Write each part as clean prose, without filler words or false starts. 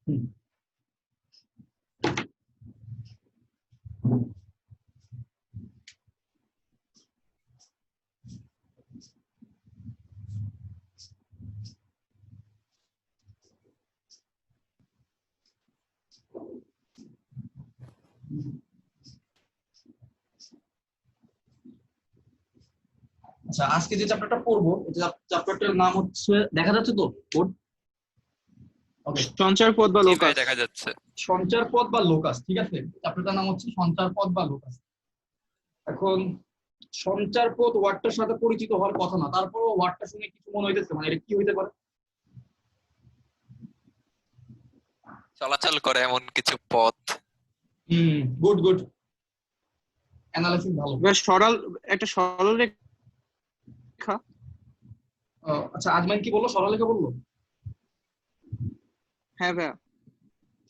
হুম। আচ্ছা, আজকে যে চ্যাপ্টারটা পড়বো, চ্যাপ্টারটার নাম হচ্ছে, দেখা যাচ্ছে তো বোর্ড? ওকে। সঞ্চার পথ বা জি ভাই, লোকাস। দেখা যাচ্ছে। সঞ্চার পথ বা লোকাস, ঠিক আছে। চ্যাপ্টারটার নাম হচ্ছে সঞ্চার পথ বা লোকাস। এখন সঞ্চার পথ ওয়ার্ডটার সাথে পরিচিত হওয়ার কথা না, তারপরও ওয়ার্ডটা শুনে কিছু মনে হইতেছে, মানে এটা কি হইতে পারে? চলাচল করে এমন কিছু পথ। গুড গুড, অ্যানালাইসিস ভালো। এবার একটা সরল রেখা। আচ্ছা, আজমাইন কি বললো? সরলরেখা বললো? হ্যাঁ ভাইয়া।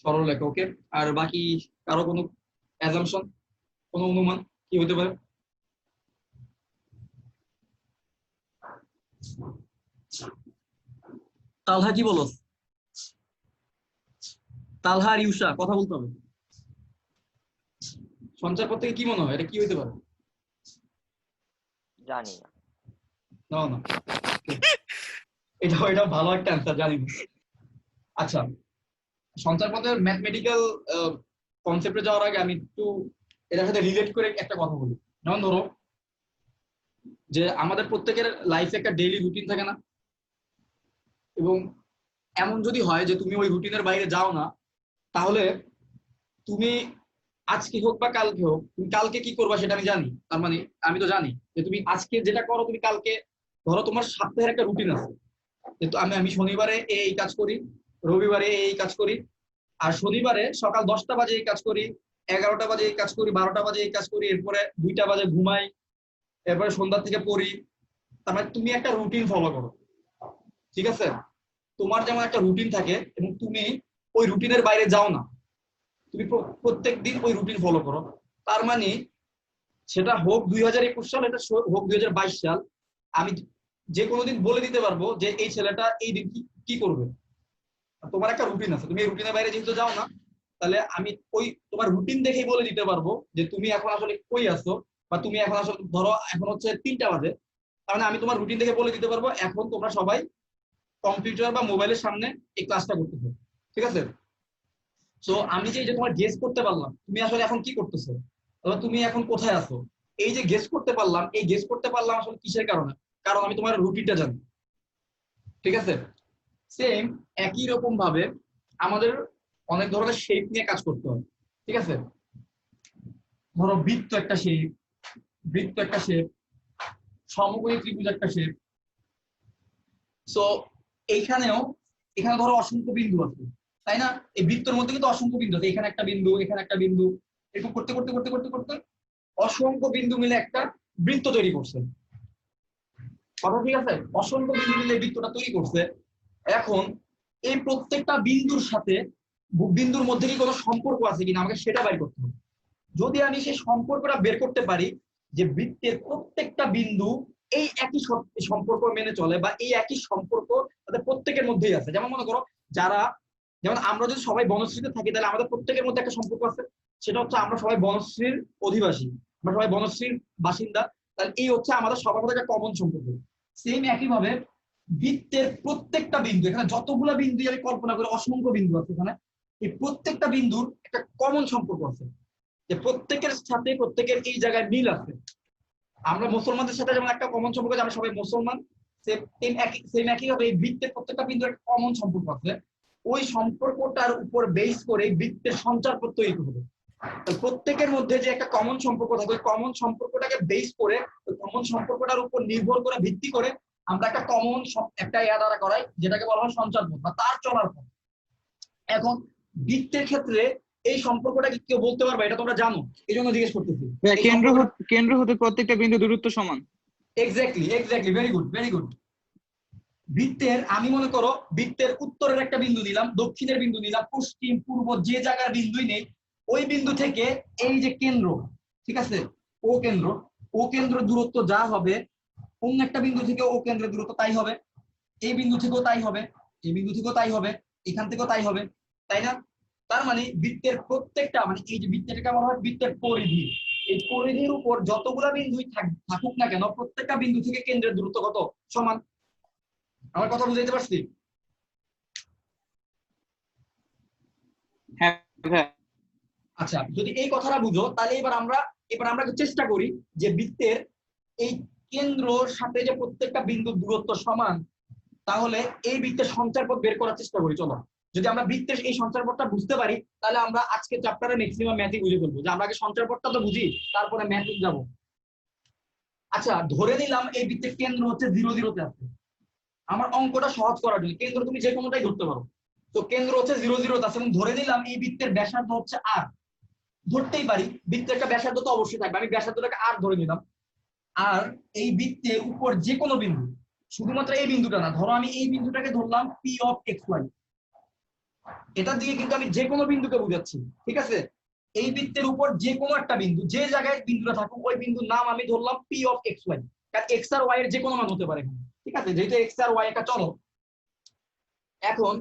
সরলরেখা, ওকে। আর বাকি কারো কোনো অ্যাজাম্পশন, কোনো অনুমান কি হতে পারে? তালহা কি বলো? তালহা আর ইউসা কথা বলতে হবে। সঞ্চার পথ থেকে কি মনে হয় এটা কি হইতে পারে? জানি না। না না, এটা ভালো একটা অ্যান্সার, জানি না। আচ্ছা, সঞ্চার পথের ম্যাথমেটিক্যাল কনসেপ্টে যাওয়ার আগে আমি একটু এটার সাথে রিলেট করে একটা কথা বলি। যেমন ধরো যে আমাদের প্রত্যেকের লাইফে একটা ডেইলি রুটিন থাকে না, এবং এমন যদি হয় যে তুমি ওই রুটিনের বাইরে যাও না, তাহলে তুমি আজকে হোক বা কালকে হোক, তুমি কালকে কি করবা সেটা আমি জানি। তার মানে আমি তো জানি যে তুমি আজকে যেটা করো তুমি কালকে, ধরো তোমার সপ্তাহের একটা রুটিন আছে, কিন্তু আমি শনিবারে এই কাজ করি, রবিবারে এই কাজ করি, আর শনিবারে সকাল 10টা বাজে এই কাজ করি, 11টা বাজে এই কাজ করি, 12টা বাজে এই কাজ করি, এরপরে 2টা বাজে ঘুমাই, এরপরে সন্ধ্যা থেকে পড়ি। তার মানে তুমি একটা রুটিন ফলো করো, ঠিক আছে। তোমার যেমন একটা রুটিন থাকে এবং তুমি ওই রুটিনের বাইরে যাও না, তুমি প্রত্যেক দিন ওই রুটিন ফলো করো। তার মানে সেটা হোক 2021 সাল, এটা হোক 2022 সাল, আমি যে কোনো দিন বলে দিতে পারবো যে এই ছেলেটা এই দিন কি করবে। তোমার একটা রুটিন আছে, তুমি এই রুটিনের বাইরে যেহেতু যাও না, তাহলে আমি ওই তোমার রুটিন দেখেই বলে দিতে পারবো যে তুমি এখন আসলে কই আছো, বা তুমি এখন আসলে ধরো এখন হচ্ছে 3টা বাজে, তাহলে আমি তোমার রুটিন দেখে বলে দিতে পারবো এখন তোমরা সবাই কম্পিউটার বা মোবাইলের সামনে এই ক্লাসটা করতেছো, ঠিক আছে। তো আমি যে তোমার গেস করতে পারলাম তুমি আসলে এখন কি করতেছো, অথবা তুমি এখন কোথায় আছো, এই যে গেস করতে পারলাম, এই গেস করতে পারলাম আসলে কিসের কারণে? কারণ আমি তোমার রুটিনটা জানি, ঠিক আছে। সেম একই রকম ভাবে আমাদের অনেক ধরনের শেপ নিয়ে কাজ করতে হয়, ঠিক আছে। ধরো বৃত্ত একটা শেপ, বৃত্ত একটা শেপ, সমকোণী ত্রিভুজ একটা শেপ। সো এখানে ধরো অসংখ্য বিন্দু আছে, তাই না? এই বৃত্তের মধ্যে কিন্তু অসংখ্য বিন্দু আছে, এখানে একটা বিন্দু, এখানে একটা বিন্দু, এরকম করতে করতে করতে করতে করতে অসংখ্য বিন্দু মিলে একটা বৃত্ত তৈরি করছে, কথা ঠিক আছে। অসংখ্য বিন্দু মিলে বৃত্তটা তৈরি করছে। এখন এই প্রত্যেকটা বিন্দুর সাথে বিন্দুর মধ্যে কি কোনো সম্পর্ক আছে কিনা আমাকে সেটা বের করতে হবে। যদি আমি সেই সম্পর্কটা বের করতে পারি যে বৃত্তের প্রত্যেকটা বিন্দু এই একই সম্পর্ক মেনে চলে, বা এই একই সম্পর্ক তাদের প্রত্যেকের মধ্যেই আছে। যেমন মনে করো যেমন আমরা যদি সবাই বনশ্রীতে থাকি, তাহলে আমাদের প্রত্যেকের মধ্যে একটা সম্পর্ক আছে, সেটা হচ্ছে আমরা সবাই বনশ্রীর অধিবাসী, আমরা সবাই বনশ্রীর বাসিন্দা। তাহলে এই হচ্ছে আমাদের সবার মধ্যে একটা কমন সম্পর্ক। সেম একই ভাবে বৃত্তের প্রত্যেকটা বিন্দু, এখানে যতগুলো বিন্দু আমি কল্পনা করি, অসংখ্য বিন্দু আছে এখানে, এই প্রত্যেকটা বিন্দুর একটা কমন সম্পর্ক আছে, যে প্রত্যেকের সাথে প্রত্যেকের এই জায়গায় মিল আছে। আমরা মুসলমানদের সাথে যেমন একটা কমন সম্পর্ক, আমরা সবাই মুসলমান, সেম একই ভাবে এই বৃত্তের প্রত্যেকটা বিন্দুর একটা কমন সম্পর্ক আছে। ওই সম্পর্কটার উপর বেস করে বৃত্তের সঞ্চার পথ তৈরি হবে। প্রত্যেকের মধ্যে যে একটা কমন সম্পর্ক থাকে, ওই কমন সম্পর্কটাকে বেস করে, ওই কমন সম্পর্কটার উপর নির্ভর করে, ভিত্তি করে আমরা একটা কমন একটা দ্বারা করাই, যেটাকে বলা হয় সঞ্চার পথ বা তার চলার পথ। এখন বৃত্তের ক্ষেত্রে এই সম্পর্কটা কি কেউ বলতে পারবে? এটা তোমরা জানো, এই জন্য জিজ্ঞেস করতেছি। কেন্দ্র হতে প্রত্যেকটা বিন্দু দূরত্ব সমান। Exactly, very good very good. বৃত্তের আমি মনে করো বৃত্তের উত্তরের একটা বিন্দু নিলাম, দক্ষিণের বিন্দু নিলাম, পশ্চিম পূর্ব যে জায়গার বিন্দুই নেই, ওই বিন্দু থেকে এই যে কেন্দ্র, ঠিক আছে, ও কেন্দ্র দূরত্ব যা হবে, অন্য একটা বিন্দু থেকে ও কেন্দ্রের দূরত্ব তাই হবে, এই বিন্দু থেকেও তাই হবে, এই বিন্দু থেকেও তাই হবে, এখান থেকেও তাই হবে। তাই না? তার মানে বৃত্তের প্রত্যেকটা, মানে এই যে বৃত্তটাকে বলা হয় বৃত্তের পরিধি, এই পরিধির উপর যতগুলা বিন্দুই থাকুক না কেন, প্রত্যেকটা বিন্দু থেকে কেন্দ্রের দূরত্ব কত? সমান। আমার কথা বুঝাইতে পারছি? হ্যাঁ ভাইয়া। আচ্ছা, যদি এই কথাটা বুঝো তাহলে এবার আমরা চেষ্টা করি যে বৃত্তের এই কেন্দ্রর সাথে যে প্রত্যেকটা বিন্দুর দূরত্ব সমান, তাহলে এই বৃত্তের সঞ্চারপথ বের করার চেষ্টা করি। চলো, যদি আমরা বৃত্তের এই সঞ্চারপথটা বুঝতে পারি তাহলে আমরা আজকে চ্যাপ্টারে ম্যাক্সিমাম ম্যাথই বুঝে ফেলবো, যে আমরা আগে সঞ্চারপথটা তো বুঝি, তারপরে ম্যাথে যাব। আচ্ছা, ধরে নিলাম এই বৃত্তের কেন্দ্র হচ্ছে 0 0 তে আছে। আমার অঙ্কটা সহজ করার জন্য কেন্দ্র তুমি যে কোনোটাই ধরতে পারো। তো কেন্দ্র হচ্ছে 0 0 তে আছে এবং ধরে নিলাম এই বৃত্তের ব্যাসার্ধ হচ্ছে r। ধরতেই পারি বৃত্তের একটা ব্যাসার্ধ তো অবশ্যই থাকবে, আমি ব্যাসার্ধটাকে r ধরে নিলাম। আর এই বৃত্তের উপর যে কোনো বিন্দু, শুধুমাত্র এই বিন্দুটা না, ধরো আমি এই বিন্দুটাকে ধরলাম P(x, y), এটা দিয়ে কিন্তু আমি যে কোনো বিন্দুকে বুঝাচ্ছি, ঠিক আছে? এই বৃত্তের উপর যে কোনো একটা বিন্দু, যে জায়গায় বিন্দুটা থাকুক, ওই বিন্দুর নাম আমি ধরলাম P(x, y), কারণ x আর y এর যে কোনো মান হতে পারে এখানে, ঠিক আছে? যেহেতু x আর y একটা চলক, এখন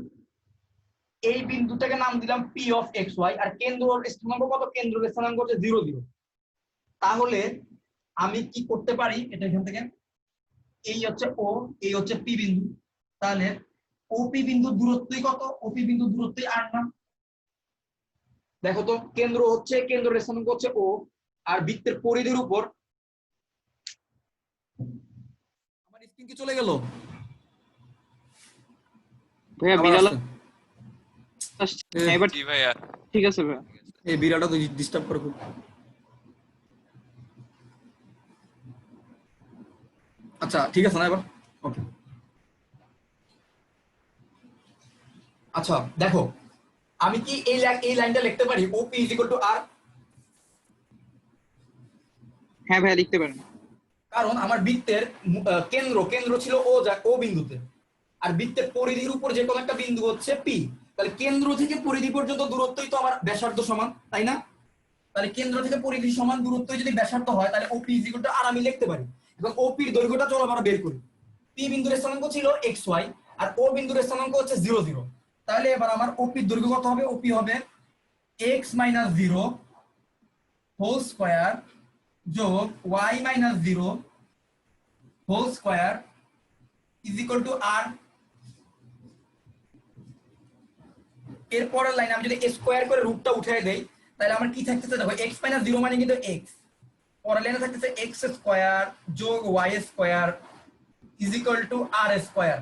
এই বিন্দুটাকে নাম দিলাম P(x, y), আর কেন্দ্রের স্থানাঙ্ক কত? কেন্দ্রের স্থানাঙ্ক হচ্ছে 0 0। তাহলে আমি কি করতে পারি, এটা এখান থেকে, এই হচ্ছে ও, এই হচ্ছে পি বিন্দু, তাহলে ওপি বিন্দুর দূরত্বই কত? ওপি বিন্দুর দূরত্বই r না? দেখো তো, কেন্দ্রের স্থানাঙ্ক হচ্ছে ও, আর বৃত্তের পরিধির উপর, আমার স্ক্রিন কি চলে গেল? ভাইয়া আবার বিড়াল আসছে। আসছে। হ্যাঁ, এবার জি ভাইয়া। ঠিক আছে ভাইয়া। এই বিড়ালটা তো ডিস্টার্ব করে খুব। আচ্ছা, ঠিক আছে না এবার? ওকে। আচ্ছা দেখো, আমি কি এই লাইনটা লিখতে পারি ওপি r? হ্যাঁ ভাইয়া লিখতে পারেন। কারণ আমার বৃত্তের কেন্দ্র ছিল ও বিন্দুতে, আর বৃত্তের পরিধির উপর যে কোনো একটা বিন্দু হচ্ছে পি। তাহলে কেন্দ্র থেকে পরিধি পর্যন্ত দূরত্বই তো আমার ব্যাসার্ধ সমান, তাই না? তাহলে কেন্দ্র থেকে পরিধি সমান দূরত্ব যদি ব্যাসার্ধ হয়, তাহলে ওপি আর আমি লিখতে পারি। এবং ওপির দৈর্ঘ্যটা চলো আমরা বের করি। পি বিন্দুর স্থানাঙ্ক ছিল xy, আর ও বিন্দুর স্থানাঙ্ক হচ্ছে 0 0। তাহলে এবার আমার ওপির দৈর্ঘ্য কত হবে? ওপি হবে x - 0 হোল স্কয়ার যোগ y - 0 whole square is equal to r। এরপরের লাইনে আমি যদি স্কয়ার করে রুটটা উঠিয়ে দেই, তাহলে আমার কি থাকতেছে? দেখো x - 0 মানে কিন্তু x, পরের লাইনে থাকতেছে x স্কয়ার যোগ y square is equal to r square.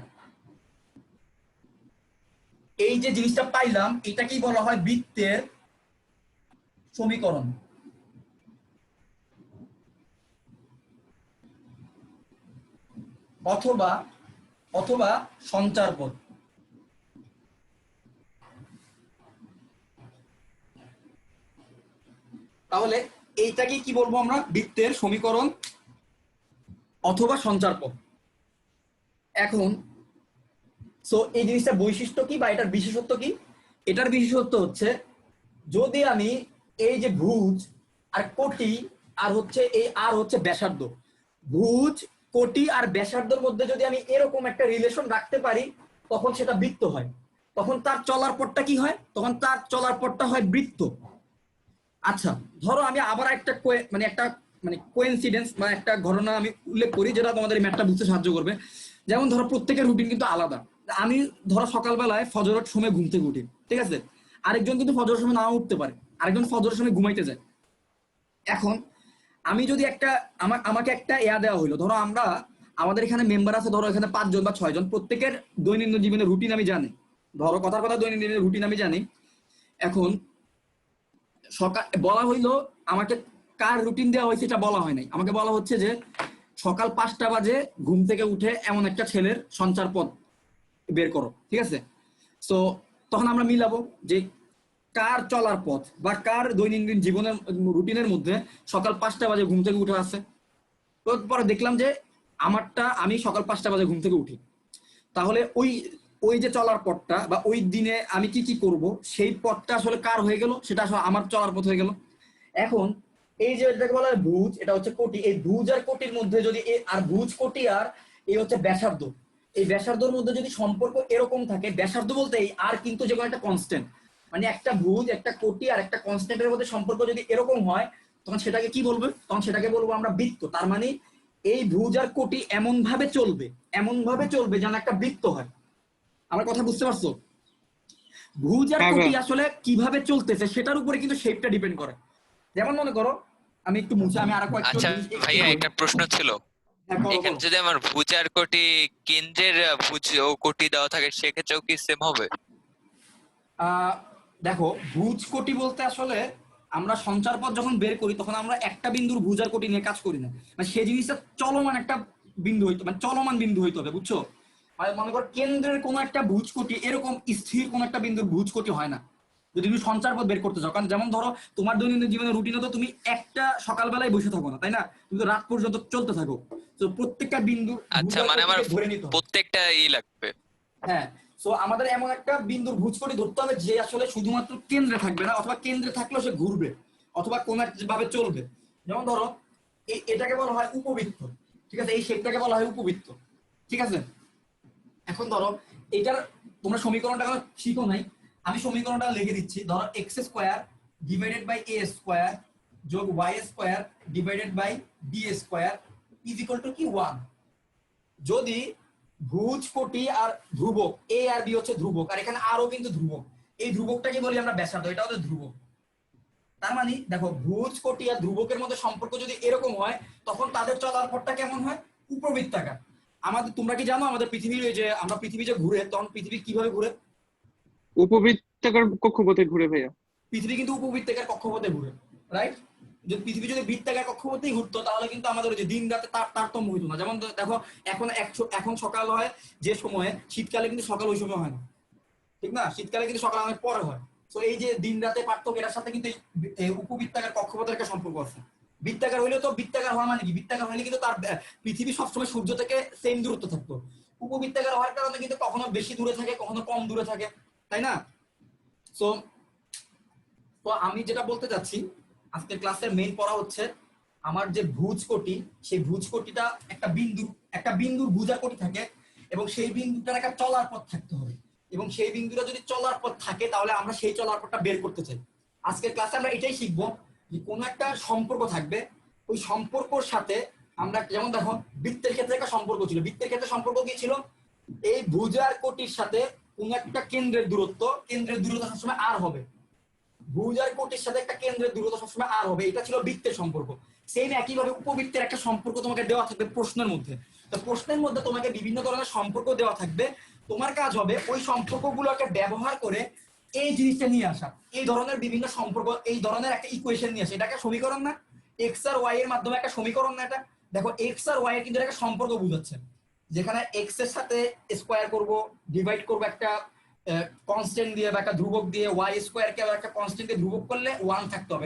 এই যে জিনিসটা পাইলাম, এটাকেই বলা হয় বৃত্তের সমীকরণ, অথবা অথবা সঞ্চারপথ। তাহলে এইটাকে কি বলবো আমরা? বৃত্তের সমীকরণ অথবা সঞ্চারপথ। এখন সো এই জিনিসটা বৈশিষ্ট্য কি বা এটার বিশেষত্ব কি? এটার বিশেষত্ব হচ্ছে, যদি আমি এই যে ভুজ আর কোটি আর হচ্ছে এই আর হচ্ছে ব্যাসার্ধ, ভুজ কোটি আর ব্যাসার্ধের মধ্যে যদি আমি এরকম একটা রিলেশন রাখতে পারি, তখন সেটা বৃত্ত হয়। তখন তার চলার পথটা কি হয়? তখন তার চলার পথটা হয় বৃত্ত। আচ্ছা, ধরো আমি আবার একটা কোইন্সিডেন্স বা একটা ঘটনা আমি উল্লেখ করি, যেটা তোমাদের এই ম্যাথটা বুঝতে সাহায্য করবে। যেমন ধরো প্রত্যেকের রুটিন কিন্তু আলাদা। আমি ধরো সকালবেলায় ফজরের সময় ঘুম থেকে উঠি, ঠিক আছে? আরেকজন কিন্তু ফজরের সময় নাও উঠতে পারে, আরেকজন ফজরের সময় ঘুমাইতে যায়। এখন আমি যদি আমাকে একটা দেওয়া হইলো, ধরো আমাদের এখানে মেম্বার আছে, ধরো এখানে 5 জন বা 6 জন, প্রত্যেকের দৈনন্দিন জীবনের রুটিন আমি জানি, ধরো কথার কথা দৈনন্দিন রুটিন আমি জানি। এখন সকাল বলা হইলো, আমাকে কার রুটিন দেওয়া হয়েছে এটা বলা হয় নাই, আমাকে বলা হচ্ছে যে সকাল 5টা বাজে ঘুম থেকে উঠে এমন একটা ছেলের সঞ্চার পথ বের করো, ঠিক আছে? সো তখন আমরা মিলাবো যে কার চলার পথ বা কার দৈনন্দিন জীবনের রুটিনের মধ্যে সকাল 5টা বাজে ঘুম থেকে উঠে আসছে। তো পরে দেখলাম যে আমি সকাল 5টা বাজে ঘুম থেকে উঠি, তাহলে ওই যে চলার পথটা বা ওই দিনে আমি কি কি করব, সেই পথটা আসলে কার হয়ে গেল? সেটা আসলে আমার চলার পথ হয়ে গেল। এখন এই যে এটাকে বলা হয় ভুজ, এটা হচ্ছে কোটি। এই ভুজ আর কোটির মধ্যে যদি আর ভুজ কোটি আর এই হচ্ছে ব্যাসার্ধ, এই ব্যাসার্ধর মধ্যে যদি সম্পর্ক এরকম থাকে, ব্যাসার্ধ বলতে এই আর কিন্তু যে কোনো একটা কনস্ট্যান্ট, মানে একটা ভুজ, একটা কোটি আর একটা কনস্ট্যান্টের মধ্যে সম্পর্ক যদি এরকম হয় তখন সেটাকে কি বলবো? তখন সেটাকে বলবো আমরা বৃত্ত। তার মানে এই ভুজ আর কোটি এমন ভাবে চলবে যেন একটা বৃত্ত হয়। আমার কথা বুঝতে পারছো? ভুজ আর হ্যাঁ কোটি ভাইয়া। আসলে কিভাবে চলতেছে সেটার উপরে কিন্তু শেপটা ডিপেন্ড করে। যেমন মনে করো, আমি একটু মুছে, আমি আরো কয়েকটা আচ্ছা জিনিস explain ভাইয়া, করি। একটা প্রশ্ন ছিল। হ্যাঁ, করো এখানে করো। যদি আমার ভুজ আর কোটি কেন্দ্রের ভুজ ও কোটি দেওয়া থাকে, সেক্ষেত্রেও কি সেম হবে? আহ, দেখো, ভুজ কোটি বলতে আসলে আমরা সঞ্চার পথ যখন বের করি তখন আমরা একটা বিন্দুর ভুজ আর কোটি নিয়ে কাজ করি না। মানে সেই জিনিসটা চলমান একটা বিন্দু হইতো, মানে চলমান বিন্দু হইতে হবে, বুঝছো? মানে মনে করো কেন্দ্রের কোনো একটা ভুজ কোটি এরকম স্থির কোনো একটা বিন্দুর ভুজ কোটি হয় না যদি তুমি সঞ্চার পথ বের করতে চাও। কারণ যেমন ধরো তোমার দৈনন্দিন জীবনের রুটিনে তো তুমি একটা সকালবেলায় বসে থাকো না, তাই না? তুমি তো রাত পর্যন্ত চলতে থাকো। তো প্রত্যেকটা বিন্দুর ভুজ আচ্ছা, আর মানে আমার কোটিকে ধরে নিতে হবে। প্রত্যেকটা লাগবে। হ্যাঁ, সো আমাদের এমন একটা বিন্দুর ভুজ কোটি ধরতে হবে যে আসলে শুধুমাত্র কেন্দ্রে থাকবে না, অথবা কেন্দ্রে থাকলেও সে ঘুরবে অথবা কোন এক ভাবে চলবে। যেমন ধরো এটাকে বলা হয় উপবৃত্ত, ঠিক আছে? এই শেপটাকে বলা হয় উপবৃত্ত, ঠিক আছে? এখন ধরো এটার তোমরা সমীকরণটা এখন শিখো নাই, আমি সমীকরণটা লিখে দিচ্ছি। ধরো x square divided by a square যোগ y square divided by b square is equal to কি 1। যদি ভুজ কোটি আর ধ্রুবক, এ আর বি হচ্ছে ধ্রুবক, আর এখানে আরও কিন্তু ধ্রুবক, এই ধ্রুবকটাকে বলি আমরা ব্যাসার্ধ, এটা হচ্ছে ধ্রুবক। তার মানে দেখো, ভুজ কোটি আর ধ্রুবকের মধ্যে সম্পর্ক যদি এরকম হয় তখন তাদের চলার পথটা কেমন হয়? উপবৃত্তাকার। আমাদের, তোমরা কি জানো আমাদের পৃথিবীর, যে আমরা পৃথিবী যে ঘুরে তখন পৃথিবী কিভাবে ঘুরে? উপবৃত্তাকার কক্ষপথে ঘুরে ভাইয়া। পৃথিবী কিন্তু উপবৃত্তাকার কক্ষপথে ঘুরে, রাইট? যদি পৃথিবী যদি বৃত্তাকার কক্ষপথেই ঘুরতো তাহলে কিন্তু আমাদের ওই যে দিন রাতে তারতম্য হইতো না। যেমন দেখো, এখন সকাল হয় যে সময়ে, শীতকালে কিন্তু সকাল ওই সময় হয় না, ঠিক না? শীতকালে কিন্তু সকাল অনেক পরে হয়। তো এই যে দিন রাতে পার্থক্য, এটার সাথে কিন্তু এই উপবৃত্তাকার কক্ষপথের একটা সম্পর্ক আছে। বৃত্তাকার হইলে তো, বৃত্তাকার হওয়া মানে কি, বৃত্তাকার হইলে কিন্তু তার পৃথিবী সবসময় সূর্য থেকে সেম দূরত্ব থাকতো। উপবৃত্তাকার হওয়ার কারণে কিন্তু কখনো বেশি দূরে থাকে, কখনো কম দূরে থাকে, তাই না? সো তো আমি যেটা বলতে চাচ্ছি, আজকের ক্লাসের মেইন পড়া হচ্ছে আমার যে ভুজ কোটি, সেই ভুজ কোটিটা একটা বিন্দুর ভুজার কোটি থাকে এবং সেই বিন্দুটার একটা চলার পথ থাকতে হবে, এবং সেই বিন্দুটা যদি চলার পথ থাকে তাহলে আমরা সেই চলার পথটা বের করতে চাই। আজকের ক্লাসে আমরা এটাই শিখবো যে কোনো একটা সম্পর্ক থাকবে, ওই সম্পর্কর সাথে আমরা, যেমন দেখো বৃত্তের ক্ষেত্রে একটা সম্পর্ক ছিল, বৃত্তের ক্ষেত্রে সম্পর্ক কি ছিল? এই ভুজার কোটির সাথে কোন একটা কেন্দ্রের দূরত্ব সবসময় আর হবে। ভুজ আর কোটির সাথে একটা কেন্দ্রের দূরত্ব সবসময় আর হবে, এটা ছিল বৃত্তের সম্পর্ক। সেম একইভাবে উপবৃত্তের একটা সম্পর্ক তোমাকে দেওয়া থাকবে প্রশ্নের মধ্যে। তো প্রশ্নের মধ্যে তোমাকে বিভিন্ন ধরনের সম্পর্ক দেওয়া থাকবে, তোমার কাজ হবে ওই সম্পর্কগুলোকে ব্যবহার করে এই জিনিসটা নিয়ে আসা, এই ধরনের বিভিন্ন সম্পর্ক, এই ধরনের একটা ইকুয়েশন নিয়ে আসা। এটাকে সমীকরণ না? এক্স আর ওয়াই এর মাধ্যমে একটা সমীকরণ না এটা? দেখো এক্স আর ওয়াই এর কিন্তু একটা সম্পর্ক বুঝাচ্ছে, যেখানে এক্স এর সাথে স্কোয়ার করব, ডিভাইড করব একটা কনস্ট্যান্ট দিয়ে বা একটা ধ্রুবক দিয়ে, ওয়াই স্কোয়ার কে একটা কনস্ট্যান্ট দিয়ে ধ্রুবক করলে 1 থাকতে হবে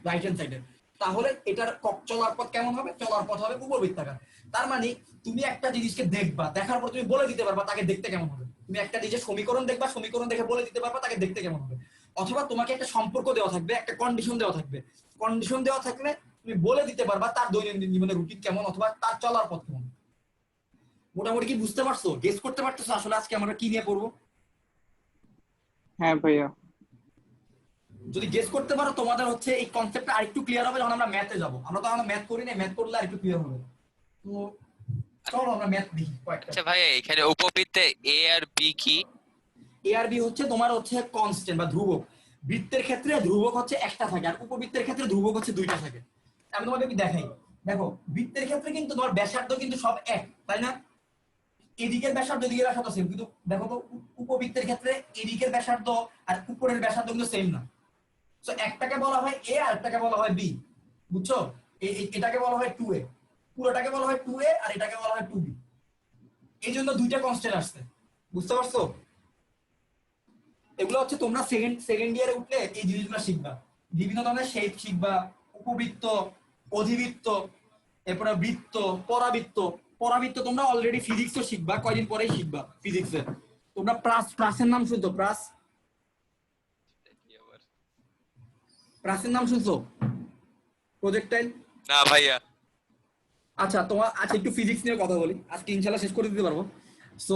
রাইট হ্যান্ড সাইডে। তাহলে এটার চলার পথ কেমন হবে? চলার পথ হবে উপবৃত্তাকার। তার মানে তুমি একটা জিনিসকে দেখবা, দেখার পর তুমি বলে দিতে পারবা তাকে দেখতে কেমন হবে। তুমি একটা জিনিসের সমীকরণ দেখবা, সমীকরণ দেখে বলে দিতে পারবা তাকে দেখতে কেমন হবে। অথবা তোমাকে একটা সম্পর্ক দেওয়া থাকবে, একটা কন্ডিশন দেওয়া থাকবে, কন্ডিশন দেওয়া থাকলে তুমি বলে দিতে পারবা তার দৈনন্দিন জীবনের রুটিন কেমন অথবা তার চলার পথ কেমন। মোটামুটি কি বুঝতে পারছো? গেস করতে পারতেছো আসলে আজকে আমরা কি নিয়ে পড়বো? হ্যাঁ ভাইয়া। যদি গেস করতে পারো তোমাদের হচ্ছে এই কনসেপ্টটা আরেকটু ক্লিয়ার হবে যখন আমরা ম্যাথে যাব। আমরা তো আমরা ম্যাথ করি না, ম্যাথ করলে আরেকটু ক্লিয়ার হবে। তো চলো আমরা ম্যাথ দেখি কয়েকটা। আচ্ছা ভাইয়া, এখানে উপবৃত্তে এ আর বি কি? এ আর বি হচ্ছে তোমার হচ্ছে কনস্ট্যান্ট বা ধ্রুবক। বৃত্তের ক্ষেত্রে ধ্রুবক হচ্ছে একটা থাকে, আর উপবৃত্তের ক্ষেত্রে ধ্রুবক হচ্ছে দুইটা থাকে। আমি তোমাকে দেখাই। দেখো বৃত্তের ক্ষেত্রে কিন্তু তোমার ব্যাসার্ধ কিন্তু সব এক, তাই না? এদিকের ব্যাসার্ধ এদিকের ব্যাসার্ধ সেম, কিন্তু দেখো তো উপবৃত্তের ক্ষেত্রে এদিকের ব্যাসার্ধ আর উপরের ব্যাসার্ধ কিন্তু সেম না। তো একটাকে বলা হয় এ আর একটাকে বলা হয় বি, বুঝছো? এটাকে বলা হয় 2a, পুরোটাকে বলা হয় 2a আর এটাকে বলা হয় 2b। এই জন্য দুইটা কনস্ট্যান্ট আসছে, বুঝতে পারছো? এগুলো হচ্ছে তোমরা সেকেন্ড ইয়ারে উঠলে এই জিনিসগুলো শিখবা। বিভিন্ন ধরনের শেপ শিখবা, উপবৃত্ত, অধিবৃত্ত, এরপরে বৃত্ত, পরাবৃত্ত। পরাবৃত্ত তোমরা অলরেডি ফিজিক্সও শিখবা, কয়দিন পরেই শিখবা ফিজিক্সে। তোমরা প্রাসের নাম শুনছো? প্রাসের নাম শুনছো? প্রজেক্টাইল? না ভাইয়া। আচ্ছা আচ্ছা, একটু ফিজিক্স নিয়ে কথা বলি, আজকে ইনশাআল্লাহ শেষ করে দিতে পারবো। সো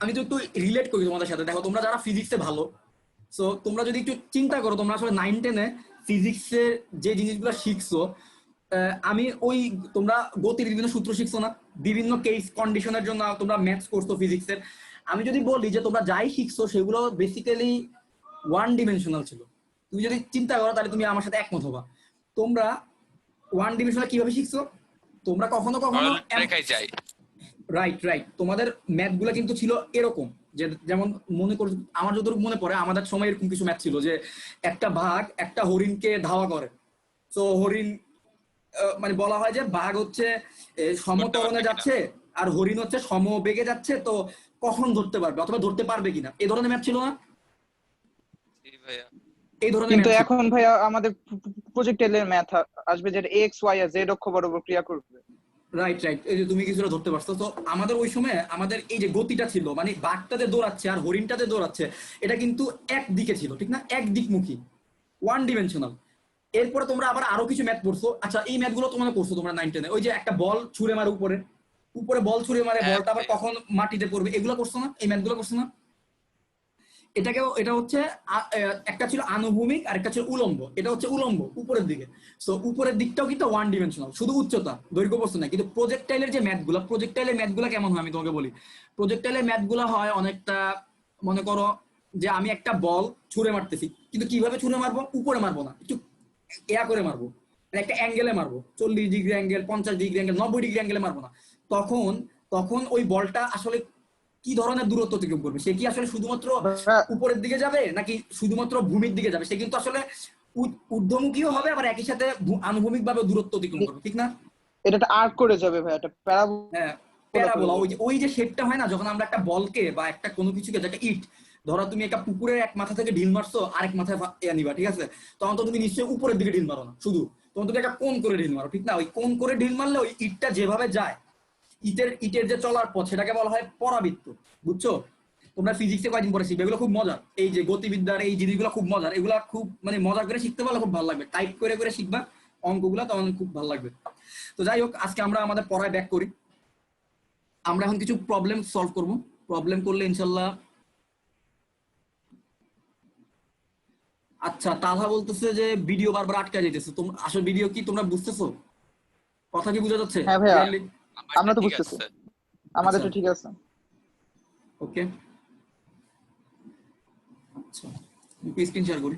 আমি তো একটু রিলেট করি তোমাদের সাথে। দেখো তোমরা যারা ফিজিক্সে ভালো, সো তোমরা যদি একটু চিন্তা করো, তোমরা আসলে 9-10-এ ফিজিক্সের যে জিনিসগুলো শিখছো, আমি ওই তোমরা গতির বিভিন্ন সূত্র শিখছো না, বিভিন্ন কেস কন্ডিশনের জন্য তোমরা ম্যাথস করছো ফিজিক্সের। আমি যদি বলি যে তোমরা যাই শিখছো সেগুলো বেসিক্যালি ওয়ান ডিমেনশনাল ছিল, তুমি যদি চিন্তা করো তাহলে তুমি আমার সাথে একমত হবা। তোমরা ওয়ান ডিমেনশনাল কিভাবে শিখছো? তোমরা কখনো কখনো রেখায় যাই। রাইট রাইট, তোমাদের ম্যাথ গুলা কিন্তু ছিল এরকম যে, যেমন মনে করো, আমার যতটুকু মনে পড়ে আমাদের সময় এরকম কিছু ম্যাথ ছিল যে একটা বাঘ একটা হরিণকে ধাওয়া করে। তো হরিণ মানে বলা হয় যে বাঘ হচ্ছে সমত্বরণে যাচ্ছে আর হরিণ হচ্ছে সমবেগে যাচ্ছে, তো কখন ধরতে পারবে অথবা ধরতে পারবে কিনা, এই ধরনের ম্যাথ ছিল না? এই ধরনের কিন্তু ম্যাথ ছিল। এখন ভাইয়া আমাদের প্রজেক্টাইলের ম্যাথ আসবে যেটা এক্স ওয়াই আর জেড অক্ষ বরাবর ক্রিয়া করবে। রাইট রাইট, এই যে তুমি কিছুটা ধরতে পারছো। তো আমাদের ওই সময় আমাদের এই যে গতিটা ছিল, মানে বাঘটাতে দৌড়াচ্ছে আর হরিণটাতে দৌড়াচ্ছে, এটা কিন্তু একদিকে ছিল, ঠিক না, একদিকমুখী, ওয়ান ডিমেনশনাল। এরপরে তোমরা আবার আরো কিছু ম্যাথ পড়ছো। আচ্ছা, এই ম্যাথ গুলো তোমরা করছো তোমরা 9-10-এ, ওই যে একটা বল ছুঁড়ে মারে উপরে, উপরে বল ছুঁড়ে মারে, বলটা আবার কখন মাটিতে পড়বে, এগুলো করছো না? এই ম্যাথ গুলো করছো না? এটা হচ্ছে একটা ছিল আনুভূমিক আর একটা ছিল উলম্ব। এটা হচ্ছে উলম্ব উপরের দিকে। সো উপরের দিকটাও কিন্তু ওয়ান ডিমেনশনাল, শুধু উচ্চতা দৈর্ঘ্য বস্তু না। কিন্তু প্রজেক্টাইলের যে ম্যাথগুলো, প্রজেক্টাইলের ম্যাথগুলো কেমন হয় আমি তোমাকে বলি। প্রজেক্টাইলের ম্যাথগুলো হয় অনেকটা, মনে করো যে আমি একটা বল ছুঁড়ে মারতেছি, কিন্তু কিভাবে ছুঁড়ে মারবো? উপরে মারবো না, একটু এয়া করে মারবো, মানে একটা অ্যাঙ্গেলে মারবো, 40 degree angle, 50 degree angle, 90 degree অ্যাঙ্গেলে মারবো না। তখন তখন ওই বলটা আসলে কি ধরনের দূরত্ব অতিক্রম করবে? সে কি আসলে শুধুমাত্র উপরের দিকে যাবে নাকি শুধুমাত্র ভূমির দিকে যাবে? সে কিন্তু আসলে ঊর্ধ্বমুখীও হবে, আবার একই সাথে আনুভূমিক ভাবে দূরত্ব অতিক্রম করবে, ঠিক না? এটা একটা আর্ক করে যাবে ভাই, এটা প্যারাবোলা। হ্যাঁ, প্যারাবোলা। ওই যে শেপটা হয় না, যখন আমরা একটা বলকে বা একটা কোনো কিছুকে, যেটা ইট, ধরো তুমি একটা পুকুরের এক মাথা থেকে ঢিল মারছো আরেক মাথায় নিবা, ঠিক আছে, তখন তো তুমি নিশ্চয়ই উপরের দিকে ঢিল মারো না শুধু, তখন তুমি একটা কোণ করে ঢিল মারো, ঠিক না? ওই কোণ করে ঢিল মারলে ওই ইটটা যেভাবে যায়, ইটের যে চলার পথ, সেটাকে বলা হয় পরাবৃত্ত, বুঝছো? তোমরা ফিজিক্সে কয়দিন পরে শিখবে, এগুলো খুব মজার। এই যে গতিবিদ্যার এই জিনিসগুলো খুব মজার, এগুলা খুব মানে মজা করে শিখতে পারলে খুব ভালো লাগবে, টাইপ করে করে শিখবা অঙ্কগুলা, তখন খুব ভালো লাগবে। তো যাই হোক, আজকে আমরা আমাদের পড়ায় ব্যাক করি। আমরা এখন কিছু প্রবলেম সলভ করব। প্রবলেম করলে ইনশাল্লাহ। আচ্ছা, তালহা বলতেছে যে ভিডিও বারবার আটকা যাইতেছে। তোমরা আসলে ভিডিও কি তোমরা বুঝতেছো? কথা কি বোঝা যাচ্ছে? হ্যাঁ ভাইয়া, ক্লিয়ারলি? আমরা তো বুঝতেছি, আমাদের তো ঠিক আছে। ওকে, আচ্ছা, স্ক্রিন শেয়ার করি।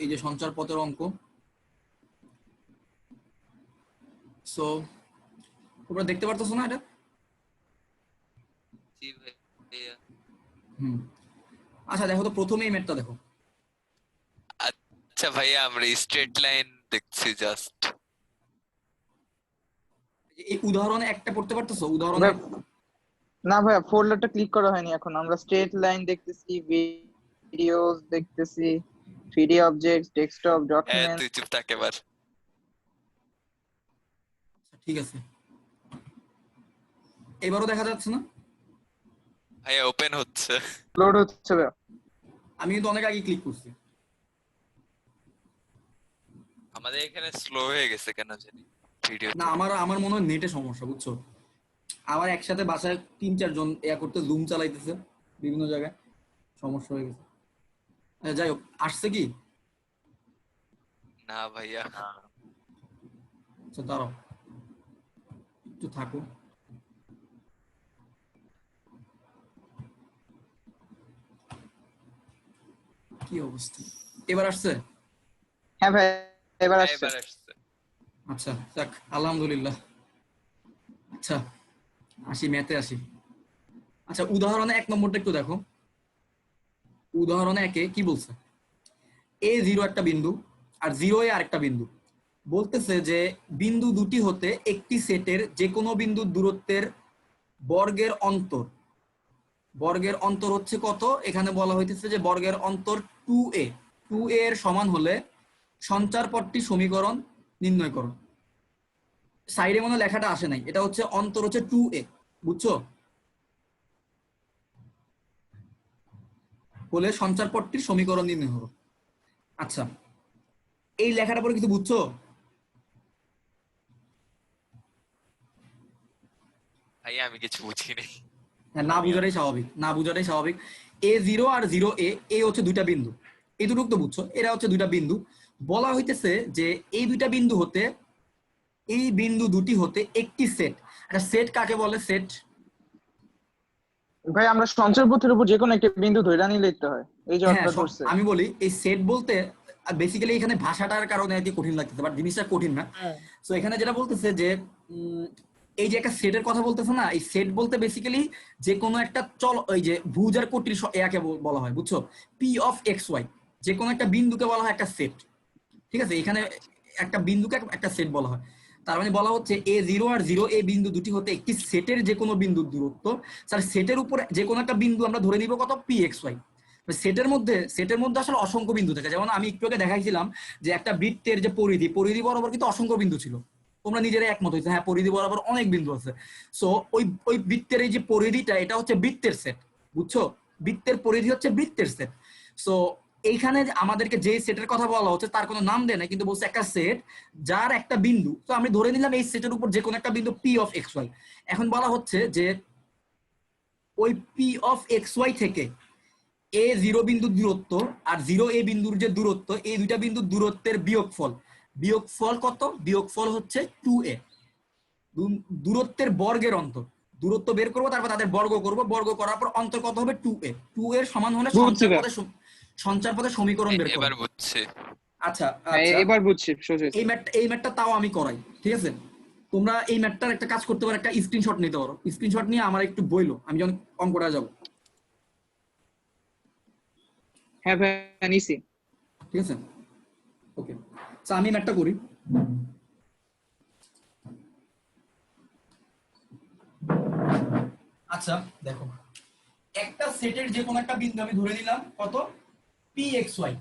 এই যে সঞ্চার পথের অঙ্ক। সো তোমরা দেখতে পারতেছো না এটা? আচ্ছা দেখো তো, প্রথমে এই ম্যাথটা দেখো। আচ্ছা ভাইয়া, আমরা স্ট্রেট লাইন দেখছি জাস্ট। এই উদাহরণে একটা পড়তে পারতেছো? উদাহরণে না ভাইয়া, ফোল্ডারটা ক্লিক করা হয়নি এখন। আমরা স্ট্রেট লাইন দেখতেছি, ভিডিওস দেখতেছি, 3D অবজেক্টস, ডেস্কটপ, ডকুমেন্ট। তুই চুপ থাক এবার। ঠিক আছে, এবারও দেখা যাচ্ছে না? ভাইয়া ওপেন হচ্ছে। লোড হচ্ছে ভাইয়া। আমি কিন্তু অনেক আগে ক্লিক করছি। আমাদের এখানে স্লো হয়ে গেছে কেন জানি ভিডিও। না, আমার মনে হয় নেটে সমস্যা, বুঝছো? আমার একসাথে বাসায় 3-4 জন করতে জুম চালাইতেছে বিভিন্ন জায়গায়, সমস্যা হয়ে গেছে। যাই হোক, আসছে কি? না ভাইয়া। আচ্ছা দাঁড়াও, একটু থাকো। কি অবস্থা? এবার আসছে? হ্যাঁ ভাই, এবার আসছে। এবার আসছে। আচ্ছা যাক, আলহামদুলিল্লাহ। আচ্ছা আসি, ম্যাথে আসি। আচ্ছা, উদাহরণে 1 নম্বরটা একটু দেখো। উদাহরণে 1-এ কি বলছে? A0 একটা বিন্দু আর 0A আরেকটা বিন্দু। বলতেছে যে বিন্দু দুটি হতে একটি সেটের যে কোনো বিন্দুর দূরত্বের বর্গের অন্তর, বর্গের অন্তর হচ্ছে কত? এখানে বলা হইতেছে যে বর্গের অন্তর 2A, 2A এর সমান হলে সঞ্চার পথটি সমীকরণ নির্ণয় করো। সাইডে মনে লেখাটা আসে নাই, এটা হচ্ছে অন্তর হচ্ছে 2A, বুঝছো? হলে সঞ্চারপদটির সমীকরণ নির্ণয় করো। আচ্ছা, এই লেখাটা পরে কিছু বুঝছো? ভাই আমি কিছু বুঝিনি। হ্যাঁ, না বুঝাটাই স্বাভাবিক, না বুঝাটাই স্বাভাবিক। A0 আর 0A, এই হচ্ছে দুইটা বিন্দু, এই দুটো তো বুঝছো, এরা হচ্ছে দুইটা বিন্দু। বলা হইতেছে যে এই দুইটা বিন্দু হতে, এই বিন্দু দুটি হতে একটি সেট। একটা সেট কাকে বলে? সেট ভাই আমরা সঞ্চয়পথের উপর যে কোনো একটা বিন্দু ধরে নিলেই তো হয়, এই যে হ্যাঁ, অর্থটা ধরছে। আমি বলি এই সেট বলতে বেসিক্যালি এখানে ভাষাটার কারণে আর কি কঠিন লাগতেছে, বাট জিনিসটা কঠিন না। সো এখানে যেটা বলতেছে যে এই যে একটা সেটের কথা বলতেছে না, এই সেট বলতে বেসিক্যালি যে কোনো একটা ওই যে ভুজ আর কোটির একে বলা হয়, বুঝছো? পি অফ এক্স ওয়াই, যে কোনো একটা বিন্দুকে বলা হয় একটা সেট। ঠিক আছে, এখানে একটা বিন্দুকে একটা সেট বলা হয়। তার মানে বলা হচ্ছে A0 আর 0A বিন্দু দুটি হতে একটি সেটের যে কোনো বিন্দুর দূরত্ব, স্যার সেটের উপরে যে কোনো একটা বিন্দু আমরা ধরে নিব কত? pxy। সেটের মধ্যে আসলে অসংখ্য বিন্দু থাকে। যেমন আমি একটু আগে দেখাইছিলাম যে একটা বৃত্তের যে পরিধি বরাবর কিন্তু অসংখ্য বিন্দু ছিল, তোমরা নিজেরাই একমত হয়েছে, হ্যাঁ পরিধি বরাবর অনেক বিন্দু আছে। সো ওই বৃত্তের এই যে পরিধিটা, এটা হচ্ছে বৃত্তের সেট, বুঝছো? বৃত্তের পরিধি হচ্ছে বৃত্তের সেট। সো এইখানে আমাদেরকে যে সেটের কথা বলা হচ্ছে তার কোনো নাম দেয় না, কিন্তু বলছে একটা সেট যার একটা বিন্দু। তো আমি ধরে নিলাম এই সেটের উপর যে কোনো একটা বিন্দু পি অফ এক্স ওয়াই। এখন বলা হচ্ছে যে ওই পি অফ এক্স ওয়াই থেকে A0 বিন্দুর দূরত্ব আর 0A বিন্দুর যে দূরত্ব, এই দুইটা বিন্দুর দূরত্বের বিয়োগফল কত? বিয়োগফল হচ্ছে 2A। দূরত্বের বর্গের অন্তর, দূরত্ব বের করবো, তারপর তাদের বর্গ করবো, বর্গ করার পর অন্তর কত হবে? 2A। 2 এর সমান হলে সঞ্চারপথের সমীকরণ বের করবো। এবার বুঝছি। আচ্ছা হ্যাঁ, আচ্ছা, এবার বুঝছি সুজিত। এই ম্যাথটা তাও আমি করাই, ঠিক আছে? তোমরা এই ম্যাথটার একটা কাজ করতে পারো, একটা স্ক্রিনশট নিতে পারো। স্ক্রিনশট নিয়ে আমার একটু বইলো, আমি যখন অঙ্কটা যাবো। হ্যাঁ ভাই নিছি। ঠিক আছে, ওকে। আচ্ছা আমি ম্যাথটা করি। আচ্ছা দেখো, একটা সেটের যে কোনো একটা বিন্দু আমি ধরে নিলাম কত? pxy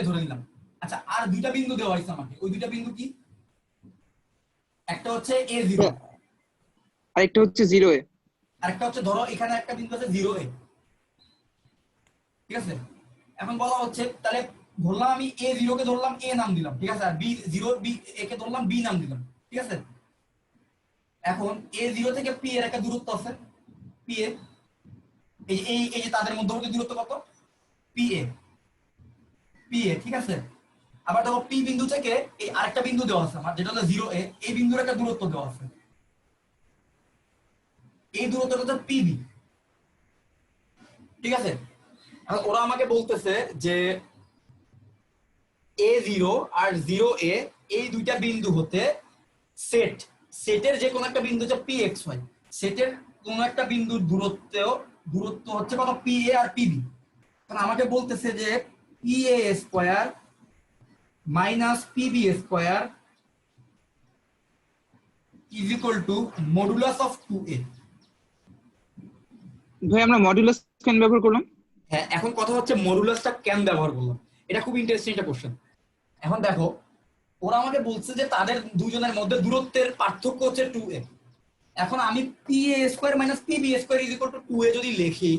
ধরে নিলাম। আচ্ছা, আর দুইটা বিন্দু দেওয়া হয়েছে আমাকে, ওই দুইটা বিন্দু কি? একটা হচ্ছে A0, আরেকটা হচ্ছে 0A। আর একটা হচ্ছে ধরো এখানে একটা বিন্দু আছে 0A। ঠিক আছে, এখন বলা হচ্ছে তাহলে ধরলাম আমি A0 কে ধরলাম A নাম দিলাম, ঠিক আছে, আর B0 A কে ধরলাম B নাম দিলাম, ঠিক আছে। এখন A0 থেকে P এর একটা দূরত্ব আছে PA, এই যে তাদের মধ্যবর্তী দূরত্ব কত? PA, ঠিক আছে। আবার দেখো P বিন্দু থেকে এই আরেকটা বিন্দু দেওয়া আছে আমার, যেটা হলো 0A, এই বিন্দুর একটা দূরত্ব দেওয়া আছে, এই দূরত্বটা হচ্ছে PB। ঠিক আছে, এখন ওরা আমাকে বলতেছে যে A0 আর 0A এই দুইটা বিন্দু হতে সেটের যে কোনো একটা বিন্দু হচ্ছে pxy, সেটের কোনো একটা বিন্দুর দূরত্ব হচ্ছে কত? PA আর PB। এখন আমাকে বলতেছে যে PA square minus PB square is equal two modulus of 2A। ভাই আমরা মডুলাস কেন ব্যবহার করলাম? হ্যাঁ, এখন কথা হচ্ছে মডুলাসটা কেন ব্যবহার করলাম, এটা খুব ইন্টারেস্টিং একটা কোশ্চেন। এখন দেখো, ওরা আমাকে বলছে যে তাদের দুজনের মধ্যে দূরত্বের পার্থক্য হচ্ছে 2A। এখন আমি PA square minus PB square is equal two 2A যদি লিখি,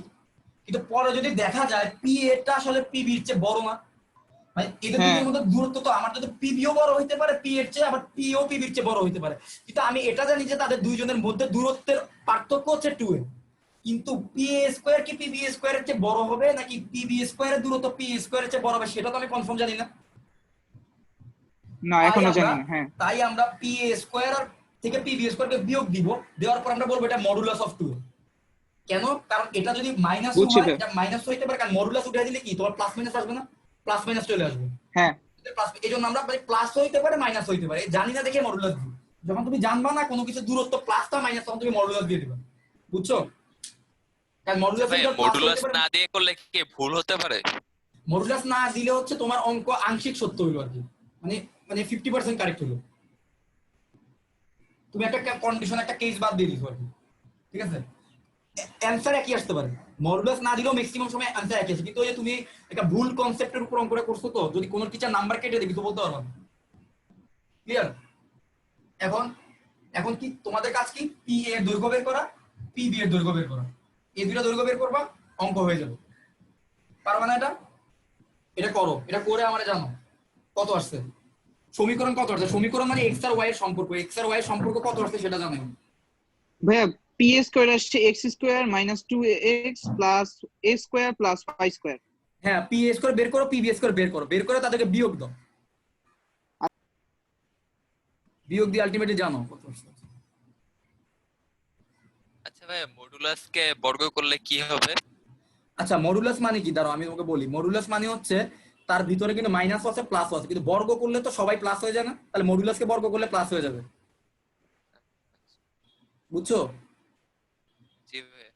কিন্তু পরে যদি দেখা যায় PA টা আসলে PB এর চেয়ে বড় না, মানে এদের দুজনের মধ্যে দূরত্ব তো আমার যদি PBও বড় হইতে পারে P এর চেয়ে, আবার PO PB এর চেয়ে বড় হইতে পারে, কিন্তু আমি এটা জানি যে তাদের দুইজনের মধ্যে দূরত্বের পার্থক্য হচ্ছে 2A। কিন্তু PA স্কয়ার কি PB স্কয়ারের চেয়ে বড় হবে নাকি PB স্কয়ারের দূরত্ব PA স্কয়ারের চেয়ে বড় হবে, সেটা তো আমি কনফার্ম জানি না। না এখনো জানি না। হ্যাঁ, তাই আমরা PA স্কয়ার থেকে PB স্কয়ারকে বিয়োগ দিব, দেওয়ার পর আমরা বলবো এটা মডুলাস অফ 2। কেন? কারণ এটা যদি মাইনাস বুঝছি হয়, ভাই। এটা মাইনাস হইতে পারে, কারণ মডুলাস উঠে দিলে কি তোমার প্লাস মাইনাস আসবে না? প্লাস মাইনাস চলে আসবে। হ্যাঁ, এই জন্য আমরা প্লাস হইতে পারে মাইনাস হইতে পারে, জানি না দেখে মডুলাস দিই। যখন তুমি জানবা না কোনো কিছু দূরত্ব প্লাসটা মাইনাস, তখন তুমি মডুলাস দিয়ে দিবা, বুঝছো? কারণ মডুলাস ভাই মডুলাস না দিয়ে করলে কি ভুল হতে পারে? মডুলাস না দিলে হচ্ছে তোমার অঙ্ক আংশিক সত্য হইলো আর কি, মানে 50% কারেক্ট হলো। তুমি একটা কন্ডিশন, একটা কেস বাদ দিয়ে দিছো আর কি, ঠিক আছে। অ্যানসার একই আসতে পারে, মডুলাস না দিলেও ম্যাক্সিমাম সময় অ্যানসার একই আসে, কিন্তু ওই যে তুমি একটা ভুল কনসেপ্টের উপর অঙ্কটা করছো, তো যদি কোনো টিচার নাম্বার কেটে দেয় কিছু বলতে পারবা না। ক্লিয়ার? এখন কি তোমাদের কাজ কি? PA এর দৈর্ঘ্য বের করা, PB এর দৈর্ঘ্য বের করা, এই দুইটা দৈর্ঘ্য বের করবা, অঙ্ক হয়ে যাবে। পারবে না এটা? এটা করো, এটা করে আমারে জানো কত আসছে। সমীকরণ কত আসছে? সমীকরণ মানে এক্স আর ওয়াই এর সম্পর্ক, এক্স আর ওয়াই এর সম্পর্ক কত আসছে সেটা জানো। ভাইয়া পি স্কোয়ার আসছে x square minus 2x plus a square plus y square. হ্যাঁ, পি এ স্কোয়ার বের করো, পি বি স্কোয়ার বের করো, বের করে তাদেরকে বিয়োগ দাও, বিয়োগ দিয়ে আলটিমেটলি জানো কত আসছে। আচ্ছা ভাই, মডুলাসকে বর্গ করলে কি হবে? আচ্ছা, মডুলাস মানে কি? দাঁড়াও আমি তোমাকে বলি। মডুলাস মানে হচ্ছে তার ভিতরে কিন্তু মাইনাস আছে প্লাস আছে, কিন্তু বর্গ করলে তো সবাই প্লাস হয়ে যায় না? তাহলে মডুলাসকে বর্গ করলে প্লাস হয়ে যাবে, বুঝছো? জি ভাইয়া।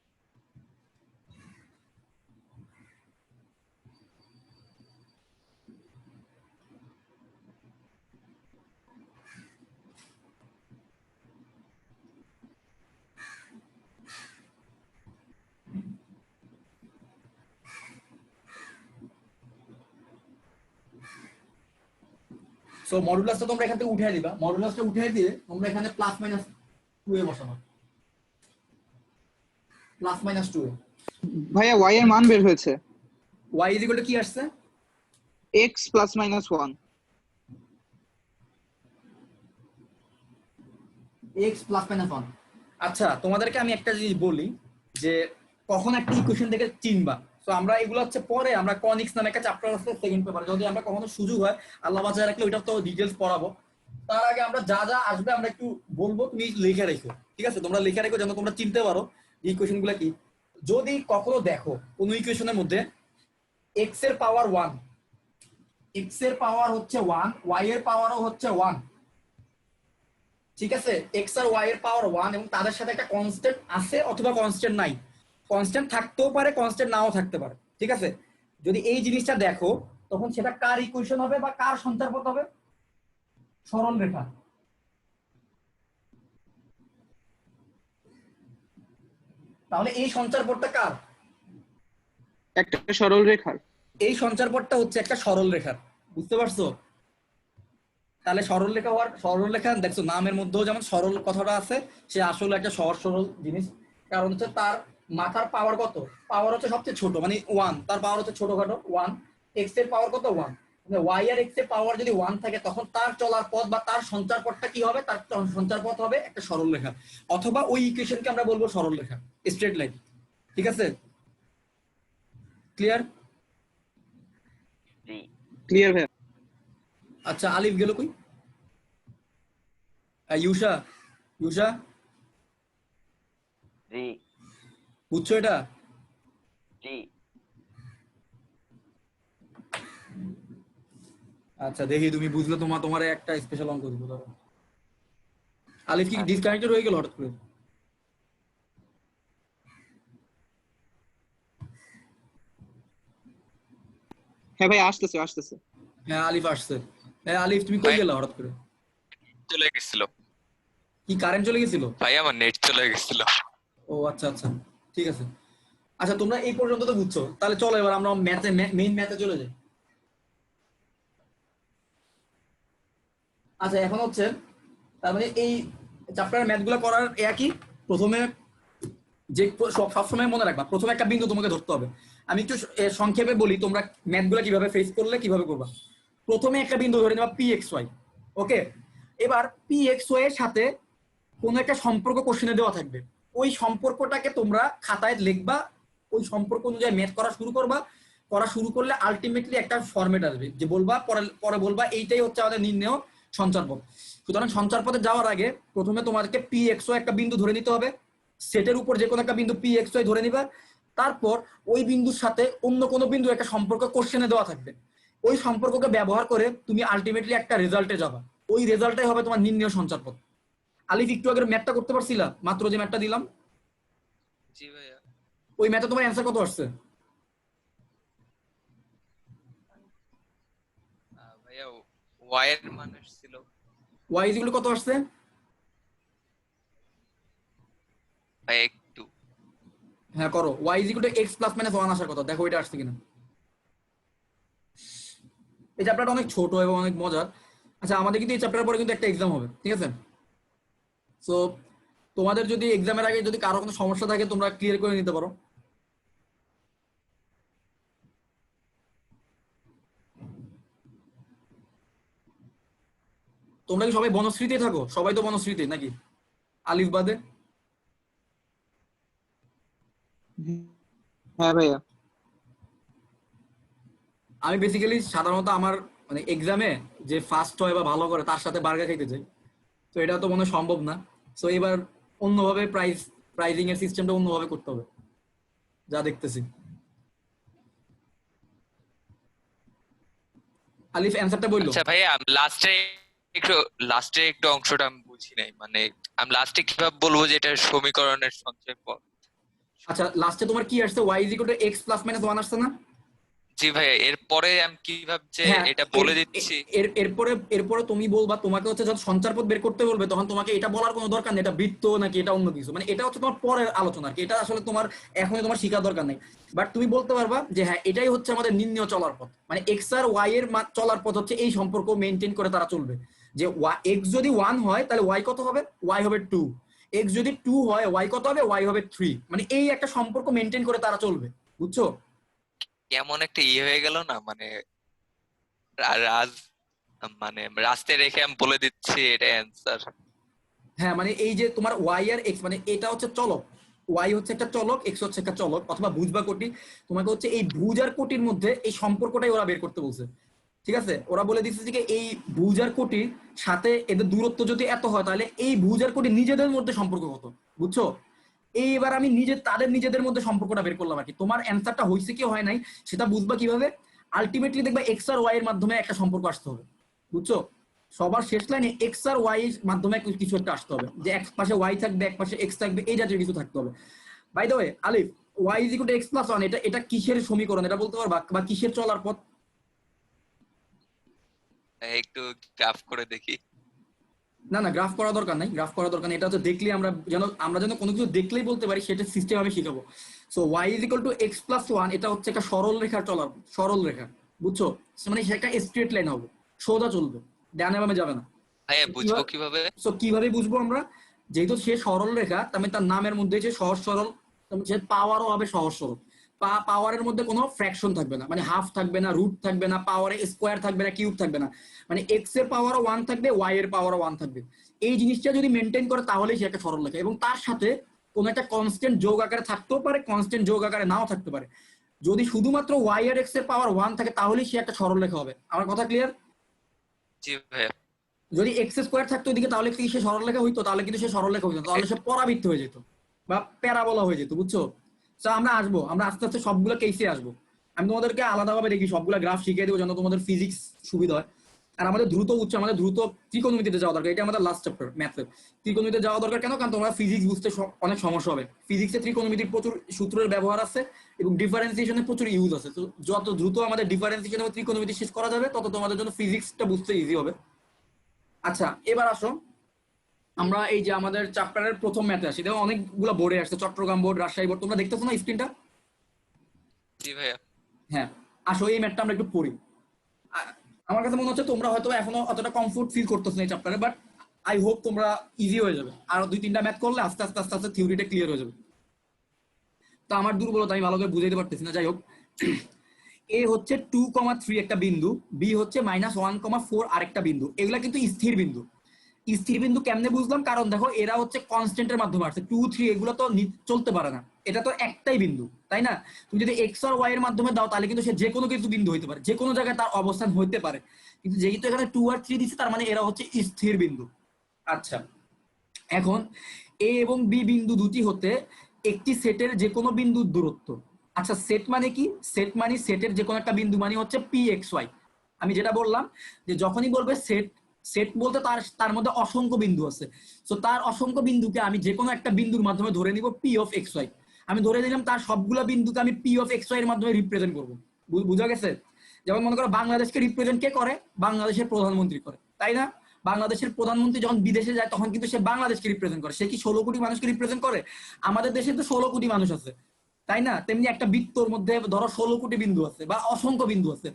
সো মডুলাসটা তোমরা এখান থেকে উঠিয়ে দিবা, মডুলাসটা উঠিয়ে দিয়ে তোমরা এখানে প্লাস মাইনাস 2 এ বসাবা, প্লাস মাইনাস 2 এ। ভাইয়া y এর মান বের হয়েছে y ইজ ইকুয়াল টু কি আসছে? x plus minus 1। x plus minus 1। আচ্ছা, তোমাদেরকে আমি একটা জিনিস বলি যে কখন একটা ইকুয়েশন থেকে চিনবা। তো আমরা এগুলো হচ্ছে পরে আমরা কনিক্স নামে একটা চ্যাপ্টার আছে সেকেন্ড পেপারে, যদি আমরা কখনো সুযোগ হয় আল্লাহ বাঁচায় রাখলে ওইটা তো ডিটেইলস পড়াবো। তার আগে আমরা যা যা আসবে আমরা একটু বলবো, তুমি লিখে রেখো, ঠিক আছে? তোমরা লিখে রেখো যেন তোমরা চিনতে পারো ইকুয়েশন গুলো কি। যদি কখনো দেখো কোন ইকুয়েশনের মধ্যে x এর পাওয়ার 1, x এর পাওয়ার হচ্ছে 1, y এর পাওয়ারও হচ্ছে 1, ঠিক আছে? x আর y এর পাওয়ার 1 এবং তাদের সাথে একটা কনস্ট্যান্ট আছে অথবা কনস্ট্যান্ট নাই, কনস্ট্যান্ট থাকতেও পারে কনস্ট্যান্ট নাও থাকতে পারে, ঠিক আছে? যদি এই জিনিসটা দেখো তখন সেটা কার ইকুয়েশন হবে বা কার সঞ্চারপথ হবে? সরল রেখা। তাহলে এই সঞ্চারপথটা কার? একটা সরল রেখার। এই সঞ্চারপথটা হচ্ছে একটা সরল রেখার, বুঝতে পারছো? তাহলে সরল রেখা হওয়ার, সরল রেখা দেখছো নামের মধ্যেও যেমন সরল কথাটা আছে, সে আসলে একটা সহজ সরল জিনিস। কারণ হচ্ছে তার মাথার পাওয়ার কত? পাওয়ার হচ্ছে সবচেয়ে ছোট, মানে 1, তার পাওয়ার হচ্ছে ছোটখাটো 1। এক্স এর পাওয়ার কত? 1। মানে ওয়াই আর এক্স এর পাওয়ার যদি 1 থাকে তখন তার চলার পথ বা তার সঞ্চার পথটা কি হবে? তার সঞ্চার পথ হবে একটা সরল রেখা, অথবা ওই ইকুয়েশনকে আমরা বলবো সরল রেখা, স্ট্রেট লাইন, ঠিক আছে? ক্লিয়ার? ক্লিয়ার ভাইয়া। আচ্ছা, আলিফ গেল কই? ইউষা, ইউষা জি বুঝছো এটা? জি আচ্ছা দেখি তুমি বুঝলে, তোমার একটা স্পেশাল অঙ্ক দিব। ধরো আলিফ কি আচ্ছা। ডিসকানেক্টেড হয়ে গেল হঠাৎ করে? হ্যাঁ ভাই আসতেছে আসতেছে। হ্যাঁ আলিফ আসছে। হ্যাঁ আলিফ তুমি কই ভাই- গেলা হঠাৎ করে? চলে গেছিল কি কারেন্ট চলে গেছিল? ভাই, আমার নেট চলে গেছিল। ও আচ্ছা আচ্ছা, ঠিক আছে। আচ্ছা তোমরা এই পর্যন্ত তো বুঝছো, তাহলে চলো এবার আমরা ম্যাথে, মেইন ম্যাথে চলে যাই। আচ্ছা এখন হচ্ছে তার মানে এই চ্যাপ্টারের ম্যাথগুলো করার একই। প্রথমে যে সবসময় মনে রাখবা, প্রথমে একটা বিন্দু তোমাকে ধরতে হবে। আমি একটু সংক্ষেপে বলি তোমরা ম্যাথগুলো কিভাবে ফেস করলে কিভাবে করবা। প্রথমে একটা বিন্দু ধরে নেবা পি এক্স ওয়াই, ওকে? এবার পি এক্স ওয়াই এর সাথে কোনো একটা সম্পর্ক কোশ্চেনে দেওয়া থাকবে, ওই সম্পর্কটাকে তোমরা খাতায় লিখবা, ওই সম্পর্ক অনুযায়ী ম্যাথ করা শুরু করবা। করা শুরু করলে আলটিমেটলি একটা ফরম্যাট আসবে যে বলবা, পরে বলবা এইটাই হচ্ছে আমাদের নির্ণেয় সঞ্চারপথ। সুতরাং সঞ্চারপথে যাওয়ার আগে প্রথমে তোমাদেরকে পি এক্স ওয়াই একটা বিন্দু ধরে নিতে হবে, সেটের উপর যে কোনো একটা বিন্দু পি এক্স ওয়াই ধরে নিবা। তারপর ওই বিন্দুর সাথে অন্য কোনো বিন্দু একটা সম্পর্ক কোশ্চেনে দেওয়া থাকবে, ওই সম্পর্ককে ব্যবহার করে তুমি আলটিমেটলি একটা রেজাল্টে যাবা, ওই রেজাল্টটাই হবে তোমার নির্ণেয় সঞ্চারপথ। আলিফ একটু আগের ম্যাথটা করতে পারছিলা, মাত্র যে ম্যাথটা দিলাম, জি ভাইয়া। ওই ম্যাথে তোমার অ্যান্সার কত আসছে? ভাইয়া ওয়াই এর মান ছিল ওয়াই ইজ ইকুয়াল কত আসছে? ভাই একটু। হ্যাঁ করো, y is equal to x plus minus 1 আসার কথা, দেখো এটা আসছে কিনা। এই চ্যাপ্টারটা অনেক ছোট এবং অনেক মজার। আচ্ছা আমাদের কিন্তু এই চ্যাপ্টারের পরে কিন্তু একটা এক্সাম হবে, ঠিক আছে? সো তোমাদের যদি এক্সামের আগে যদি কারো কোনো সমস্যা থাকে তোমরা ক্লিয়ার করে নিতে পারো। তোমরা কি সবাই বনশ্রীতে থাকো? সবাই তো বনশ্রীতে নাকি, আলিফ বাদে? হ্যাঁ ভাইয়া। আমি বেসিক্যালি সাধারণত আমার মানে এক্সামে যে ফার্স্ট হয় বা ভালো করে তার সাথে বার্গার খাইতে চাই, তো এটা তো মনে হয় সম্ভব না। তো এবার অন্যভাবে প্রাইজিং এর সিস্টেমটা অন্যভাবে করতে হবে যা দেখতেছি। আলিফ অ্যান্সারটা বললো। আচ্ছা ভাইয়া, লাস্টে একটু অংশটা আমি বুঝি নাই, মানে আমি লাস্টে কিভাবে বলবো যে এটা সমীকরণের সঞ্চয় পদ? আচ্ছা, লাস্টে তোমার কি আসছে? y is equal two x plus minus 1 আসছে না? জি ভাইয়া, এরপরে আমি কিভাবে যে হ্যাঁ, এটা বলে দিচ্ছি। এরপরে তুমি বলবা, তোমাকে হচ্ছে যখন সঞ্চার পদ বের করতে বলবে তখন তোমাকে এটা বলার কোনো দরকার নেই এটা বৃত্ত নাকি এটা অন্য কিছু, মানে এটা হচ্ছে তোমার পরের আলোচনা আর কি, এটা আসলে তোমার এখনই তোমার শেখার দরকার নেই। বাট তুমি বলতে পারবা যে হ্যাঁ এটাই হচ্ছে আমাদের নির্ণয় চলার পথ, মানে এক্স আর ওয়াই এর চলার পথ হচ্ছে এই সম্পর্ক মেনটেন করে তারা চলবে। যে এক্স যদি 1 হয় তাহলে ওয়াই কত হবে? ওয়াই হবে 2। এক্স যদি 2 হয় ওয়াই কত হবে? ওয়াই হবে 3। মানে এই একটা সম্পর্ক মেনটেন করে তারা চলবে, বুঝছো? কেমন একটা হয়ে গেল না, মানে রাজ, মানে রাস্তায় রেখে আমি বলে দিচ্ছি এটা অ্যান্সার। হ্যাঁ, মানে এই যে তোমার ওয়াই আর এক্স, মানে এটা হচ্ছে চলক, ওয়াই হচ্ছে একটা চলক, এক্স হচ্ছে একটা চলক অথবা ভুজ বা কোটি। তোমাকে হচ্ছে এই ভুজ আর কোটির মধ্যে এই সম্পর্কটাই ওরা বের করতে বলছে, ঠিক আছে? ওরা বলে দিচ্ছে যে এই ভুজ আর কোটির সাথে এদের দূরত্ব যদি এত হয় তাহলে এই ভুজ আর কোটি নিজেদের মধ্যে সম্পর্ক কত, বুঝছো? এইবার আমি তাদের নিজেদের মধ্যে সম্পর্কটা বের করলাম আর কি। তোমার অ্যান্সারটা হয়েছে কি হয় নাই সেটা বুঝবা কিভাবে? আলটিমেটলি দেখবা এক্স আর ওয়াই এর মাধ্যমে একটা সম্পর্ক আসতে হবে, বুঝছো? সবার শেষ লাইনে এক্স আর ওয়াই এর মাধ্যমে কিছু একটা আসতে হবে, যে এক পাশে ওয়াই থাকবে এক পাশে এক্স থাকবে, এই জাতীয় কিছু থাকতে হবে। By the way Alif, y is equal to x plus 1 এটা এটা কিসের সমীকরণ এটা বলতে পারবা, বা কিসের চলার পথ? একটু গ্রাফ করে দেখি। না না, গ্রাফ করা দরকার নাই, গ্রাফ করা দরকার নেই, এটা হচ্ছে দেখলে আমরা যেন কোনো কিছু দেখলেই বলতে পারি সেটা সিস্টেম আমি শিখাবো। So y is equal to x plus 1 এটা হচ্ছে একটা সরল রেখার চলার পথ, সরল রেখা, বুঝছো? মানে সেটা স্ট্রেট লাইন হবে, সোজা চলবে, ডানে বামে যাবে না। ভাইয়া বুঝবো কিভাবে? সো কিভাবে বুঝবো আমরা? যেহেতু সে সরল রেখা তার মানে তার নামের মধ্যে যে সহজ সরল, সে পাওয়ারও হবে সহজ সরল। পাওয়ারের মধ্যে কোনো ফ্র্যাকশন থাকবে না, মানে হাফ থাকবে না, রুট থাকবে না, পাওয়ারে স্কোয়ার থাকবে না, কিউব থাকবে না, মানে এক্স এর পাওয়ারও 1 থাকবে, ওয়াই এর পাওয়ারও 1 থাকবে। এই জিনিসটা যদি মেনটেন করে তাহলেই সে একটা সরল রেখা, এবং তার সাথে কোনো একটা কনস্ট্যান্ট যোগ আকারে থাকতেও পারে, কনস্ট্যান্ট যোগ আকারে নাও থাকতে পারে। যদি শুধুমাত্র ওয়াই আর এক্স এর পাওয়ার 1 থাকে তাহলেই সে একটা সরল রেখা হবে। আমার কথা ক্লিয়ার? জি ভাইয়া। যদি এক্স স্কোয়ার থাকতো ওইদিকে তাহলে কি সে সরলরেখা হইতো? তাহলে কিন্তু সে সরলরেখা হইতো, তাহলে সে পরাবৃত্ত হয়ে যেত বা প্যারাবোলা হয়ে যেত, বুঝছো? তো আমরা আস্তে আস্তে সবগুলো কেসে আসবো। আমি তোমাদেরকে আলাদাভাবে দেখি সবগুলো গ্রাফ শিখিয়ে দেবো যেন তোমাদের ফিজিক্স সুবিধা হয়। আর আমাদের আমাদের দ্রুত ত্রিকোণমিতিতে যাওয়া দরকার, এটা আমাদের লাস্ট চ্যাপ্টার ম্যাথের। ত্রিকোণমিতিতে যাওয়া দরকার কেন? কারণ তোমরা ফিজিক্স বুঝতে অনেক সমস্যা হবে। ফিজিক্সে ত্রিকোণমিতির প্রচুর সূত্রের ব্যবহার আছে এবং ডিফারেন্সিয়েশনের প্রচুর ইউজ আছে। তো যত দ্রুত আমাদের ডিফারেন্সিয়েশন এবং ত্রিকোণমিতি শেষ করা যাবে তত তোমাদের জন্য ফিজিক্সটা বুঝতে ইজি হবে। আচ্ছা, এবার আসো আমরা এই যে আমাদের চ্যাপ্টারের প্রথম ম্যাথে আসি। দেখো অনেকগুলো বোর্ডে আসছে, চট্টগ্রাম বোর্ড, রাজশাহী বোর্ড, তোমরা দেখতেছো না স্ক্রিনটা? জি ভাইয়া। হ্যাঁ, আসো এই ম্যাথটা আমরা একটু পড়ি। আমার কাছে মনে হচ্ছে তোমরা হয়তো এখনো অতটা কমফোর্ট ফিল করতেছো না এই চ্যাপ্টারে, বাট আই হোপ তোমরা ইজি হয়ে যাবে। আর 2-3টা ম্যাথ করলে আস্তে আস্তে আস্তে আস্তে থিওরিটা ক্লিয়ার হয়ে যাবে। তো আমার দুর্বলতা আমি ভালো করে বুঝাইতে পারতেছি না, যাই হোক। এ হচ্ছে 2,3 একটা বিন্দু, বি হচ্ছে -1,4 আরেকটা বিন্দু, এগুলা কিন্তু স্থির বিন্দু। স্থির বিন্দু কেমনে বুঝলাম? কারণ দেখো এরা হচ্ছে কনস্ট্যান্টের মাধ্যমে আসছে, 2, 3 এগুলো তো চলতে পারে না, এটা তো একটাই বিন্দু, তাই না? তুমি যদি এক্স আর ওয়াই এর মাধ্যমে দাও তাহলে কিন্তু সে যে কোনো কিছু বিন্দু হইতে পারে, যে কোনো জায়গায় তার অবস্থান হইতে পারে। কিন্তু যেহেতু এখানে 2 আর 3 দিচ্ছে তার মানে এরা হচ্ছে স্থির বিন্দু। আচ্ছা, এখন এ এবং বি বিন্দু দুটি হতে একটি সেটের যে কোনো বিন্দুর দূরত্ব। আচ্ছা, সেট মানে কি? সেট মানে সেটের যে কোনো একটা বিন্দু মানে হচ্ছে পি এক্স ওয়াই। আমি যেটা বললাম যে যখনই বলবে সেট, সেট বলতে তার মধ্যে অসংখ্য বিন্দু আছে। সো তার অসংখ্য বিন্দুকে আমি যে কোনো একটা বিন্দুর মাধ্যমে ধরে নিব পি অফ এক্স ওয়াই। আমি ধরে নিলাম তার সবগুলা বিন্দুকে আমি পি অফ এক্স ওয়াই এর মাধ্যমে রিপ্রেজেন্ট করবো। বুঝা গেছে? যেমন মনে করো বাংলাদেশকে রিপ্রেজেন্ট কে করে? বাংলাদেশের প্রধানমন্ত্রী করে, তাই না? বাংলাদেশের প্রধানমন্ত্রী যখন বিদেশে যায় তখন কিন্তু সে বাংলাদেশকে রিপ্রেজেন্ট করে। সে কি 16 কোটি মানুষকে রিপ্রেজেন্ট করে? আমাদের দেশে তো 16 কোটি মানুষ আছে, তাই না? তেমনি একটা বৃত্তর মধ্যে ধরো 16 কোটি বিন্দু আছে বা অসংখ্য বিন্দু আছে।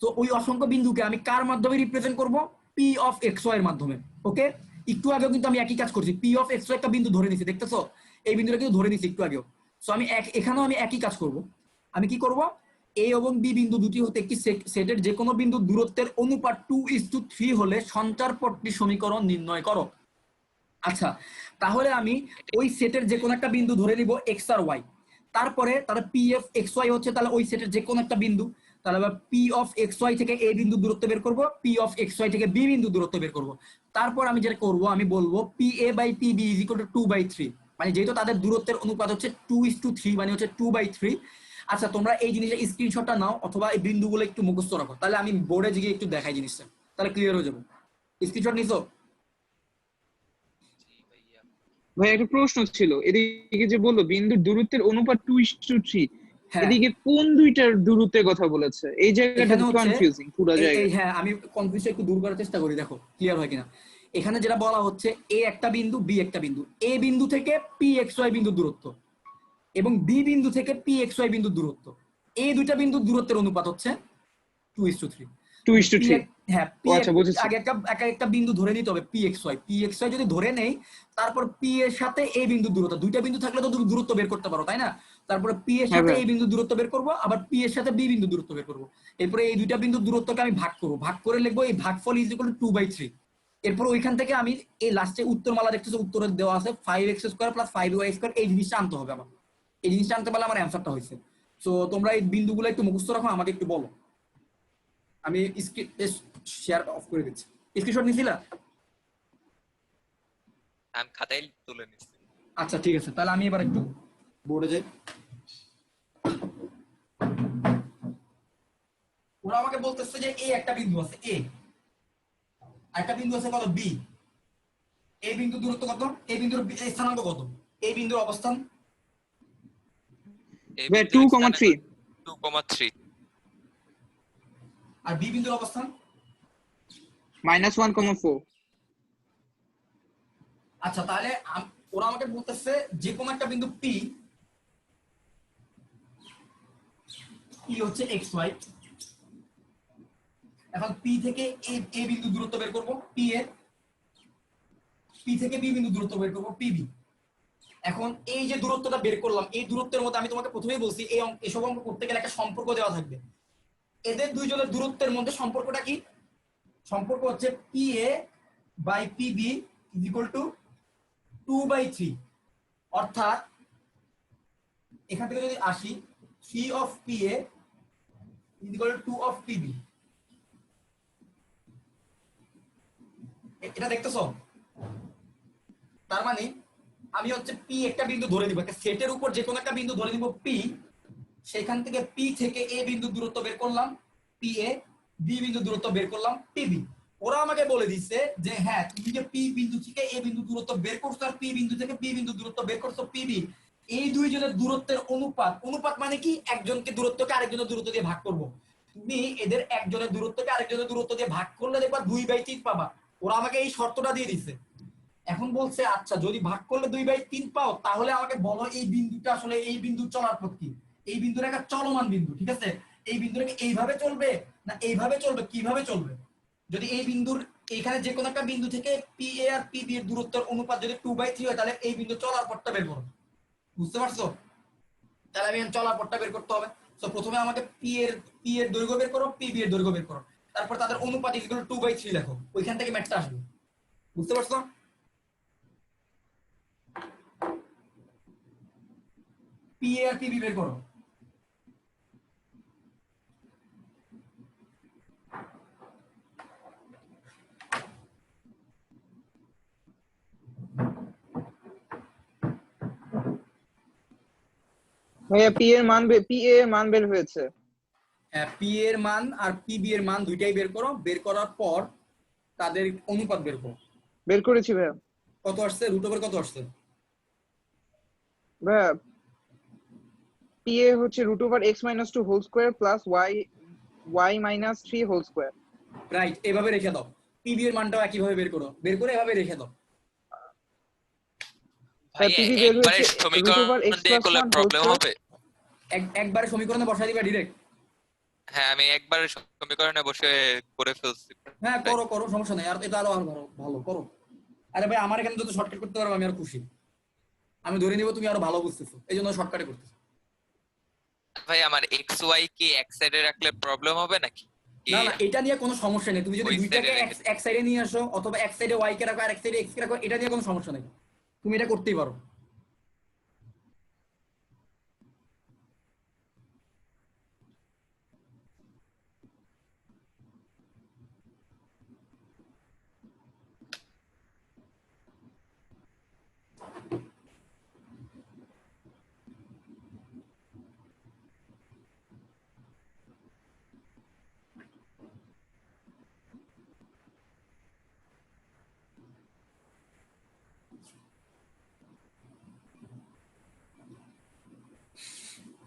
তো ওই অসংখ্য বিন্দুকে আমি কার মাধ্যমে রিপ্রেজেন্ট করব? পি অফ এক্স ওয়াই এর মাধ্যমে। ওকে, একটু আগেও কিন্তু আমি একই কাজ করছি, পি অফ এক্স ওয়াই একটা বিন্দু ধরে নিছি, দেখতেছো? এই বিন্দুটা কিন্তু ধরে নিছি একটু আগেও। সো আমি এখানেও আমি একই কাজ করব। আমি কি করব? এ এবং বি বিন্দু দুটি হতে একটি সেটের যে কোনো বিন্দু দূরত্বের অনুপাত 2:3 হলে সঞ্চার পথটি সমীকরণ নির্ণয় করো। আচ্ছা, তাহলে আমি ওই সেটের যে কোনো একটা বিন্দু ধরে নিব এক্স আর ওয়াই, তারপরে তাহলে পি এফ এক্স ওয়াই হচ্ছে তাহলে ওই সেটের যে কোনো একটা বিন্দু, তাহলে পি অফ এক্স ওয়াই থেকে এ বিন্দু দূরত্ব বের করব, পি অফ এক্স ওয়াই থেকে বি বিন্দু দূরত্ব বের করব। তারপর আমি যেটা করব, আমি বলবো P A by P B is equal to 2/3, মানে যেহেতু তাদের দূরত্বের অনুপাত হচ্ছে 2:3, মানে হচ্ছে 2/3। আচ্ছা, তোমরা এই জিনিসটা স্ক্রিনশটটা নাও অথবা এই বিন্দুগুলো একটু মুখস্থ রাখো, তাহলে আমি বোর্ডে গিয়ে একটু দেখাই জিনিসটা, তাহলে ক্লিয়ার হয়ে যাবে। স্ক্রিনশট নিছো? ভাই একটা প্রশ্ন ছিল, এদিকে যে বললো বিন্দুর দূরত্বের অনুপাত 2:3, হ্যাঁ, এদিকে কোন দুইটার দূরত্বের কথা বলেছে? এই জায়গাটা এখানে হচ্ছে কনফিউজিং পুরো জায়গা। হ্যাঁ, আমি কনফিউশন একটু দূর করার চেষ্টা করি, দেখো ক্লিয়ার হয় কিনা। এখানে যেটা বলা হচ্ছে এ একটা বিন্দু, বি একটা বিন্দু, এ বিন্দু থেকে পি এক্স ওয়াই বিন্দু দূরত্ব এবং বি বিন্দু থেকে পি এক্স ওয়াই বিন্দু দূরত্ব, এই দুইটা বিন্দুর দূরত্বের অনুপাত হচ্ছে 2:3। 2:3। হ্যাঁ, ও আচ্ছা, বুঝেছি। আগে একটা বিন্দু ধরে নিতে হবে পি এক্স ওয়াই যদি ধরে নেই, তারপর পি এর সাথে এ বিন্দু দূরত্ব, দুইটা বিন্দু থাকলে তো তুমি দূরত্ব বের করতে পারো, তাই না? তারপরে পি এর হ্যাঁ সাথে ভাই। এই বিন্দু দূরত্ব বের করবো, আবার পি এর সাথে বি বিন্দু দূরত্ব বের করবো। এরপরে এই দুইটা বিন্দু দূরত্বকে আমি ভাগ করবো, ভাগ করে লিখবো এই ভাগফল ইজ ইকুয়াল টু 2/3। এরপর ওইখান থেকে আমি এই লাস্টে উত্তরমালা দেখতেছি, উত্তরে দেওয়া আছে 5x² + 5y², এই জিনিসটা আনতে হবে আমার। এই জিনিসটা আনতে পারলে আমার অ্যান্সারটা হয়েছে। সো তোমরা এই বিন্দুগুলো একটু মুখস্থ রাখো, আমাকে একটু বলো। আমি শেয়ার অফ করে দিচ্ছি। স্ক্রিনশট নিছিলা? আমি খাতায় তুলে নিচ্ছি। আচ্ছা ঠিক আছে, তাহলে আমি এবার একটু বোর্ডে যাই। ওরা আমাকে বলতেছে যে এ একটা বিন্দু আছে, এ আর একটা বিন্দু আছে কত, বি। এই বিন্দুর দূরত্ব কত, এই বিন্দুর স্থানাঙ্ক কত, এই বিন্দুর অবস্থান এই ভাই বিন্দুর 2,3। 2,3। আর বি বিন্দুর অবস্থান -1,4। আচ্ছা, তাহলে ওরা আমাকে বলতেছে যে কোনো একটা বিন্দু পি, পি হচ্ছে এক্স ওয়াই। এখন পি থেকে এ বিন্দু দূরত্ব বের করব, পি থেকে বি বিন্দু দূরত্ব বের করব, পিবি। এখন এই যে দূরত্বটা বের করলাম, এই দূরত্বের মধ্যে আমি তোমাকে প্রথমেই বলছি এসব অঙ্ক করতে গেলে একটা সম্পর্ক দেওয়া থাকবে। এদের দুইজনের দূরত্বের মধ্যে সম্পর্কটা কি? সম্পর্ক হচ্ছে P A by P B is equal to 2/3। অর্থাৎ এখান থেকে যদি আসি 3 of P A is equal to 2 of P B. এটা দেখতেছো? তার মানে আমি হচ্ছে পি একটা বিন্দু ধরে নিব, একটা সেটের উপর যে কোনো একটা বিন্দু ধরে নিব পি, সেখান থেকে পি থেকে এ বিন্দু দূরত্ব বের করলাম পি এ, বি বিন্দু দূরত্ব বের করলাম পিবি। ওরা আমাকে বলে দিচ্ছে যে হ্যাঁ, তুমি যে পি বিন্দু থেকে এ বিন্দু দূরত্ব বের করছো আর পি বিন্দু থেকে বি বিন্দু দূরত্ব বের করছো পিবি, এই দুইজনের দূরত্বের অনুপাত, অনুপাত মানে কি, একজনকে দূরত্বকে আরেকজনের দূরত্ব দিয়ে ভাগ করব। তুমি এদের একজনের দূরত্বকে আরেকজনের দূরত্ব দিয়ে ভাগ করলে দেখবা 2/3 পাবা। ওরা আমাকে এই শর্তটা দিয়ে দিচ্ছে। এখন বলছে আচ্ছা, যদি ভাগ করলে 2/3 পাও, তাহলে আমাকে বলো এই বিন্দুটা আসলে এই বিন্দুর চলার পথ কি। এই বিন্দুর একটা চলমান বিন্দু, ঠিক আছে? এই বিন্দুটাকে এইভাবে চলবে না এইভাবে চলবে, কিভাবে চলবে? যদি এই বিন্দুর এখানে যে কোনো একটা বিন্দু থেকে পি এ আর পি বি এর দূরত্বের অনুপাত যদি 2/3 হয়, তাহলে এই বিন্দু চলার পথটা বের করো। বুঝতে পারছো? তাহলে আমি চলার পথটা বের করতে হবে। তো প্রথমে আমাকে পি এর দৈর্ঘ্য বের করো, পি বি এর দৈর্ঘ্য বের করো, তারপর তাদের অনুপাত ইজ ইকুয়াল টু 2/3 লেখো, ওইখান থেকে ম্যাথটা আসবে। বুঝতে পারছো? পি এ আর পি বি বের করো। ভাইয়া পি এর মান বের হয়েছে। পি এর মান আর পি বি এর মান দুইটাই বের করো, বের করার পর তাদের অনুপাত বের করো। বের করেছি ভাইয়া। কত আসছে, রুট ওভার কত আসছে? ভাইয়া পি এ হচ্ছে √(x - 2) whole square plus y - 3 whole square. Right, এভাবে রেখে দাও। পি বি এর মানটাও একইভাবে বের করো, বের করে এভাবে রেখে দাও। ভাই পিবি বের একবারে হয়েছে সমীকরণ দিয়ে করলে √(x+1) হোল প্রবলেম স্কয়ার। হবে? একবারে সমীকরণে বসাই দিবা ডিরেক্ট? হ্যাঁ, আমি একবারে সমীকরণে বসে করে ফেলছি। হ্যাঁ, করো করো, সমস্যা নেই। আর এটা আরো ভালো করো। আরে ভাই, আমার এখানে যত শর্টকাট করতে পারবো আমি আর খুশি। আমি ধরে নিব তুমি আরো ভালো বুঝতেছো, এই জন্য শর্টকাটে করতেছো। ভাই আমার এক্স ওয়াই কি এক সাইডে রাখলে প্রবলেম হবে নাকি? না না, এটা নিয়ে কোনো সমস্যা নেই। তুমি যদি ওই দুইটাকে side এ রেখে এক সাইডে নিয়ে আসো অথবা এক সাইডে ওয়াই কে রাখো আর এক সাইডে এক্স কে রাখো, এটা নিয়ে কোনো সমস্যা নেই, তুমি এটা করতেই পারো।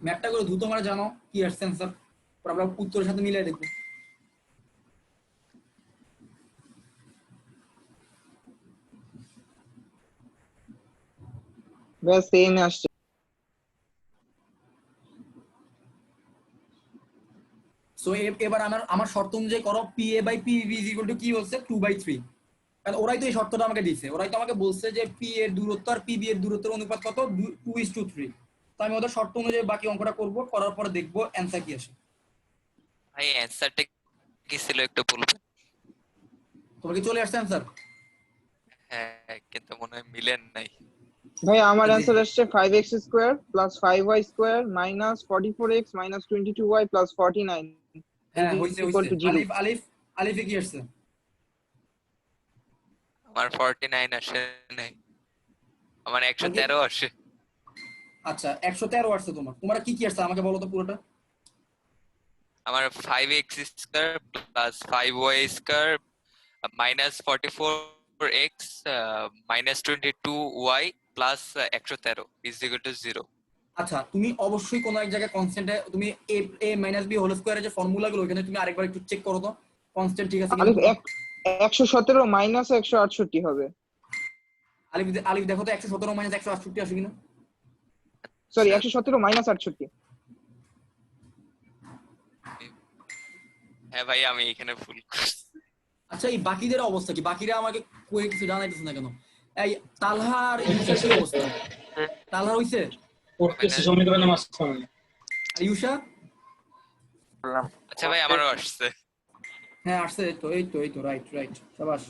ম্যাপটা করে দ্রুত আমরা জানো কি আসছে অ্যান্সার, আমরা উত্তরের সাথে মিলিয়ে দেখবো। ভাইয়া সেম আসছে। সো এবার আমার আমার শর্ত অনুযায়ী করো, P A by P B is equal to কি বলছে 2/3, কারণ ওরাই তো এই শর্তটা আমাকে দিয়েছে, ওরাই তো আমাকে বলছে যে পি এর দূরত্ব আর পি বি এর দূরত্বের অনুপাত কত 2:3। তো আমি ওদের শর্ত অনুযায়ী বাকি অঙ্কটা করব, করার পরে দেখবো অ্যান্সার কি আসে। ভাই অ্যানসারটা কি ছিল একটু বলবেন? তোমার কি চলে আসছে অ্যান্সার? হ্যাঁ কিন্তু মনে হয় মিলেন নাই। ভাই আমার অ্যান্সার আসছে 5x square plus 5y square minus 44x minus 22y plus 49 হ্যাঁ হইছে ইকুয়াল হইছে। টু 0। আলিফ আলিফ আলিফে কি আসছে? আমার 49 আসে নাই, আমার 113 আসে। আচ্ছা 113 আসছে তোমার, তোমার কি কি আসছে আমাকে বলো তো পুরোটা। আমার 5x square plus 5y square minus 44x minus 22y plus 113 is equal two 0। আচ্ছা তুমি অবশ্যই কোনো এক জায়গায় কনস্ট্যান্টে তুমি a a minus b whole স্কয়ারের যে ফর্মুলাগুলো ওখানে তুমি আরেকবার একটু চেক করো তো কনস্ট্যান্ট ঠিক আছে আলিফ কিনা। 117 মাইনাস 168 হবে। আলিফ আলিফ দেখো তো 117 মাইনাস 168 আসে কিনা। Sorry 117 minus 68। হ্যাঁ ভাই আমি এখানে ভুল করছি। আচ্ছা এই বাকিদের অবস্থা কি, বাকিরা আমাকে কই কিছু জানাইতেছে না কেন? এই তালহার ইউসার কি অবস্থা? তালহার হইছে পড়তেছি সমীকরণে মাঝখানে। আর ইউসা? আচ্ছা ভাই আমারও আসছে। হ্যাঁ আসছে, এই তো রাইট রাইট শাবাশ।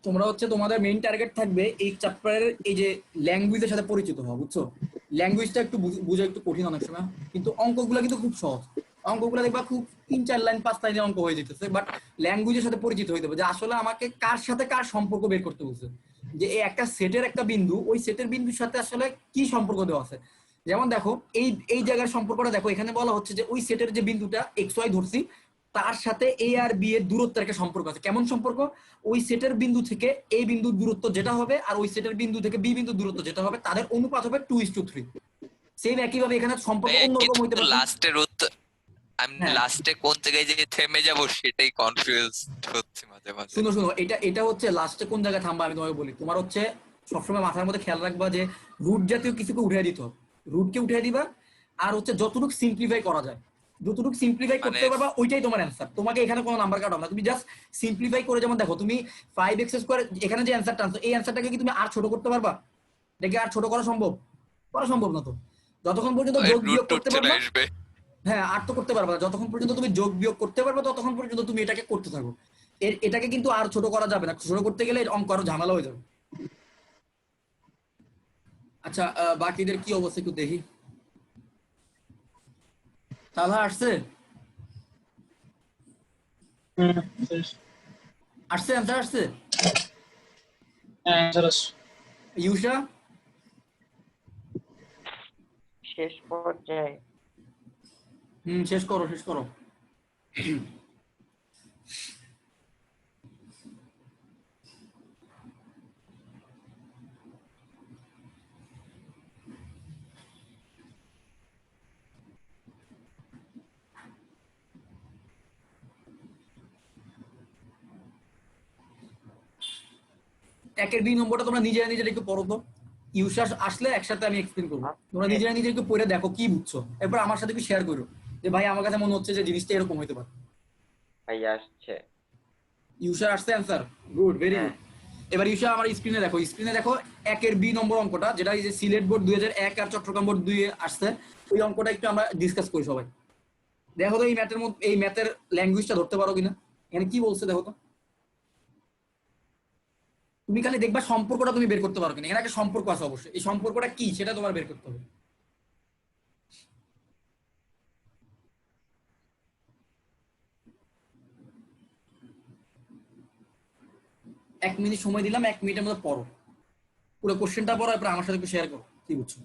তোমরা হচ্ছে তোমাদের মেইন টার্গেট থাকবে এই চ্যাপ্টারের এই যে ল্যাঙ্গুয়েজের সাথে পরিচিত হওয়া, বুঝছো? ল্যাঙ্গুয়েজটা একটু বোঝা একটু কঠিন অনেক সময়, কিন্তু অঙ্কগুলো কিন্তু খুব সহজ। অঙ্কগুলো দেখবা খুব 3-4 লাইন 5 লাইনের অঙ্ক হয়ে যেতেছে, বাট ল্যাঙ্গুয়েজের সাথে পরিচিত হইতে হবে যে আসলে আমাকে কার সাথে কার সম্পর্ক বের করতে বলছে, যে এই একটা সেটের একটা বিন্দু ওই সেটের বিন্দুর সাথে আসলে কি সম্পর্ক দেওয়া আছে। যেমন দেখো এই এই জায়গার সম্পর্কটা দেখো, এখানে বলা হচ্ছে যে ওই সেটের যে বিন্দুটা এক্স ওয়াই ধরছি তার সাথে এ আর বি এর দূরত্বের একটা সম্পর্ক আছে। কেমন সম্পর্ক? ওই সেটের বিন্দু থেকে এ বিন্দুর দূরত্ব যেটা হবে আর ওই সেটের বিন্দু থেকে বি বিন্দুর দূরত্ব যেটা হবে তাদের অনুপাত হবে 2:3। সেম একইভাবে এখানে সম্পর্ক অন্যরকম হইতে পারে। লাস্টের উত্তর আমি হ্যাঁ। লাস্টে কোন জায়গায় যে থেমে যাব সেটাই কনফিউজ হচ্ছে মাঝে মাঝে। শুনো শুনো, এটা হচ্ছে লাস্টে কোন জায়গায় থামবা আমি তোমাকে বলি। তোমার হচ্ছে সবসময় মাথার মধ্যে খেয়াল রাখবা যে রুট জাতীয় কিছুকে উঠিয়ে দিতে হবে, রুটকে উঠিয়ে দিবা, আর হচ্ছে যতটুকু সিম্পলিফাই করা যায় যতটুকু সিম্পলিফাই করতে পারবা ওইটাই তোমার অ্যান্সার। তোমাকে এখানে কোনো নাম্বার কাটাও না, তুমি জাস্ট সিম্পলিফাই করে, যেমন দেখো তুমি 5x স্কয়ার এখানে যে অ্যান্সারটা আনছো এই অ্যান্সারটাকে কি তুমি আর ছোট করতে পারবা? দেখে আর ছোট করা সম্ভব? করা সম্ভব না। তো যতক্ষণ পর্যন্ত যোগ বিয়োগ করতে পারবা, হ্যাঁ আর তো করতে পারবা না, যতক্ষণ পর্যন্ত তুমি যোগ বিয়োগ করতে পারবে ততক্ষণ পর্যন্ত তুমি এটাকে করতে থাকো। এটাকে কিন্তু আর ছোট করা যাবে না, ছোট করতে গেলে অঙ্ক আরো ঝামেলা হয়ে যাবে। আচ্ছা বাকিদের কি অবস্থা একটু দেখি। তাহলে আসছে শেষ। আসছে অ্যান্সার আসছে। হ্যাঁ answer আছে। ইউসা শেষ পর্যায়ে শেষ করো শেষ করো। একের দুই নম্বরটা তোমরা নিজেরা নিজেরা একটু পড়ো তো। ইউসা আসলে একসাথে আমি এক্সপ্লেন করবো, তোমরা নিজেরা নিজেরা একটু পড়ে দেখো কি বুঝছো, এরপর আমার সাথে একটু শেয়ার করো যে ভাই আমার কাছে মনে হচ্ছে যে জিনিসটা এরকম হইতে পারে। ভাই আসছে। ইউসা আসছে অ্যান্সার, গুড ভেরি গুড। এবার ইউসা আমার স্ক্রিনে দেখো, স্ক্রিনে দেখো একের বি নম্বর অঙ্কটা যেটা এই যে সিলেট বোর্ড 2001 আর চট্টগ্রাম বোর্ড 2 আসছে, ওই অঙ্কটা একটু আমরা ডিসকাস করি সবাই। দেখো তো এই ম্যাথের মধ্যে এই ম্যাথের ল্যাঙ্গুয়েজটা ধরতে পারো কিনা, এখানে কি বলছে দেখো তো। তুমি খালি দেখবা সম্পর্কটা তুমি বের করতে পারো কিনা, এখানে একটা সম্পর্ক আছে অবশ্যই, এই সম্পর্কটা কি সেটা তোমার বের করতে হবে। এক মিনিট সময় দিলাম, 1 মিনিটের মধ্যে পড়ো, পুরো কোশ্চেনটা পড়ো, এরপর আমার সাথে একটু শেয়ার করো কি বুঝছো।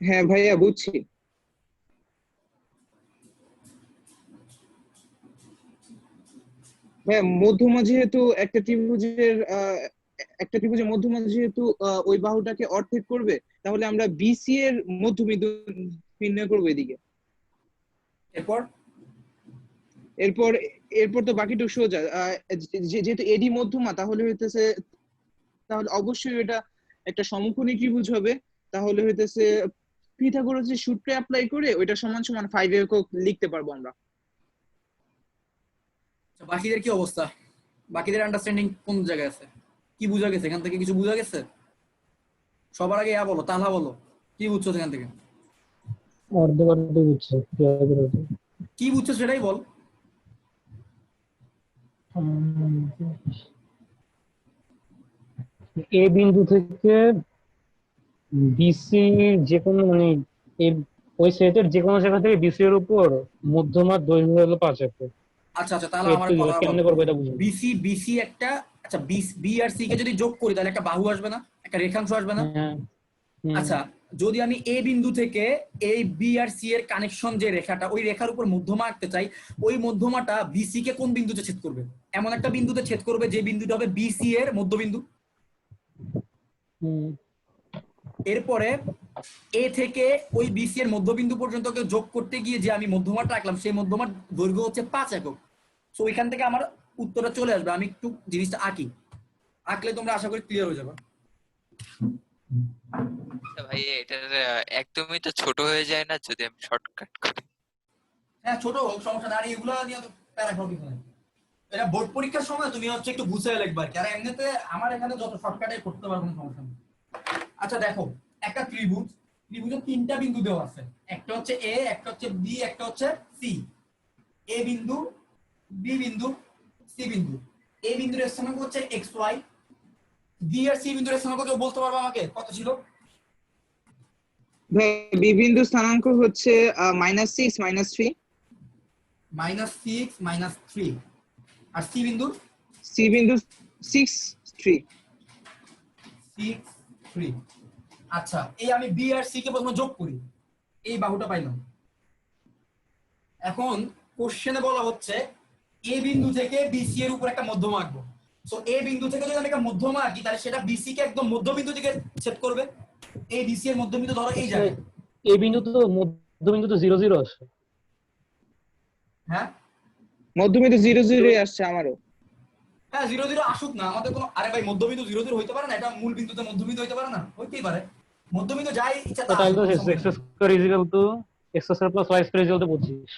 হ্যাঁ ভাইয়া বুঝছি। ভাইয়া মধ্যমা যেহেতু একটা ত্রিভুজের মধ্যমা যেহেতু ওই বাহুটাকে অর্ধেক করবে, তাহলে আমরা বিসি এর মধ্যবিন্দু নির্ণয় করবো এদিকে। এরপর এরপর এরপর তো বাকিটুকু সোজা। যেহেতু এডি মধ্যমা, তাহলে অবশ্যই এটা একটা সমকোণী ত্রিভুজ হবে। তাহলে হইতেছে পিথাগোরাসের সূত্র অ্যাপ্লাই করে ওইটা সমান সমান 5 একক লিখতে পারবো আমরা। বাকিদের কি অবস্থা, বাকিদের আন্ডারস্ট্যান্ডিং কোন জায়গায় আছে, কি বোঝা গেছে এখান থেকে, কিছু বোঝা গেছে? সবার আগে বলো, তাহা বলো কি বুঝছো এখান থেকে, অর্ধেক অর্ধেক বুঝছে কি বুঝছো সেটাই বল। এ বিন্দু থেকে বিসি যে কোনো মানে ওই সেটের যে কোনো জায়গা থেকে বিসি এর উপর মধ্যমার দৈর্ঘ্য হলো 5 একক। আচ্ছা আচ্ছা তাহলে আমার কথা কেমনে করবো এটা বুঝুন। বিসি বিসি একটা, আচ্ছা বি আর সি কে যদি যোগ করি তাহলে একটা বাহু আসবে না, একটা রেখাংশ আসবে না? হ্যাঁ। আচ্ছা যদি আমি এ বিন্দু থেকে এই বি আর সি এর কানেকশন যে রেখাটা, ওই রেখার উপর মধ্যমা আঁকতে চাই, ওই মধ্যমাটা বিসি কে কোন বিন্দুতে ছেদ করবে? এমন একটা বিন্দুতে ছেদ করবে যে বিন্দুটা হবে বিসি এর মধ্যবিন্দু। এরপরে এ থেকে ওই বিসি এর মধ্যবিন্দু পর্যন্ত যোগ করতে গিয়ে যে আমি মধ্যমাটা আঁকলাম, সেই মধ্যমার দৈর্ঘ্য হচ্ছে 5 একক। তো ওইখান থেকে আমার উত্তরটা চলে আসবে। আমি একটু জিনিসটা আঁকি, আঁকলে তোমরা আশা করি ক্লিয়ার হয়ে যাবে। ভাই এটা একদমই তো ছোট হয়ে যায় না যদি আমি শর্টকাট করি? হ্যাঁ ছোট হোক সমস্যা নাই, এগুলো নিয়ে তো প্যারা খাওয়ার কিছু নাই। এটা বোর্ড পরীক্ষার সময় তুমি হচ্ছে একটু গুছিয়ে লিখবা আর কি, আর এমনিতে আমার এখানে যত শর্টকাটে করতে পারবো কোনো সমস্যা নেই। আচ্ছা দেখো একটা ত্রিভুজের 3টা বিন্দু দেওয়া আছে, একটা হচ্ছে এ, একটা হচ্ছে বি, একটা হচ্ছে সি। এ বিন্দু, বি বিন্দু, সি বিন্দু। এ বিন্দুর স্থানাঙ্ক হচ্ছে এক্স ওয়াই, বি আর সি বিন্দুর স্থানাঙ্ক কেউ বলতে পারবে আমাকে কত ছিল? বি বিন্দু স্থানাঙ্ক হচ্ছে -6 -3। -6 -3। আর সি বিন্দু? সি বিন্দু 6 3। 6 3। আচ্ছা এই আমি বি আর সি কে প্রথমে যোগ করি, এই বাহুটা পাইলাম। এখন কোশ্চেনে বলা হচ্ছে এ বিন্দু থেকে বিসি এর উপর একটা মধ্যমা আঁকবো। সো এ বিন্দু থেকে যদি আমি একটা মধ্যমা আঁকি তাহলে সেটা বিসি কে একদম মধ্যবিন্দু থেকে ছেদ করবে। এই বিসি এর মধ্যবিন্দু ধরো এই জায়গায়। এই বিন্দু তো মধ্যবিন্দু তো 0 0 আছে। হ্যাঁ মধ্যবিন্দু 0 0 আসছে আমারও। হ্যাঁ 0 0 আসুক না, আমাদের কোনো, আরে ভাই মধ্যবিন্দু 0 0 হইতে পারে না? এটা মূল বিন্দুতে মধ্যবিন্দু হইতে পারে না? হইতেই পারে, মধ্যবিন্দু যাই ইচ্ছা তা তাহলে তো আসুক, x square x square plus y square 25।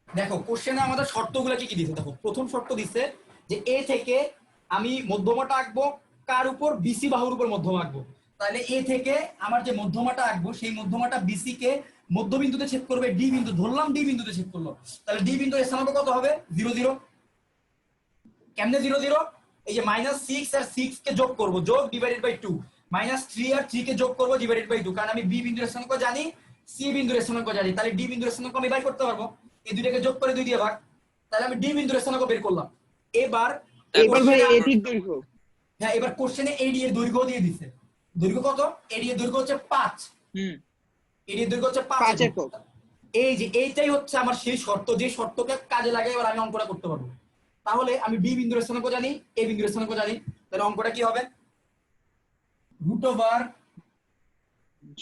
দেখো কোশ্চেনে আমাদের শর্তগুলো কি কি দিছে দেখো। প্রথম শর্ত দিছে যে এ থেকে আমি মধ্যমাটা আঁকবো কার উপর, বিসি বাহুর উপর মধ্যমা আঁকবো। তাহলে এ থেকে আমার যে মধ্যমাটা আঁকবো সেই মধ্যমাটা বিসি কে মধ্যবিন্দুতে ছেদ করবে, ডি বিন্দু ধরলাম, ডি বিন্দুতে ছেদ করলো। তাহলে ডি বিন্দু স্থানাঙ্ক কত হবে? 0 0। কেমনে 0 0? এই যে -6 আর 6 কে যোগ করব, যোগ ডিভাইডেড বাই 2, -3 আর 3 কে যোগ করব ডিভাইডেড বাই 2, কারণ আমি বি বিন্দুর স্থানাঙ্ক জানি, সি বিন্দুর স্থানাঙ্ক জানি, তাহলে ডি বিন্দুর স্থানাঙ্ক আমি বাই করতে পারবো। এই দুইটাকে যোগ করে 2 দিয়ে ভাগ, তাহলে আমি ডি বিন্দুর স্থানাঙ্ক বের করলাম। এবার এবার ভাই তারপর এটির দৈর্ঘ্য, হ্যাঁ, এবার কোশ্চেনে এডি এর দৈর্ঘ্য দিয়ে দিছে। দৈর্ঘ্য কত? এডি এর দৈর্ঘ্য হচ্ছে 5। এডি এর দৈর্ঘ্য হচ্ছে 5 5 একক। একক। এই যে এইটাই হচ্ছে আমার সেই শর্ত, যে শর্তকে কাজে লাগিয়ে এবার আমি অঙ্কটা করতে পারবো। তাহলে আমি বি বিন্দুর স্থানাঙ্ক জানি, এ বিন্দুর স্থানাঙ্ক জানি, তাহলে অঙ্কটা কি হবে? √(x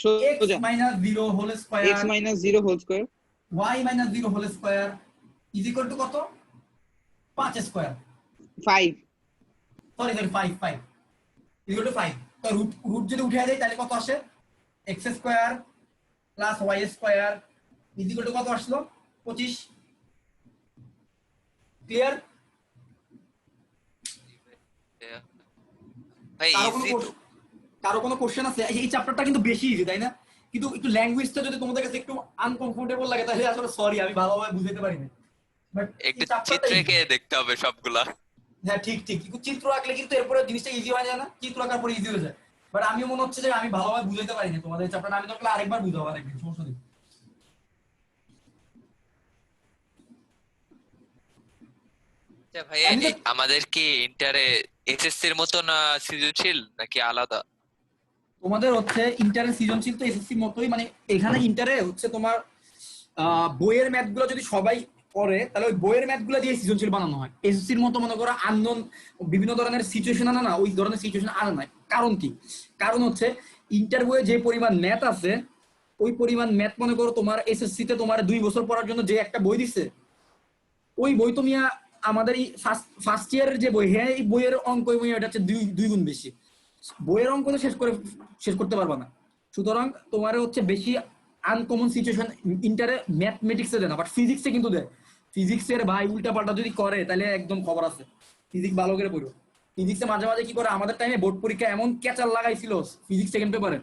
সোজা - 0 whole x square - 0 whole square y - 0 whole square is equal to কত? 5 square, 5 sorry 5 is equal to 5। তো রুট যদি উঠে যায় তাহলে কত আসে? x square plus y square is equal to কত আসলো? 25। ক্লিয়ার? ভাই ইজি তো। কারো কোনো কোশ্চেন আছে? এই চ্যাপ্টারটা কিন্তু বেশি ইজি, তাই না? কিন্তু একটু ল্যাঙ্গুয়েজটা যদি তোমাদের কাছে একটু আনকমফোর্টেবল লাগে তাহলে আসলে সরি, আমি ভালোভাবে বুঝাতে পারি না। বাট একটু এই চ্যাপ্টারটা চিত্র এঁকে দেখতে হবে সবগুলা। হ্যাঁ ঠিক ঠিক, কিন্তু চিত্র আঁকলে কিন্তু এরপরে জিনিসটা ইজি হয়ে যায় না? চিত্র আঁকার পরে ইজি হয়ে যায়। বাট আমিও মনে হচ্ছে যে আমি ভালোভাবে বুঝাতে পারি না তোমাদের এই চ্যাপ্টারটা। আমি তোকে আরেকবার বুঝাবো, আরেকদিন, সমস্যা নেই। আচ্ছা ভাইয়া, আমি তো আমাদের কি ইন্টারে এসএসসির মতো না সৃজনশীল নাকি আলাদা? তোমাদের হচ্ছে ইন্টারের সৃজনশীল তো এসএসসি মতোই, মানে এখানে ইন্টারে হচ্ছে তোমার বইয়ের ম্যাথ গুলো যদি সবাই করে তাহলে ওই বইয়ের ম্যাথ গুলো দিয়ে সৃজনশীল বানানো হয়। এসএসসির মতো মনে করো আননোন বিভিন্ন ধরনের সিচুয়েশন আনা না, ওই ধরনের সিচুয়েশন আনা নাই। কারণ কি? কারণ হচ্ছে ইন্টার বইয়ে যে পরিমাণ ম্যাথ আছে, ওই পরিমাণ ম্যাথ মনে করো তোমার এসএসসি তে তোমার 2 বছর পড়ার জন্য যে একটা বই দিছে, ওই বই তো মিয়া আমাদের এই ফার্স্ট ইয়ারের যে বই, হ্যাঁ এই বইয়ের অঙ্ক এটা হচ্ছে দুই গুণ বেশি। বইয়ের অঙ্ক তো শেষ করতে পারবা না। সুতরাং তোমার হচ্ছে বেশি আনকমন সিচুয়েশন ইন্টারে ম্যাথমেটিক্সে দেয় না, বাট ফিজিক্সে কিন্তু দেয়। ফিজিক্সের ভাই উল্টা পাল্টা যদি করে তাহলে একদম খবর আছে। ফিজিক্স ভালো করে পড়ো। ফিজিক্সে মাঝে মাঝে কি করে, আমাদের টাইমে বোর্ড পরীক্ষা এমন ক্যাচার লাগাইছিল ফিজিক্স সেকেন্ড পেপারে।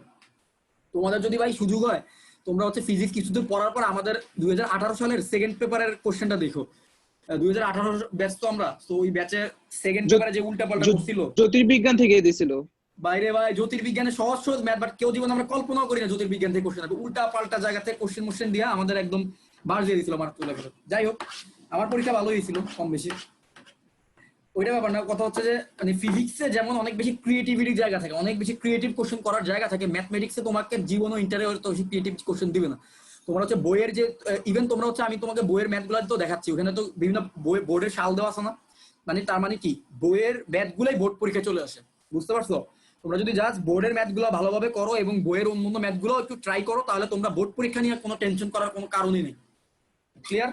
তোমাদের যদি ভাই সুযোগ হয় তোমরা হচ্ছে ফিজিক্স কিছুদূর পড়ার পর আমাদের 2018 সালের সেকেন্ড পেপারের কোশ্চেনটা দেখো। 2018 ব্যাচ তো আমরা, তো ওই ব্যাচে সেকেন্ড পেপারে যে উল্টা পাল্টা করছিল, জ্যোতির্বিজ্ঞান থেকে দিছিল। বাইরে ভাই জ্যোতির্বিজ্ঞানে সহজ সহজ ম্যাথ, বাট কেউ জীবনে আমরা কল্পনাও করি না জ্যোতির্বিজ্ঞান থেকে কোশ্চেন আসবে। উল্টা পাল্টা জায়গা থেকে কোশ্চেন দিয়া আমাদের একদম বাস দিয়ে দিছিল মার্ক তুলে ফেলে। যাই হোক, আমার পরীক্ষা ভালো হয়েছিল কম বেশি, ওইটা ব্যাপার না। কথা হচ্ছে যে মানে ফিজিক্সে যেমন অনেক বেশি ক্রিয়েটিভিটির জায়গা থাকে, অনেক বেশি ক্রিয়েটিভ কোশ্চেন করার জায়গা থাকে, ম্যাথমেটিক্সে তোমাকে জীবন ও ইন্টারে তো বেশি ক্রিয়েটিভ কোশ্চেন দিবে না। তোমরা হচ্ছে বইয়ের যে ইভেন তোমরা হচ্ছে, আমি তোমাকে বইয়ের ম্যাথ গুলো তো দেখাচ্ছি, ওখানে তো বিভিন্ন বোর্ডের সাল দেওয়া আছে না, মানে তার মানে কি বইয়ের ম্যাথ গুলাই বোর্ড পরীক্ষায় চলে আসে। বুঝতে পারছো? তোমরা যদি জাস্ট বোর্ডের ম্যাথ গুলো ভালোভাবে করো এবং বইয়ের অন্যান্য ম্যাথ গুলো একটু ট্রাই করো, তাহলে তোমরা বোর্ড পরীক্ষা নিয়ে কোনো টেনশন করার কোনো কারণই নেই। ক্লিয়ার?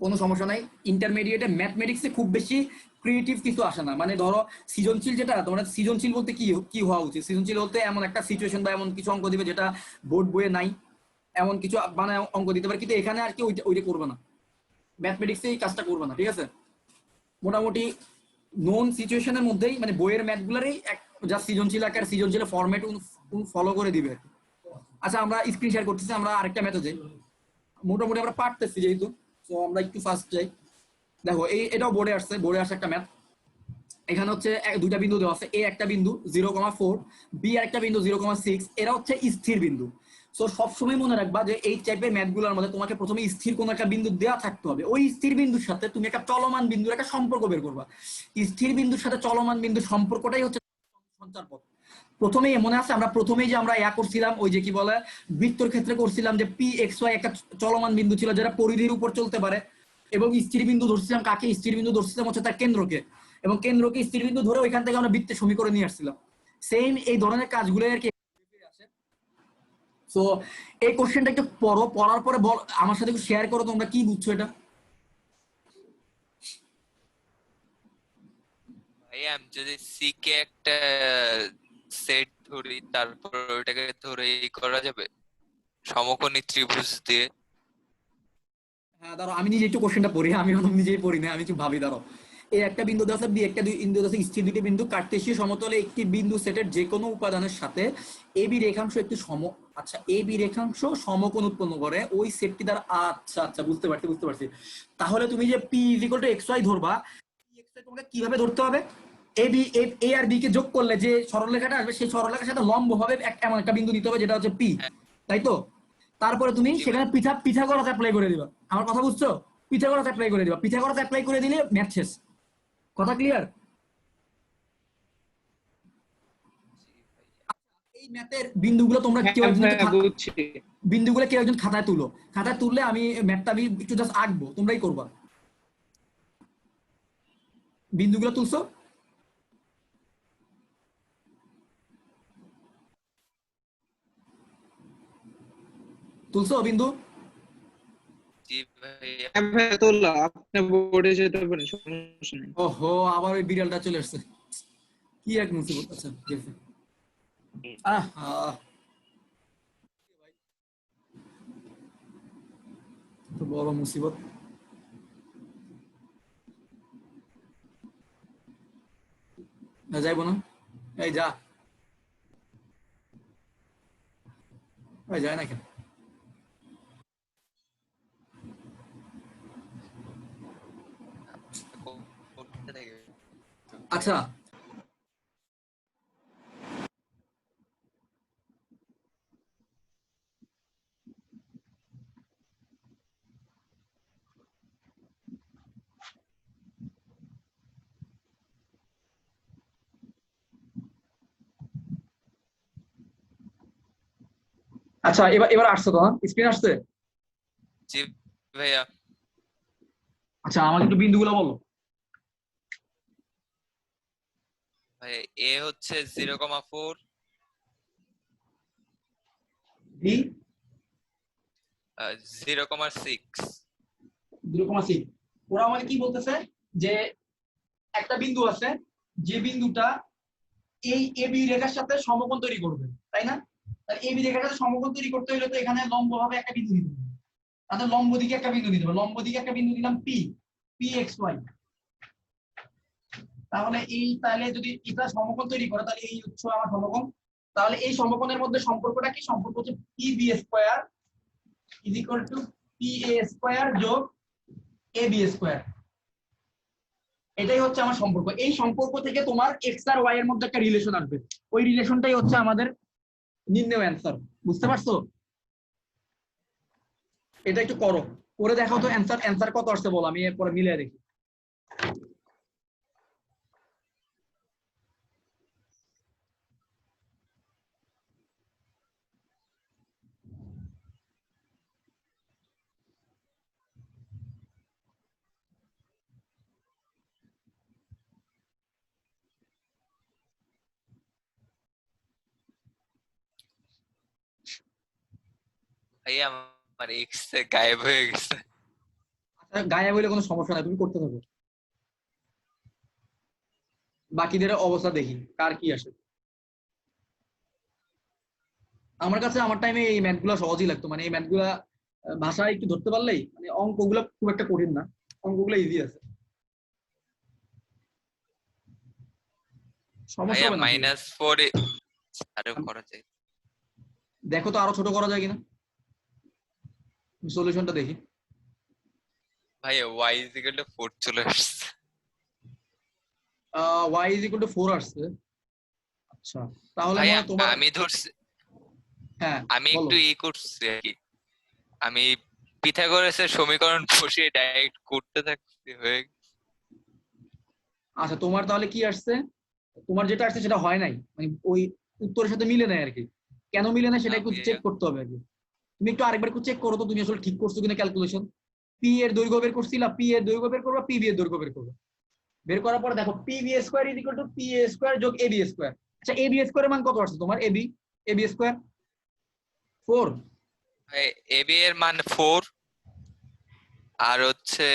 কোনো সমস্যা নাই। ইন্টারমিডিয়েটে ম্যাথমেটিক্সে খুব বেশি ক্রিয়েটিভ কিছু আসে না। মানে ধরো সৃজনশীল যেটা, তোমরা সৃজনশীল বলতে কি হওয়া উচিত? সৃজনশীল বলতে এমন একটা সিচুয়েশন বা এমন কিছু অঙ্ক দিবে যেটা বোর্ড বইয়ে নাই, এমন কিছু মানে অঙ্ক দিতে পারে, কিন্তু এখানে আর কি ওইটা করবে না, ম্যাথমেটিক্সে এই কাজটা করবে না। ঠিক আছে? মোটামুটি নোন সিচুয়েশনের মধ্যেই, মানে বইয়ের ম্যাথ গুলারই যা সৃজনশীল আকার, সৃজনশীল ফরম্যাট ফলো করে দিবে। আচ্ছা, আমরা স্ক্রিন শেয়ার করতেছি, আমরা আরেকটা ম্যাথে যাই। মোটামুটি আমরা পারতেছি যেহেতু, তো আমরা একটু ফাস্ট যাই। দেখো এটাও বোর্ডে আসছে একটা ম্যাথ। এখানে হচ্ছে দুইটা বিন্দু দেওয়া আছে, এ একটা বিন্দু 0,4, বি আর একটা বিন্দু 0,6, এরা হচ্ছে স্থির বিন্দু। সো সবসময় মনে রাখবা যে এই টাইপের ম্যাথগুলোর মধ্যে তোমাকে প্রথমে স্থির কোনো একটা বিন্দু দেওয়া থাকতে হবে। ওই স্থির বিন্দুর সাথে তুমি একটা চলমান বিন্দুর একটা সম্পর্ক বের করবা। স্থির বিন্দুর সাথে চলমান বিন্দুর সম্পর্কটাই হচ্ছে সঞ্চার পথ। প্রথমেই মনে আছে আমরা প্রথমেই যে আমরা করছিলাম, ওই যে কি বলে বৃত্তর ক্ষেত্রে করছিলাম যে পি এক্স ওয়াই একটা চলমান বিন্দু ছিল যেটা পরিধির উপর চলতে পারে, এবং স্থির বিন্দু ধরছিলাম কাকে? স্থির বিন্দু ধরছিলাম হচ্ছে তার কেন্দ্রকে, এবং কেন্দ্রকে স্থির বিন্দু ধরে ওইখান থেকে আমরা বৃত্তের সমীকরণ নিয়ে আসছিলাম। সেম এই ধরনের কাজগুলো আর কি আসে। সো এই কোশ্চেনটা একটু পড়ার পরে আমার সাথে একটু শেয়ার করো তোমরা কি বুঝছো এটা। ভাই আমি যদি সি কে একটা সেট ধরি, তারপর ওইটাকে ধরে করা যাবে সমকোণী ত্রিভুজ দিয়ে? হ্যাঁ দাঁড়াও, আমি নিজে একটু কোশ্চেনটা পড়ি, আমি নিজেই পড়ি না, আমি একটু ভাবি। দাঁড়াও, এ একটা বিন্দু দেওয়া আছে, বি একটা বিন্দু দেওয়া আছে, স্থির দুটি বিন্দু কার্টেসীয় সমতলে একটি বিন্দু সেটের যে কোনো উপাদানের সাথে এবি রেখাংশ একটি আচ্ছা এবি রেখাংশ সমকোণ উৎপন্ন করে ওই সেটটি দ্বারা। আচ্ছা আচ্ছা বুঝতে পারছি। তাহলে তুমি যে P equal to X Y ধরবা, এক্স ওয়াই তোমাকে কিভাবে ধরতে হবে? এ আর বি কে যোগ করলে যে সরলরেখাটা আসবে সেই সরলরেখার সাথে লম্বভাবে এমন একটা বিন্দু নিতে হবে যেটা হচ্ছে পি, তাই তো? তারপরে তুমি সেখানে পিথাগোরাস অ্যাপ্লাই করে দিবা। আমার কথা বুঝছো? পিথাগোরাস অ্যাপ্লাই করে দিবা। পিথাগোরাস অ্যাপ্লাই করে দিলে ম্যাথ শেষ। কথা ক্লিয়ার? এই ম্যাথের বিন্দুগুলো তোমরা কেউ একজন বুঝছি। বিন্দুগুলো কেউ একজন খাতায় তুলো। খাতায় তুললে আমি ম্যাথটা আমি একটু জাস্ট আঁকবো, তোমরাই করবা। বিন্দুগুলো তুলছো? তুলছো বিন্দু? জি ভাইয়া। হ্যাঁ ভাইয়া তোলা, আপনি বোর্ডে যেতে পারেন, সমস্যা নেই। ওহো, আবার ওই বিড়ালটা চলে আসছে, কি এক মুসিবত। আচ্ছা ঠিক আছে। তো বড় মুসিবত। না যাইবো না, এই যা, যায় না কেন? আচ্ছা আচ্ছা এবার আসছে তো, স্ক্রিন আসছে? জি ভাইয়া। আচ্ছা আমাকে একটু বিন্দুগুলো বলো। ভাই এ হচ্ছে 0,4, বি 0,6। 0,6। ওরা আমাকে কি বলতেছে যে একটা বিন্দু আছে যে বিন্দুটা এই এবি রেখার সাথে সমকোণ তৈরি করবে, তাই না? তাহলে এবি রেখার সাথে সমকোণ তৈরি করতে হলে তো এখানে লম্বভাবে একটা বিন্দু নিতে হবে। তাহলে লম্ব দিকে একটা বিন্দু নিতে হবে। লম্ব দিকে একটা বিন্দু দিলাম পি, পি এক্স ওয়াই। তাহলে তাহলে যদি এটা সমকোণ তৈরি করে তাহলে এই হচ্ছে আমার সমকোণ। তাহলে এই সমকোণের মধ্যে সম্পর্কটা কি? সম্পর্ক হচ্ছে P B square is equal to P A square যোগ এ বি স্কয়ার। এটাই হচ্ছে আমার সম্পর্ক। এই সম্পর্ক থেকে তোমার এক্স আর ওয়াই এর মধ্যে একটা রিলেশন আসবে, ওই রিলেশনটাই হচ্ছে আমাদের নির্ণয় অ্যান্সার। বুঝতে পারছো? এটা একটু করো, করে দেখাও তো অ্যান্সার কত আসছে বলো, আমি এরপরে মিলিয়ে দেখি। ভাইয়া আমার এক্স গায়েব হয়ে গেছে। গায়ে বলে কোনো সমস্যা নাই, তুমি করতে থাকো। বাকিদের অবস্থা দেখি কার কি আসে। আমার কাছে আমার টাইমে এই ম্যাথগুলো সহজই লাগতো, মানে এই ম্যাথগুলা ভাষায় একটু ধরতে পারলেই, মানে অঙ্কগুলো খুব একটা কঠিন না, অঙ্কগুলো ইজি আছে, সমস্যা ভাইয়া হবে না। -4 আরো করা যায়। দেখো তো আরো ছোট করা যায় কিনা, সলিউশনটা দেখি। ভাইয়া y = 4 চলে আসছে। y = 4 আসছে। আচ্ছা তাহলে ভাইয়া মনে তোমার, আমি ধরছি, হ্যাঁ আমি বলো। একটু করছি আর কি, আমি পিথাগোরাসের সমীকরণ বসিয়ে ডাইরেক্ট করতে থাকছি হয়ে গেছে। আচ্ছা তোমার তাহলে কি আসছে? তোমার যেটা আসছে সেটা হয় নাই, মানে ওই উত্তরের সাথে মিলে নাই আর কি। কেন মিলে না সেটা একটু চেক করতে হবে আর কি। তুমি একটু আরেকবার একটু চেক করো তো তুমি আসলে ঠিক করছো কিনা ক্যালকুলেশন। পি এর দৈর্ঘ্য বের করছিলা, পি এর দৈর্ঘ্য বের করবা, পি বি এর দৈর্ঘ্য বের করবে। বের করার পরে দেখো P B square is equal to P A square যোগ এ বি স্কয়ার। আচ্ছা এ বি স্কয়ারের মান কত আসছে তোমার? A B square 4। ভাই এবি এর মান 4, আর হচ্ছে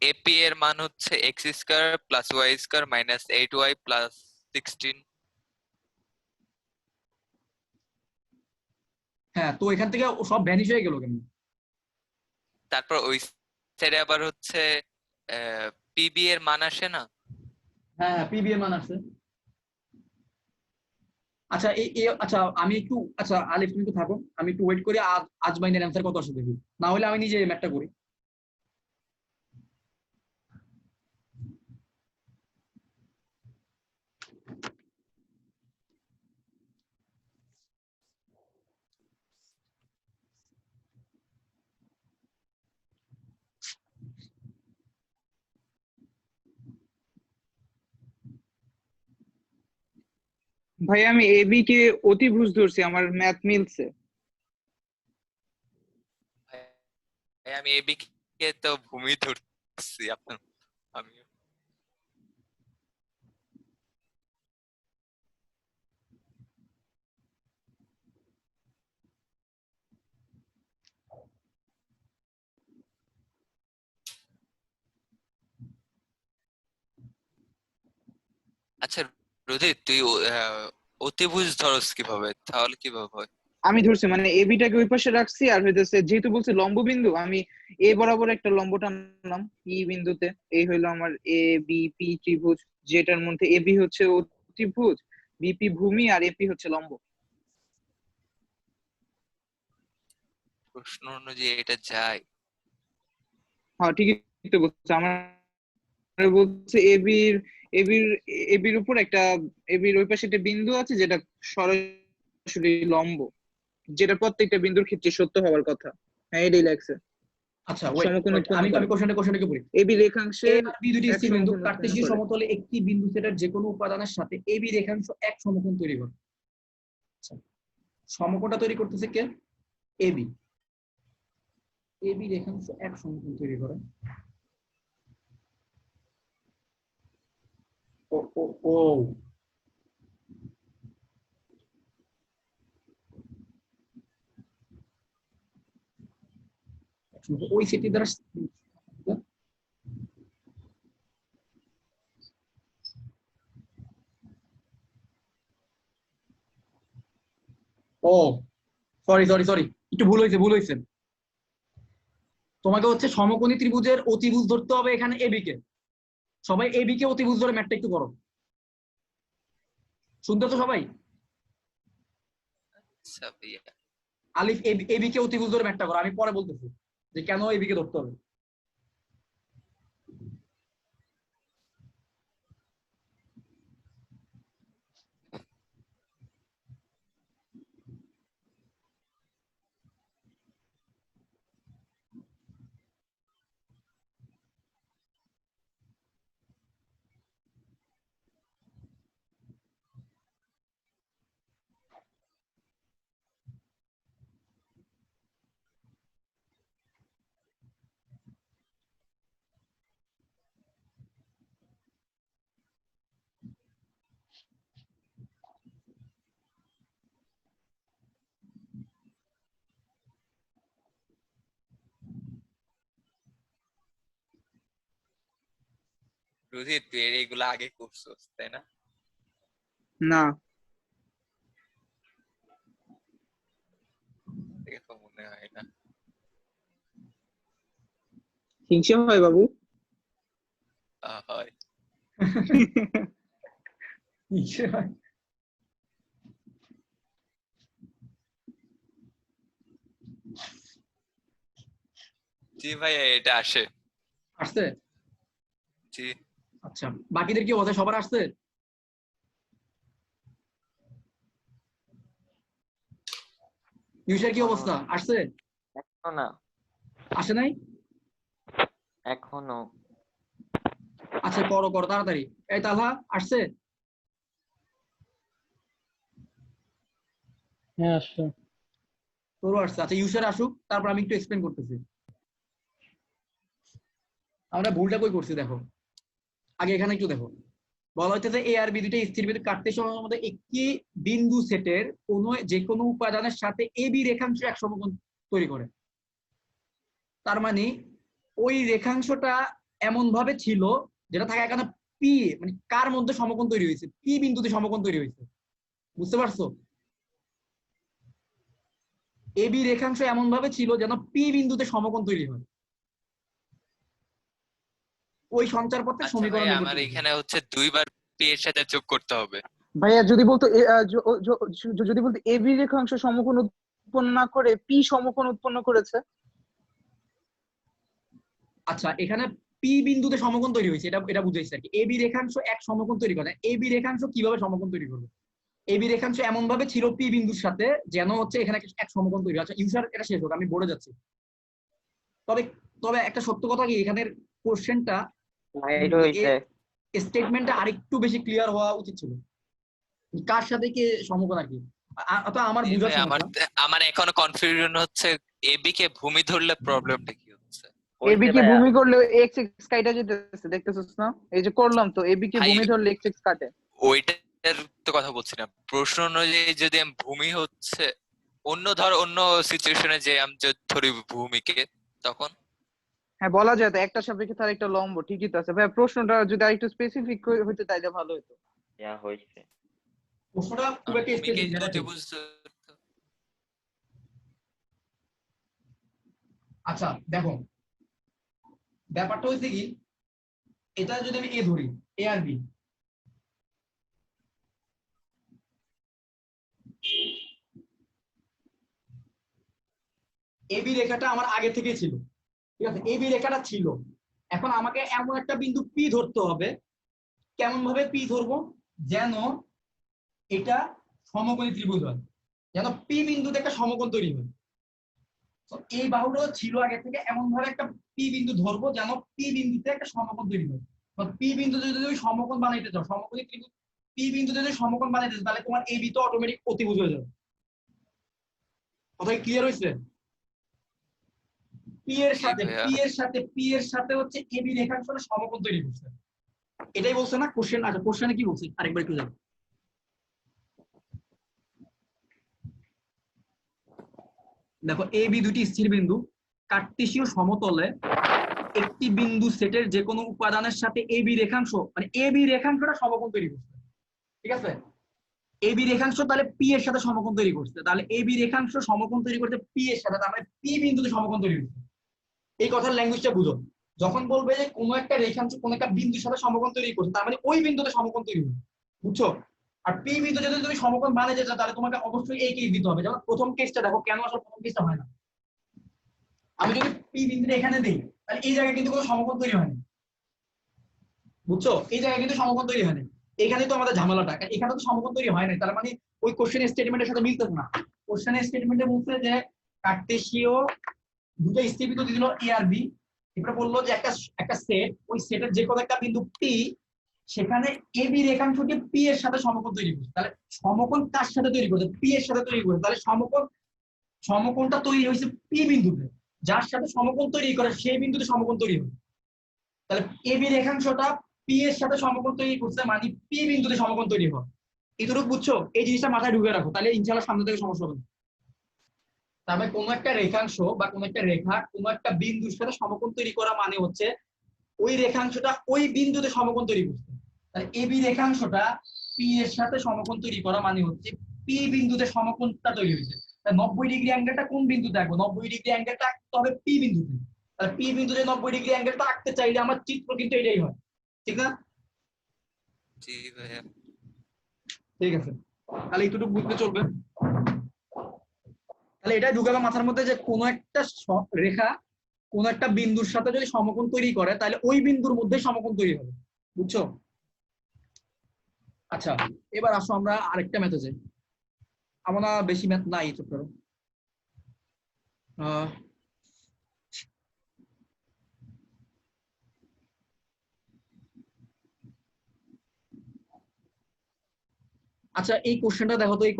এপি এর মান হচ্ছে x² + y² - 8y + 16। হ্যাঁ তো এখান থেকে সব ভ্যানিশ হয়ে গেল কেন? তারপর ওই সাইডে আবার হচ্ছে পিবি এর মান আসে না, হ্যাঁ পিবি এর মান আসছে। আচ্ছা আচ্ছা আমি একটু, আচ্ছা আলিফ তুমি একটু থাকো, আমি একটু ওয়েট করি, আজমাইনের অ্যান্সার কত আসে দেখি, না হলে আমি নিজে ম্যাথটা করি। ভাই আমি এবি কে অতিভুজ ধরছি, আমার ম্যাথ মিলছে। ভাই আমি এবি কে তো ভূমি ধরছি আপনার, আমি আচ্ছা রোদিত তুই অতিভুজ ধরস কিভাবে, তাহলে কিভাবে হয়? আমি ধরছি মানে এবিটাকে ওই পাশে রাখছি, আর হইতেছে যেহেতু বলছে লম্ব বিন্দু, আমি এ বরাবর একটা লম্ব টানলাম পি বিন্দুতে। এই হইলো আমার এ বি পি ত্রিভুজ, যেটার মধ্যে এবি হচ্ছে অতিভুজ, বিপি ভূমি, আর এপি হচ্ছে লম্ব। প্রশ্ন অনুযায়ী এটা যায়। হ্যাঁ ঠিকই তো বলছে। আমার বলছে এবির এবির এবির উপর একটা, এবির ওই পাশে একটা বিন্দু আছে যেটা সরাসরি লম্ব, যেটা প্রত্যেকটা বিন্দুর ক্ষেত্রে সত্য হওয়ার কথা। হ্যাঁ এটাই লাগছে। আচ্ছা ওয়েট, সমকোণ উৎপন্ন আমি করে আমি কোশ্চেনটা বলি। এবি এ রেখাংশের আর বি দুটি এক স্থির বিন্দু সমকোণ উৎপন্ন কার্তেশীয় করে। সমতলে একটি বিন্দু সেটের যে কোনো উপাদানের সাথে এবি রেখাংশ এক সমকোণ তৈরি করে। আচ্ছা, সমকোণটা তৈরি করতেছে কে? এবি। এবি রেখাংশ এক সমকোণ তৈরি করে। ও ও ও ওই সেটি দ্বারা, ও সরি সরি সরি, একটু ভুল হয়েছে। তোমাকে হচ্ছে সমকোণী ত্রিভুজের অতিভুজ ধরতে হবে এখানে এবি কে। সবাই এবি কে অতিভুজ ধরে ম্যাথটা একটু করো, শুনতে তো সবাই? আচ্ছা ভাইয়া, আলিফ এবি কে অতিভুজ ধরে ম্যাথটা করো, আমি পরে বলতেছি যে কেন এবি কে ধরতে হবে। রোদিত তুই এইগুলো আগে করছিস তাই না? না দেখে তো মনে হয় না। হিংসা হয় বাবু। হয়। জি ভাইয়া এটা আসে। আসছে? জি। আচ্ছা বাকিদের কি অবস্থা, সবার আসছে? ইউসার কি অবস্থা, আসছে? এখনো না, আসে নাই? এখনো। আচ্ছা করো করো তাড়াতাড়ি। এই তালহা আসছে? হ্যাঁ আসছে। তোরও আসছে। আচ্ছা ইউসার আসুক, তারপর আমি একটু এক্সপ্লেন করতেছি আমরা ভুলটা কই করছি। দেখো আগে এখানে একটু দেখো, বলা হইতেছে এ আর বি দুটো স্থির বিন্দু কার্তেশীয় সমতলের মধ্যে একটি বিন্দু সেটের কোন যে কোনো উপাদানের সাথে এ বি রেখাংশ এক সমকোণ তৈরি করে। তার মানে ওই রেখাংশটা এমন ভাবে ছিল যেটা থাকে এখানে পি, মানে কার মধ্যে সমকোণ তৈরি হয়েছে, পি বিন্দুতে সমকোণ তৈরি হয়েছে। বুঝতে পারছো? এ বি রেখাংশ এমন ভাবে ছিল যেন পি বিন্দুতে সমকোণ তৈরি হয়। ওই সঞ্চারপথের আচ্ছা ভাই, সমীকরণের উপর আমার তৈরি এখানে করবে। হচ্ছে 2 বার পি এর সাথে যোগ করতে হবে। ভাইয়া যদি বলতো যদি বলতো এবি রেখাংশ সমকোণ উৎপন্ন না করে পি সমকোণ উৎপন্ন করেছে। আচ্ছা, এখানে পি বিন্দুতে সমকোণ তৈরি হয়েছে, এটা এটা বুঝাইছে আর কি। এবি রেখাংশ এক সমকোণ তৈরি করে, এবি রেখাংশ কিভাবে সমকোণ তৈরি করবে? এবি রেখাংশ এমন ভাবে ছিল পি বিন্দুর সাথে যেন হচ্ছে এখানে এক সমকোণ তৈরি হয়। আচ্ছা ইউসার এটা শেষ হোক, আমি বলে যাচ্ছি। তবে তবে একটা সত্য কথা কি, এখানের কোশ্চেনটা লাইট হইছে। স্টেটমেন্টটা আরেকটু বেশি ক্লিয়ার হওয়া উচিত ছিল, কার সাথে কে সমকোণ আর কি। অথবা আমার জি বুঝার ভাই, আমার সমস্যা। আমার এখনো কনফিউশন হচ্ছে এবি কে ভূমি ধরলে প্রবলেমটা কি হচ্ছে। এবি হইছে কে ভাইয়া। ভূমি করলে এক্স এক্স কাটা যেতেছে, দেখতেছিস না? এই যে করলাম তো, এবি কে ভাই ভূমি ধরলে এক্স এক্স কাটে। ওইটার তো কথা বলছি না, প্রশ্ন অনুযায়ী যদি আমি ভূমি হচ্ছে অন্য সিচুয়েশনে যে আমি যদি ধরি ভূমিকে, তখন হ্যাঁ বলা যায় তো, একটা সাপেক্ষে তার একটা লম্ব, ঠিকই তো আছে ভাই। প্রশ্নটা যদি আরেকটু স্পেসিফিক হইতো তাইলে ভালো হতো। ইয়া হইছে। প্রশ্নটা খুব কারণ একটা ভূমিকে স্পেসিফিক, এটা ঠিক। বুঝতে আচ্ছা দেখো, ব্যাপারটা হচ্ছে কি, এটা যদি আমি এ ধরি, এ আর বি, এবি রেখাটা আমার আগে থেকে ছিল, ঠিক আছে, এবি রেখাটা ছিল। এখন আমাকে এমন একটা বিন্দু পি ধরতে হবে। কেমন ভাবে পি ধরবো? যেন এটা সমকোণী ত্রিভুজ হয়, যেন পি বিন্দুতে একটা সমকোণ তৈরি হয়। তো এই বাহুটা ছিল আগে থেকে, এমন ভাবে একটা পি বিন্দু ধরবো যেন পি বিন্দুতে একটা সমকোণ তৈরি হয়। পি বিন্দুতে যদি তুমি সমকোণ বানাইতে চাও, সমকোণী ত্রিভুজ পি বিন্দুতে যদি সমকোণ বানাইতে চাও, তাহলে তোমার এবি তো অটোমেটিক অতিভুজ হয়ে যাবে। কথা ক্লিয়ার হয়েছে? পি এর জি সাথে ভাইয়া। পি এর সাথে হচ্ছে এবি রেখাংশটা সমকোণ তৈরি করছে, এটাই বলছে না কোশ্চেন? আচ্ছা কোশ্চেনে কি বলছে আরেকবার একটু জানো। দেখো এ বি দুটি স্থির বিন্দু কার্টেসীয় সমতলে একটি বিন্দু সেটের যে কোনো উপাদানের সাথে এ বি রেখাংশ, মানে এ বি রেখাংশটা সমকোণ তৈরি করছে, ঠিক আছে। এ বি রেখাংশ তাহলে পি এর সাথে সমকোণ তৈরি করছে, তাহলে এ বি রেখাংশ সমকোণ তৈরি করতে পি এর সাথে, তার মানে পি বিন্দুতে সমকোণ তৈরি করছে। এই কথার ল্যাঙ্গুয়েজটা বুঝো। যখন বলবে যে কোনো একটা রেখাংশ কোনো একটা বিন্দুর সাথে সমকোণ তৈরি করছে, তার মানে ওই বিন্দুতে সমকোণ তৈরি হবে, বুঝছো? আর পি বিন্দু যদি তুমি সমকোণ বানাতে চাও, তাহলে তোমাকে অবশ্যই এই কেস দিতে হবে। যেমন প্রথম কেসটা দেখো, কেন আসলে প্রথম কেসটা হয় না। আমি যদি পি বিন্দুটা এখানে দিই, তাহলে এই জায়গায় কিন্তু কোনো সমকোণ তৈরি হয়নি, বুঝছো? এই জায়গায় কিন্তু সমকোণ তৈরি হয়নি। এখানে তো আমাদের ঝামেলাটা, এখানে তো সমকোণ তৈরি হয় নাই, তার মানে ওই কোশ্চেন স্টেটমেন্টের সাথে মিলতেছে না। কোশ্চেন স্টেটমেন্টে বলছে যে কার্টেসীয় দুটো স্থির বিন্দু দিল এ আর বি, এবারে বললো যে একটা একটা সেট, ওই সেটের যে কোনো একটা বিন্দু পি, সেখানে এ বি রেখাংশটি পি এর সাথে সমকোণ তৈরি করছে। তাহলে সমকোণ কার সাথে তৈরি করছে? পি এর সাথে তৈরি করছে। তাহলে সমকোণটা তৈরি হয়েছে পি বিন্দুতে, যার সাথে সমকোণ তৈরি করে সেই বিন্দুতে সমকোণ তৈরি হবে। তাহলে এ বি রেখাংশটা পি এর সাথে সমকোণ তৈরি করছে, মানে পি বিন্দুতে সমকোণ তৈরি হয়। এতটুকু বুঝছো? এই জিনিসটা মাথায় ঢুকে রাখো, তাহলে ইনশাআল্লাহ সামনে থেকে সমস্যা হবে না। তারপরে কোনো একটা রেখাংশ বা কোনো একটা রেখা কোনো একটা বিন্দুর সাথে সমকোণ তৈরি করা মানে হচ্ছে ওই রেখাংশটা ওই বিন্দুতে সমকোণ তৈরি করছে। তাহলে এবি রেখাংশটা পি এর সাথে সমকোণ তৈরি করা মানে হচ্ছে পি বিন্দুতে সমকোণটা তৈরি হয়েছে। 90 ডিগ্রি অ্যাঙ্গেলটা কোন বিন্দুতে আঁকবো? 90 ডিগ্রি অ্যাঙ্গেলটা আঁকতে হবে পি বিন্দুতে। তাহলে পি বিন্দুতে 90 ডিগ্রি অ্যাঙ্গেলটা আঁকতে চাইলে আমার চিত্র কিন্তু এটাই হয়, ঠিক না? জি ভাইয়া। ঠিক আছে, তাহলে এইটুকু বুঝতে চলবে। তাহলে এটাই ঢুকাবে মাথার মধ্যে যে কোনো একটা রেখা কোন একটা বিন্দুর সাথে যদি সমকোণ তৈরি করে, তাহলে ওই বিন্দুর মধ্যে সমকোণ তৈরি হবে, বুঝছো? আচ্ছা এবার আসো আমরা আরেকটা ম্যাথে যাই। আমার না বেশি ম্যাথ নাই ছোট্ট। আচ্ছা এই কোশ্চেনটা দেখো তো, এই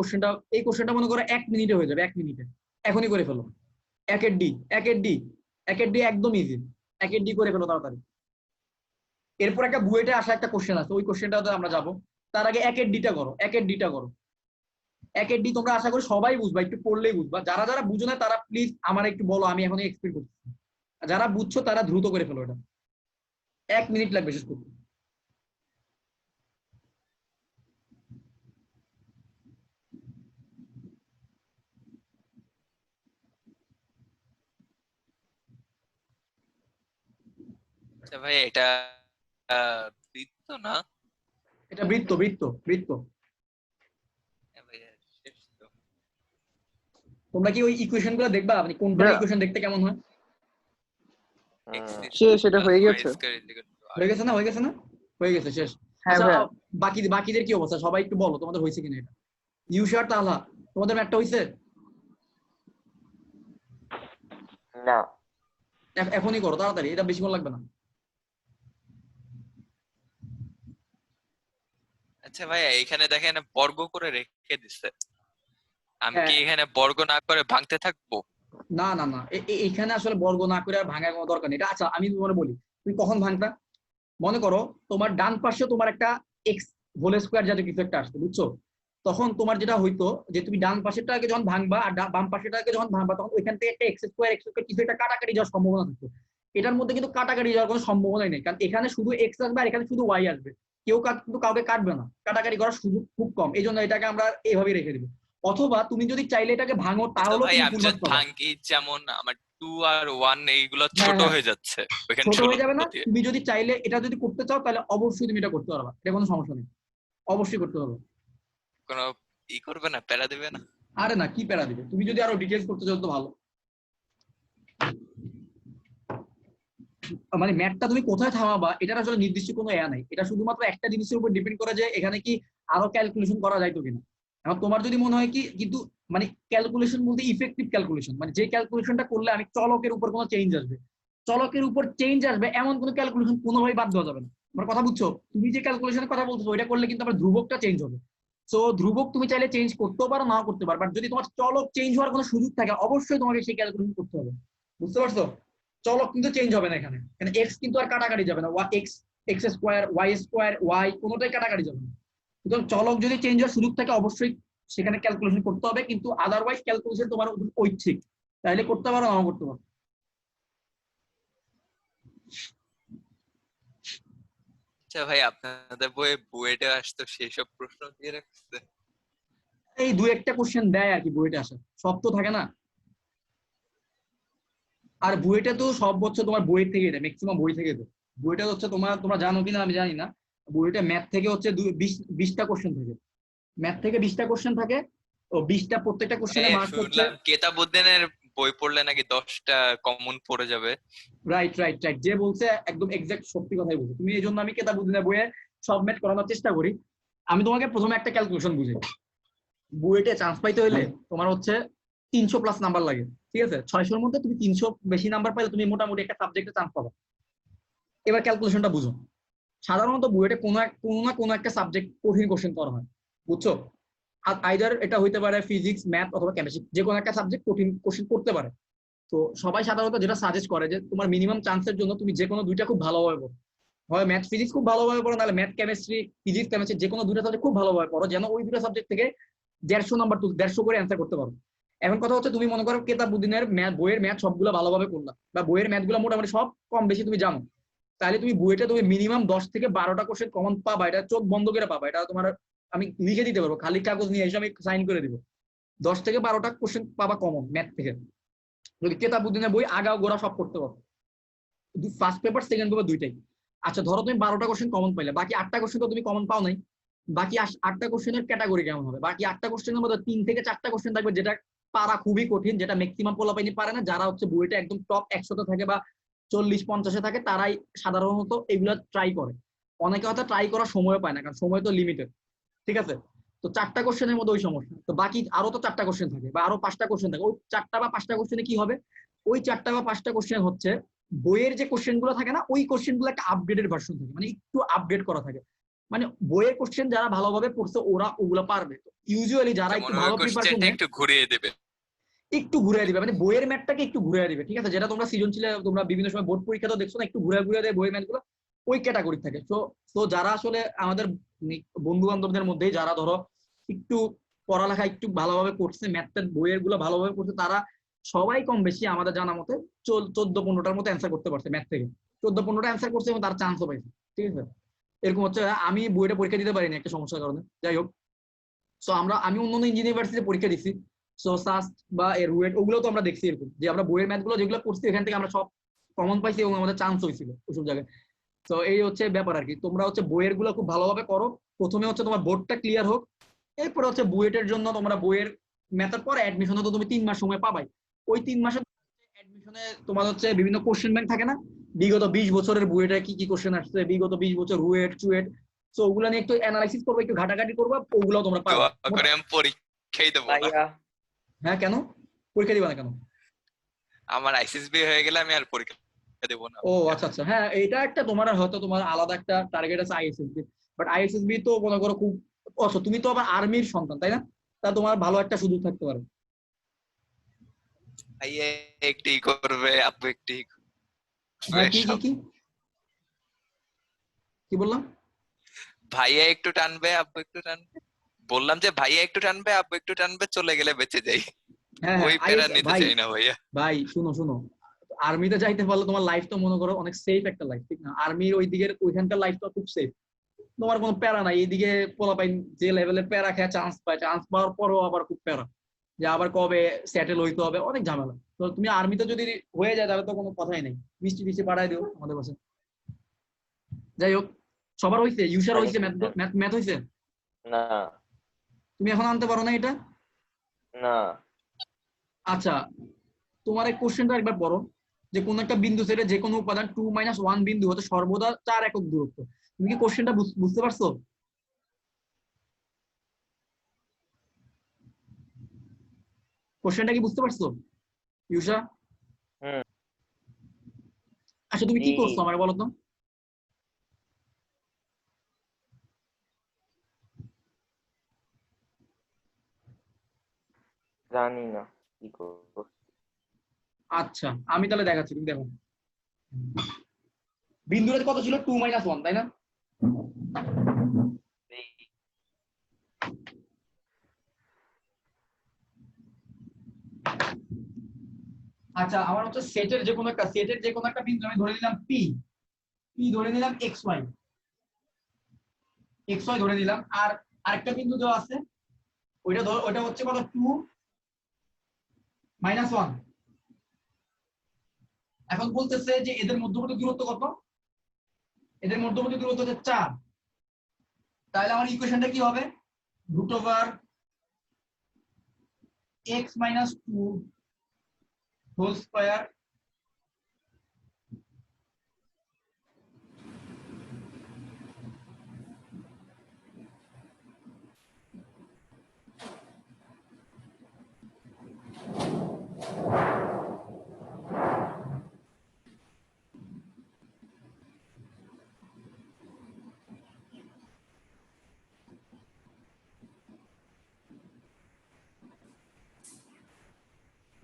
কোশ্চেনটা মনে করো 1 মিনিটে হয়ে যাবে, 1 মিনিটে। এখনই করে ফেলো। একের ডি একের ডি একের ডি একদম ইজি, একের ডি করে ফেলো তাড়াতাড়ি। এরপর একটা বুয়েটে আসা একটা কোশ্চেন আছে, ওই কোশ্চেনটাতে আমরা যাবো। তার আগে একের ডিটা করো, একের ডিটা করো। একের ডি তোমরা আশা করি সবাই বুঝবা, একটু পড়লেই বুঝবা। যারা যারা বুঝো না তারা প্লিজ আমার একটু বলো, আমি এখনই এক্সপ্লেন করছি। যারা বুঝছো তারা দ্রুত করে ফেলো, এটা 1 মিনিট লাগবে শেষ করতে। আচ্ছা ভাই, এটা বৃত্ত না। এটা বৃত্ত বৃত্ত বৃত্ত। ভাইয়া শেষ তো। তোমরা কি ওই ইকুয়েশন গুলো দেখবা, মানে কোনটার ভাইয়া, ইকুয়েশন দেখতে কেমন হয়? X সেটা plus হয়ে y গেছে। square is equal to R. হয়ে গেছে না, হয়ে গেছে না, হয়ে গেছে, শেষ। হ্যাঁ আচ্ছা ভাইয়া। বাকিদের কি অবস্থা, সবাই একটু বলো তোমাদের হয়েছে কিনা এটা। ইউশার তাহলা তোমাদের ম্যাথটা হয়েছে? না। এখনই করো তাড়াতাড়ি, এটা বেশিক্ষণ লাগবে না। আচ্ছা ভাইয়া এখানে দেখেন বর্গ করে রেখে দিছে, আমি হ্যাঁ। কি এখানে বর্গ না করে ভাঙতে থাকবো? না না না, এখানে আসলে বর্গ না করে আর ভাঙার কোনো দরকার নেই। এটা আচ্ছা আমি তোমাকে বলি, তুমি কখন ভাঙতা? মনে করো তোমার ডান পাশে তোমার একটা এক্স হোল স্কোয়ার জাতীয় কিছু একটা আসছে, বুঝছো? তখন তোমার যেটা হইতো যে তুমি ডান পাশেরটাকে যখন ভাঙবা আর বাম পাশেরটাকে যখন ভাঙবা, তখন ওইখান থেকে একটা এক্স স্কোয়ার কিছু একটা কাটাকাটি যাওয়ার সম্ভাবনা থাকতো। এটার মধ্যে কিন্তু কাটাকাটি যাওয়ার কোনো সম্ভাবনাই নেই, কারণ এখানে শুধু এক্স আসবে আর এখানে শুধু ওয়াই আসবে। কেউ কিন্তু কাউকে কাটবে না, কাটাকাটি করার সুযোগ খুব কম, এই জন্য এটাকে আমরা এইভাবে রেখে দিব। অথবা তুমি যদি চাইলে এটাকে ভাঙো তো তাহলেও ভাই তুমি আমি ফুল মার্কস যদি পাবা। ভাঙি, যেমন আমার 2 আর 1 এইগুলো হ্যাঁ ছোট হ্যাঁ, হয়ে যাচ্ছে ওইখানে ছোট হয়ে যাবে না? দিয়ে। তুমি যদি চাইলে এটা যদি করতে চাও তাহলে অবশ্যই তুমি এটা করতে পারবা, এটা কোনো সমস্যা নেই, অবশ্যই করতে হবে। কোনো করবে না, প্যারা দিবে না? আরে না, কি প্যারা দিবে, তুমি যদি আরো ডিটেইলস করতে চাও তো ভালো। মানে ম্যাথটা তুমি কোথায় থামাবা এটার আসলে নির্দিষ্ট কোনো এয়া নাই, এটা শুধুমাত্র একটা জিনিসের উপর ডিপেন্ড করে যে এখানে কি আরো ক্যালকুলেশন করা যাইতো কিনা। এখন তোমার যদি মনে হয় কি, কিন্তু মানে ক্যালকুলেশন বলতে ইফেক্টিভ ক্যালকুলেশন, মানে যে ক্যালকুলেশনটা করলে আমি চলকের উপর কোনো চেঞ্জ আসবে, চলকের উপর চেঞ্জ আসবে এমন কোনো ক্যালকুলেশন কোনোভাবেই বাদ দেওয়া যাবে না। আমার কথা বুঝছো? তুমি যে ক্যালকুলেশনের কথা বলছো ওইটা করলে কিন্তু আবার ধ্রুবকটা চেঞ্জ হবে। সো ধ্রুবক তুমি চাইলে চেঞ্জ করতেও পারো, নাও করতে পারো, বাট যদি তোমার চলক চেঞ্জ হওয়ার কোনো সুযোগ থাকে অবশ্যই তোমাকে সেই ক্যালকুলেশন করতে হবে, বুঝতে পারছো? চলক কিন্তু চেঞ্জ হবে না এখানে, এখানে এক্স কিন্তু আর কাটাকাটি যাবে না, এক্স এক্স স্কোয়ার ওয়াই কোনোটাই কাটাকাটি যাবে না। সুতরাং চলক যদি চেঞ্জ হওয়ার সুযোগ থাকে অবশ্যই সেখানে ক্যালকুলেশন করতে হবে, কিন্তু আদারওয়াইজ ক্যালকুলেশন তোমার ঐচ্ছিক, তাহলে করতে পারো নাও করতে পারো। আচ্ছা ভাই আপনাদের বইয়ে বুয়েটে আসতো সেসব প্রশ্ন দিয়ে রাখছে? এই দু একটা কোশ্চেন দেয় আর কি বুয়েটে আসে, সব তো থাকে না। আর বুয়েটে তো সব বছর তোমার বই থেকে দেয়, ম্যাক্সিমাম বই থেকে দেয়। বুয়েটে হচ্ছে তোমরা জানো কিনা আমি জানি না, বুয়েটে ম্যাথ থেকে হচ্ছে 20টা কোশ্চেন থাকে, ম্যাথ থেকে 20টা কোশ্চেন থাকে, ও 20টা প্রত্যেকটা কোশ্চেনে মার্কস হচ্ছে। শুনলাম কেতাবুদ্দিনের বই পড়লে নাকি 10টা কমন পড়ে যাবে। রাইট রাইট রাইট, যে বলছে একদম এক্সাক্ট সত্যি কথাই বলছে তুমি, এই জন্য আমি কেতাবুদ্দিনের বইয়ে সব ম্যাথ করানোর চেষ্টা করি। আমি তোমাকে প্রথমে একটা ক্যালকুলেশন বুঝাই। বুয়েটে চান্স পাইতে হইলে তোমার হচ্ছে 300+ নাম্বার লাগে, ঠিক আছে? 600-র মধ্যে তুমি 300 বেশি নাম্বার পাইলে তুমি মোটামুটি একটা সাবজেক্টে চান্স পাবে। এবার ক্যালকুলেশনটা বুঝো। সাধারণত বুয়েটে কোনো না কোনো একটা সাবজেক্ট কঠিন কোশ্চেন করা হয়, বুঝছো? আর আইদার এটা হইতে পারে ফিজিক্স, ম্যাথ অথবা কেমিস্ট্রি, যে কোনো একটা সাবজেক্ট কঠিন কোশ্চেন করতে পারে। তো সবাই সাধারণত যেটা সাজেস্ট করে যে তোমার মিনিমাম চান্সের জন্য তুমি যে কোনো দুইটা খুব ভালোভাবে পড়ো, হয় ম্যাথ ফিজিক্স খুব ভালোভাবে পড়ো, নাহলে ম্যাথ কেমিস্ট্রি ফিজিক্স কেমিস্ট্রি যে কোনো দুইটা সাবজেক্ট খুব ভালোভাবে পড়ো, যেন ওই দুটো সাবজেক্ট থেকে 150 নাম্বার 150 করে অ্যান্সার করতে পারো। এখন কথা হচ্ছে তুমি মনে করো কেতাবুদ্দিনের বইয়ের ম্যাথ সবগুলো ভালোভাবে করলা, বা বইয়ের ম্যাথগুলো মোটামুটি সব কম বেশি তুমি জানো, তাহলে তুমি বুয়েটে তুমি মিনিমাম 10 থেকে 12টা কোশ্চেন কমন পাবা, এটা চোখ বন্ধ করে পাবা, এটা তোমার আমি লিখে দিতে পারবো, খালি কাগজ নিয়ে এসে আমি সাইন করে দিব। 10 থেকে 12টা কোশ্চেন পাবা কমন ম্যাথ থেকে, যদি কেতাবুদ্দিনের বই আগাও গোড়া সব করতে পারো। ফার্স্ট পেপার সেকেন্ড পেপার দুইটাই। আচ্ছা ধরো তুমি 12টা কোশ্চেন কমন পাইলে, বাকি 8টা কোশ্চেন তো তুমি কমন পাও নাই, বাকি 8টা কোশ্চেনের ক্যাটাগরি কেমন হবে? বাকি 8টা কোশ্চেনের মধ্যে 3 থেকে 4টা কোশ্চেন থাকবে যেটা পারা খুবই কঠিন, যেটা ম্যাক্সিমাম পোলাপাইনি পারে না, যারা হচ্ছে বইটা একদম টপ 100-তে থাকে বা 40-50-এ থাকে তারাই সাধারণত এগুলা ট্রাই করে। অনেকে হয়তো ট্রাই করার সময় পায় না, কারণ সময় তো লিমিটেড, ঠিক আছে? তো 4টা কোশ্চেনের মধ্যে ওই সমস্যা, তো বাকি আরো তো 4টা কোশ্চেন থাকে বা আরো 5টা কোশ্চেন থাকে, ওই 4টা বা 5টা কোশ্চেনে কি হবে? ওই 4টা বা 5টা কোশ্চেন হচ্ছে বইয়ের যে কোশ্চেন গুলো থাকে না, ওই কোশ্চেন গুলো একটা আপগ্রেডেড ভার্সন থাকে, মানে একটু আপডেট করা থাকে, মানে বইয়ের কোশ্চেন যারা ভালোভাবে পড়ছে ওরা ওগুলো পারবে। ইউজুয়ালি যারা একটু যেমন ওই ভালো প্রিপারেশন কোশ্চেনটা নেয় একটু ঘুরিয়ে দেবে। একটু ঘুরে দিবে, মানে বইয়ের ম্যাথটাকে একটু ঘুরে দিবে, ঠিক আছে? যেটা তোমরা সৃজনশীলে তোমরা বিভিন্ন সময় বোর্ড পরীক্ষাতে দেখছো না, একটু ঘুরে দেয় বইয়ের ম্যাথগুলো, ওই ক্যাটাগরি থাকে। তো যারা আসলে আমাদের বন্ধু বান্ধবদের মধ্যেই যারা ধরো একটু পড়ালেখা একটু ভালোভাবে করছে, ম্যাথের বইয়ের গুলো ভালোভাবে করছে, তারা সবাই কম বেশি আমাদের জানা মতে 14-15টার মতো অ্যান্সার করতে পারছে ম্যাথ থেকে, 14-15টা অ্যান্সার করছে এবং তার চান্সও পাইছে, ঠিক আছে? এরকম হচ্ছে। আমি বইটা পরীক্ষা দিতে পারিনি একটা সমস্যার কারণে, যাই হোক। সো আমি অন্য ইউনিভার্সিটিতে পরীক্ষা দিচ্ছি, সো সাস্ট বা এর রুয়েট ওগুলো তো আমরা দেখছি এরকম যে আমরা বইয়ের ম্যাথগুলো যেগুলো করছি এখান থেকে আমরা সব কমন পাইছি এবং আমাদের চান্স হয়েছিল ওইসব জায়গায়। তো এই হচ্ছে ব্যাপার আর কি। তোমরা হচ্ছে বইয়ের গুলো খুব ভালোভাবে করো। প্রথমে হচ্ছে তোমার বোর্ডটা ক্লিয়ার হোক, এরপরে হচ্ছে বুয়েটের জন্য তোমরা বইয়ের ম্যাথের পরে অ্যাডমিশনে তো তুমি 3 মাস সময় পাবাই। ওই 3 মাসে অ্যাডমিশনে তোমার হচ্ছে বিভিন্ন কোশ্চেন ব্যাংক থাকে না, বিগত 20 বছরের বুয়েটে কি কি কোশ্চেন আসছে, বিগত 20 বছর রুয়েট চুয়েট, তো ওগুলা নিয়ে একটু অ্যানালাইসিস করবে, একটু ঘাটাঘাটি করবা, ওগুলো তোমরা পাবে। দোয়া করে আমি পরীক্ষাই দেবো না। ভাইয়া হ্যাঁ কেন পরীক্ষা দিবা না কেন? আমার আইসিএসবি হয়ে গেলে আমি আর পরীক্ষা দেবো না। ও আচ্ছা আচ্ছা, হ্যাঁ এটা একটা তোমার হয়তো তোমার আলাদা একটা টার্গেট আছে আইএসএসবি, বাট আইএসএসবি তো মনে করো খুব অবশ্য তুমি তো আবার আর্মির সন্তান তাই না, তা তোমার ভালো একটা সুযোগ থাকতে পারে। ভাইয়া একটি করবে, আব্বু একটি হ্যাঁ কি কি কি কি বললাম? ভাইয়া একটু টানবে, আব্বু একটু টানবে। বললাম যে ভাইয়া একটু টানবে, আব্বু একটু টানবে, চলে গেলে বেঁচে যাই। হ্যাঁ ওই প্যারা নিতে ভাই চাই না ভাইয়া। ভাই শুনো শুনো, আর্মিতে যাইতে পারলে তোমার লাইফ তো মনে করো অনেক সেফ একটা লাইফ, ঠিক না? আর্মির ওই দিকের ওইখানকার লাইফ তো খুব সেফ, তোমার কোনো প্যারা নাই। এইদিকে পোলাপাইন যে লেভেলে প্যারা খেয়ে চান্স পায়, চান্স পাওয়ার পরেও আবার খুব প্যারা, যে আবার কবে সেটেল হইতে হবে, অনেক ঝামেলা। তো তুমি আর্মিতে যদি হয়ে যায় তাহলে তো কোনো কথাই নেই, মিষ্টি মিষ্টি পাঠাই দিও আমাদের পাশে। যাই হোক, সবার হইছে, ইউসার হইছে, ম্যাথ হইছে। না তুমি এখন আনতে পারো না এটা? না আচ্ছা, তোমার এই কোশ্চেনটা একবার পড়ো, যে কোন একটা বিন্দু থেকে যে কোনো উপাদান 2 - 1 বিন্দু হতে সর্বদা 4 একক দূরত্ব। তুমি কি কোশ্চেনটা বুঝতে পারছো? কোশ্চেনটা কি বুঝতে পারছো ইউসা? হুম আচ্ছা তুমি কি জি করছো আমার বলো তো? জানি না কি করবো। আচ্ছা আমি তাহলে দেখাচ্ছি, তুমি দেখো। বিন্দুটা কত ছিল? 2 - 1, তাই না? আচ্ছা আমার হচ্ছে সেটের যে কোনো একটা বিন্দু আমি ধরে নিলাম পি, ধরে নিলাম এক্স ওয়াই ধরে নিলাম, আর আরেকটা বিন্দু দেওয়া আছে, ওইটা হচ্ছে কত? 2 - 1। এখন বলতেছে যে এদের মধ্যবর্তী দূরত্ব কত? এদের মধ্যবর্তী দূরত্ব হচ্ছে 4। তাহলে আমার ইকুয়েশনটা কি হবে? √(x - 2) হোল স্কয়ার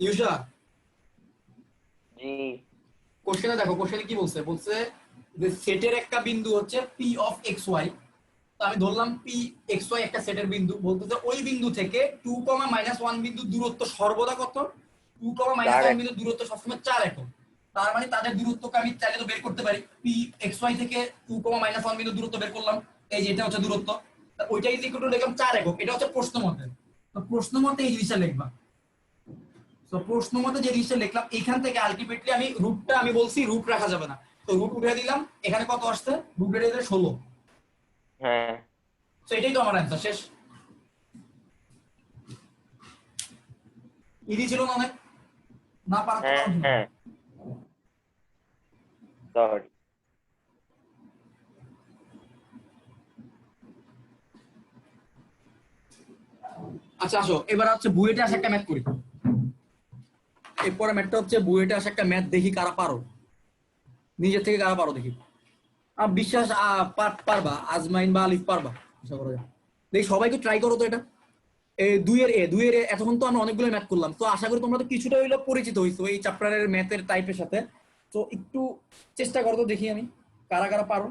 ইউসা। জি কোশ্চেনে দেখো, কোশ্চেনে কি বলছে? বলছে যে সেটের একটা বিন্দু হচ্ছে পি অফ এক্স ওয়াই, তো আমি ধরলাম পি এক্স ওয়াই একটা সেটের বিন্দু, বলতেছে ওই বিন্দু থেকে 2, - 1 বিন্দু দূরত্ব সর্বদা কত? 2, - 1 বিন্দু দূরত্ব সবসময় 4 একক। তার মানে তাদের দূরত্বকে আমি চাইলে তো বের করতে পারি। পি এক্স ওয়াই থেকে 2, - 1 বিন্দু দূরত্ব বের করলাম, এই যে এটা হচ্ছে দূরত্ব, ওইটা ইকুয়াল টু লিখলাম 4 একক। এটা হচ্ছে প্রশ্ন মতে, তো প্রশ্ন মতে এই জিনিসটা লিখবা। তো প্রশ্ন মতে যে জিনিসটা লিখলাম, এখান থেকে আলটিমেটলি আমি রুটটা আমি বলছি রুট রাখা যাবে না, তো রুট উঠে দিলাম। এখানে কত আসছে? রুট উঠে দিলে 16। হ্যাঁ তো এটাই তো আমার অ্যান্সার, শেষ। ইজি ছিল না অনেক? না পারতো হ্যাঁ কারণ হ্যাঁ সরি আচ্ছা আসো এবার হচ্ছে বুয়েটে আসে একটা ম্যাথ করি। এরপরে ম্যাথটা হচ্ছে বুয়েটে আসে একটা ম্যাথ, দেখি কারা পারো, নিজের থেকে কারা পারো দেখি। বিশ্বাস পারবা, আজমাইন বা আলিফ পারবা, আশা করা যায়। দেখি সবাইকে ট্রাই করো তো এটা। দুইয়ের এ এতক্ষণ তো আমরা অনেকগুলো ম্যাথ করলাম, তো আশা করি তোমরা তো কিছুটা হইলো পরিচিত হইছো এই চ্যাপ্টারের ম্যাথের টাইপের সাথে। তো একটু চেষ্টা করো তো দেখি আমি কারা কারা পারো।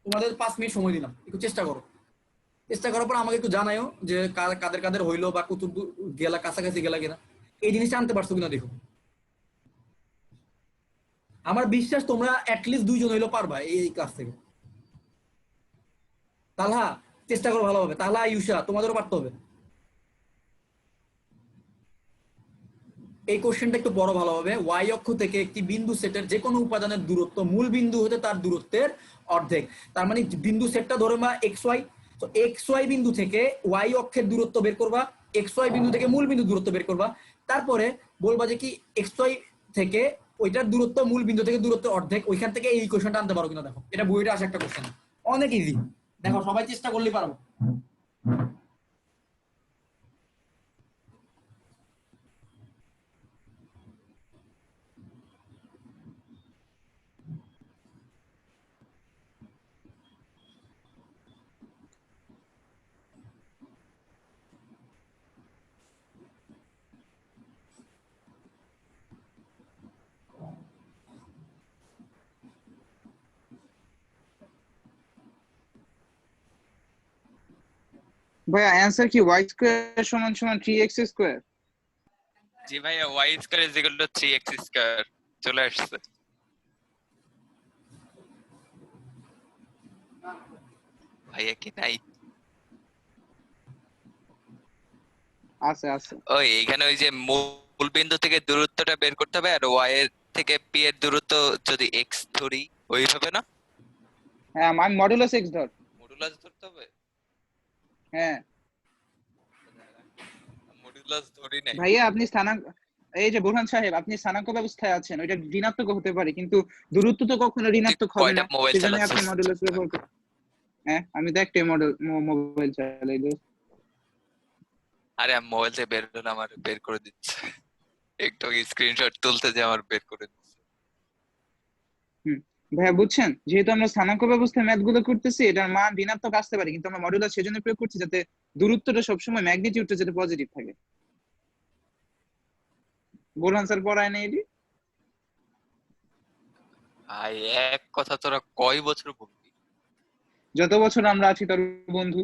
তোমাদের 5 মিনিট সময় দিলাম, একটু চেষ্টা করো। চেষ্টা করার পর আমাকে একটু জানাইও যে কাদের কাদের হইলো বা কত গেলা, কাছাকাছি গেলা কিনা, এই জিনিসটা আনতে পারছো কিনা দেখো। আমার বিশ্বাস তোমরা অ্যাটলিস্ট 2 জন হইলো পারবা এই ক্লাস থেকে। তালহা চেষ্টা করো ভালোভাবে, তাহলে ইউসা তোমাদেরও পারতে হবে। এই কোশ্চেনটা একটু বড় ভালো হবে। ওয়াই অক্ষ থেকে একটি বিন্দু সেটের যে কোনো উপাদানের দূরত্ব মূল বিন্দু হতে তার দূরত্বের অর্ধেক। তার মানে বিন্দু সেটটা ধরে বা এক্স ওয়াই, তো এক্স ওয়াই বিন্দু থেকে ওয়াই অক্ষের দূরত্ব বের করবা, এক্স ওয়াই বিন্দু থেকে মূল বিন্দু দূরত্ব বের করবা, তারপরে বলবা যে কি এক্স ওয়াই থেকে ওইটার দূরত্ব মূল বিন্দু থেকে দূরত্ব অর্ধেক, ওইখান থেকে এই কোশ্চেনটা আনতে পারো কিনা দেখো। এটা বইটা আসে একটা কোশ্চেন, অনেক ইজি, দেখো সবাই চেষ্টা করলেই পারবো। ভাইয়া অ্যান্সার কি y স্কয়ার সমান সমান 3x স্কয়ার? জি ভাইয়া, y square is equal to 3x square চলে আসছে। ভাইয়া কি নাই? আছে আছে। ওই এখানে ওই যে মূল বিন্দু থেকে দূরত্বটা বের করতে হবে, আর ওয়াই এর থেকে পি এর দূরত্ব যদি এক্স ধরি ওইভাবে না, হ্যাঁ আমি মডুলাস x ধর। মডুলাস ধরতে হবে। হ্যাঁ মডুলাস ধরি নাই। ভাইয়া আপনি স্থানাঙ্ক, এই যে বোরহান সাহেব আপনি স্থানাঙ্ক ব্যবস্থায় আছেন, ওইটা ঋণাত্মক হতে পারে কিন্তু দূরত্ব তো কখনো ঋণাত্মক হবে কয়টা না, মোবাইল সেজন্য আপনি চালাচ্ছিস? মডুলাস ব্যবহার করেন। হ্যাঁ আমি তো একটাই মোবাইল চালাই দোস্ত। আরে আমি মোবাইল থেকে বের হলে আমার বের করে দিচ্ছে, একটু স্ক্রিনশট তুলতে যে আমার বের করে দিচ্ছে। ভাইয়া বুঝছেন, যেহেতু আমরা স্থানাঙ্ক ব্যবস্থায় ম্যাথ গুলো করতেছি, এটার মান ঋণাত্মক আসতে পারে কিন্তু আমরা মডুলাস সেজন্য প্রয়োগ করছি যাতে দূরত্বটা সবসময় ম্যাগনিটিউডটা যাতে পজিটিভ থাকে। বোরহান স্যার পড়ায় না এটি? ভাই এক কথা তোরা কয় বছর বলবি? যত বছর আমরা আছি তোর বন্ধু।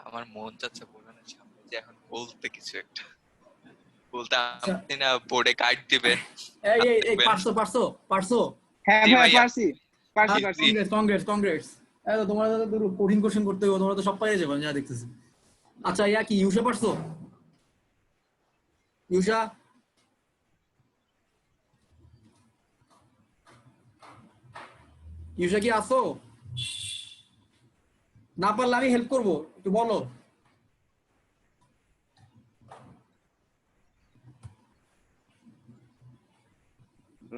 আমার মন চাচ্ছে বোরহানের সামনে যে এখন বলতে কিছু একটা বলতে, আপনি না বোর্ডে কার্ড দিবেন। এই এই এই পারছো পারছো পারছো। হ্যাঁ জি ভাইয়া ভাইয়া। পারছি পারছি জি, পারছি। জি। কংগ্রেস কংগ্রেস কংগ্রেস। এই তো তোমরা তো কঠিন কোশ্চেন করতে হবে, তোমরা তো সব পাইয়ে যাবে যা দেখতেছি। আচ্ছা ইয়া কি ইউসা পারছো? ইউসা, ইউসা কি আসো? না পারলে আমি হেল্প করবো, একটু বলো।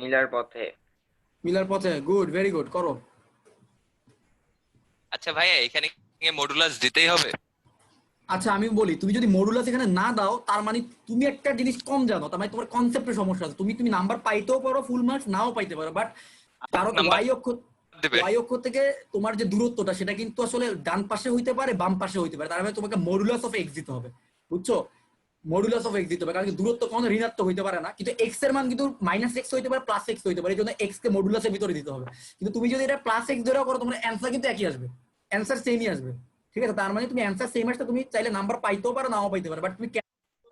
মিলার পথে। মিলার পথে, গুড, ভেরি গুড, করো। আচ্ছা ভাইয়া, এখানে মডুলাস দিতেই হবে? আচ্ছা আমি বলি, তুমি যদি মডুলাস এখানে না দাও তার মানে তুমি একটা জিনিস কম জানো, তার মানে তোমার কনসেপ্টের সমস্যা আছে। তুমি তুমি নাম্বার পাইতেও পারো, ফুল মার্কস নাও পাইতে পারো, বাট কারণ নাম্বার ওয়াই অক্ষ, দেবে। ওয়াই অক্ষ থেকে তোমার যে দূরত্বটা সেটা কিন্তু আসলে ডান পাশে হইতে পারে, বাম পাশে হইতে পারে, তার মানে তোমাকে মডুলাস অফ এক্স দিতে হবে, বুঝছো? মডুলাস অফ এক্স দিতে হবে, কারণ কি দূরত্ব কখনো ঋণাত্মক হইতে পারে না, কিন্তু এক্স এর মান কিন্তু মাইনাস এক্স হইতে পারে, প্লাস এক্স হইতে পারে, এই জন্য এক্স কে মডুলাসের ভিতরে দিতে হবে। কিন্তু তুমি যদি এটা প্লাস এক্স ধরেও করো তোমার অ্যান্সার কিন্তু একই আসবে, অ্যান্সার সেমই আসবে, ঠিক আছে? তার মানে তুমি অ্যান্সার সেম আসলে তুমি চাইলে নাম্বার পাইতেও পারো নাও পাইতে পারো, বাট তুমি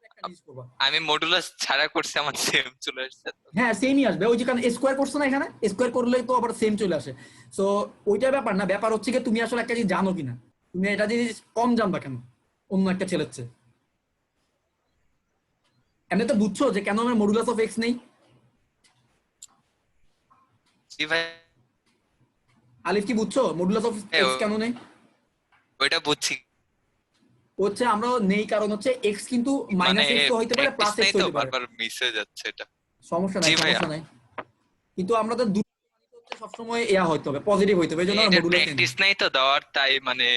একটা জিনিস করবা। আমি মডুলাস ছাড়া করছি, আমার সেম চলে আসছে তো। হ্যাঁ সেমই আসবে, ওই যে কারণ স্কোয়ার করছো না, এখানে স্কোয়ার করলে তো আবার সেম চলে আসে। সো ওইটার ব্যাপার না, ব্যাপার হচ্ছে কি তুমি আসলে একটা জিনিস জানো কিনা, তুমি এটা জিনিস কম জানবা কেন অন্য একটা ছেলের চেয়ে। এমনি তো বুঝছো যে কেন আমার মডুলাস অফ এক্স নেই? জি ভাই, আলিফ কি বুঝছো মডুলাস অফ এক্স কেন নেই? ওইটা বুঝছি, হচ্ছে আমরা নেই কারণ হচ্ছে এক্স কিন্তু মানে মাইনাস এক্স হইতে পারে, প্লাস প্র্যাকটিস নাই এক্স তো, হইতে পারে, বারবার মিস হয়ে যাচ্ছে এটা। সমস্যা নাই জি ভাইয়া। সমস্যা নাই। কিন্তু আমাদের দুটো হচ্ছে সবসময় ইয়া হইতে হবে, পজিটিভ হইতে হবে, এই জন্য এটা মডুলাস নেই। প্র্যাকটিস নাই তো দেওয়ার, তাই মানে।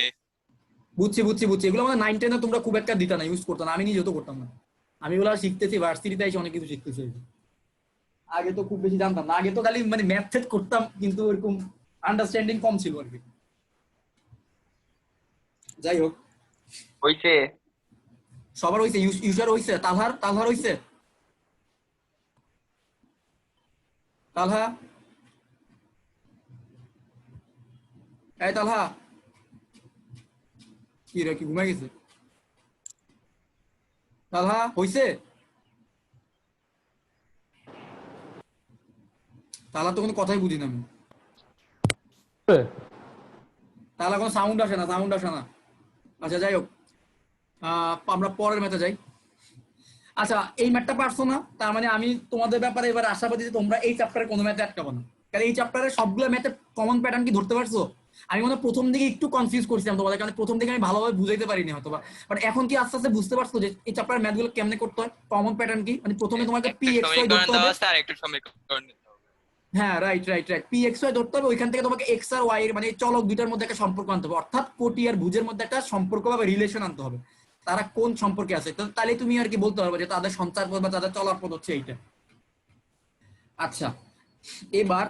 বুঝছি বুঝছি বুঝছি, এগুলো আমাদের 9 10 তোমরা খুব একটা দিতা না, ইউজ করতো না, আমি নিজেও তো করতাম না। আমি এগুলো শিখতেছি ভার্সিটিতে এসে অনেক কিছু শিখতেছি। আগে তো খুব বেশি জানতাম না, আগে তো খালি মানে ম্যাথ করতাম কিন্তু এরকম আন্ডারস্ট্যান্ডিং কম ছিল আর কি। যাই হোক, হইছে। সবার হইছে, ইউজার হইছে, তালহার তালহার হইছে, তালহা, এই তালহা কি রে, কি ঘুমাই গেছে? তালহা হইছে? তালহা তো কোনো কথাই বুঝি না আমি, তাহলে কোনো সাউন্ড আসে না, সাউন্ড আসে না। আচ্ছা যাই হোক, আমরা পরের ম্যাচে যাই। আচ্ছা এই ম্যাথটা পারছো না, তার মানে আমি তোমাদের ব্যাপারে এবার আশাবাদী যে তোমরা এই চ্যাপ্টারে কোনো ম্যাথে আটকাবো না, কারণ এই চ্যাপ্টারে সবগুলো ম্যাথে কমন প্যাটার্ন কি ধরতে পারছো? আমি মনে হয় প্রথম দিকে একটু কনফিউজ করছিলাম তোমাদের, কারণ প্রথম দিকে আমি ভালোভাবে বুঝাইতে পারিনি হয়তো, বাট এখন কি আস্তে আস্তে বুঝতে পারছো যে এই চ্যাপ্টারের ম্যাথগুলো কেমনে করতে হয়, কমন প্যাটার্ন কি, মানে প্রথমে তোমাকে একটা পি এক্স ওয়াই সমীকরণ ধরতে দেওয়া হবে। আছে আর একটু সমীকরণ নিতে হবে। হ্যাঁ right right right, P X Y ধরতে হবে, ওইখান থেকে তোমাকে এক্স আর ওয়াই এর মানে চলক দুইটার মধ্যে একটা সম্পর্ক আনতে হবে, অর্থাৎ কোটি আর ভুজের মধ্যে একটা সম্পর্ক বা রিলেশন আনতে হবে, তারা কোন সম্পর্কে আছে, তো তাহলে তুমি আর কি বলতে পারবে যে তাদের সঞ্চার পথ বা তাদের চলার পথ হচ্ছে এইটা। আচ্ছা এবার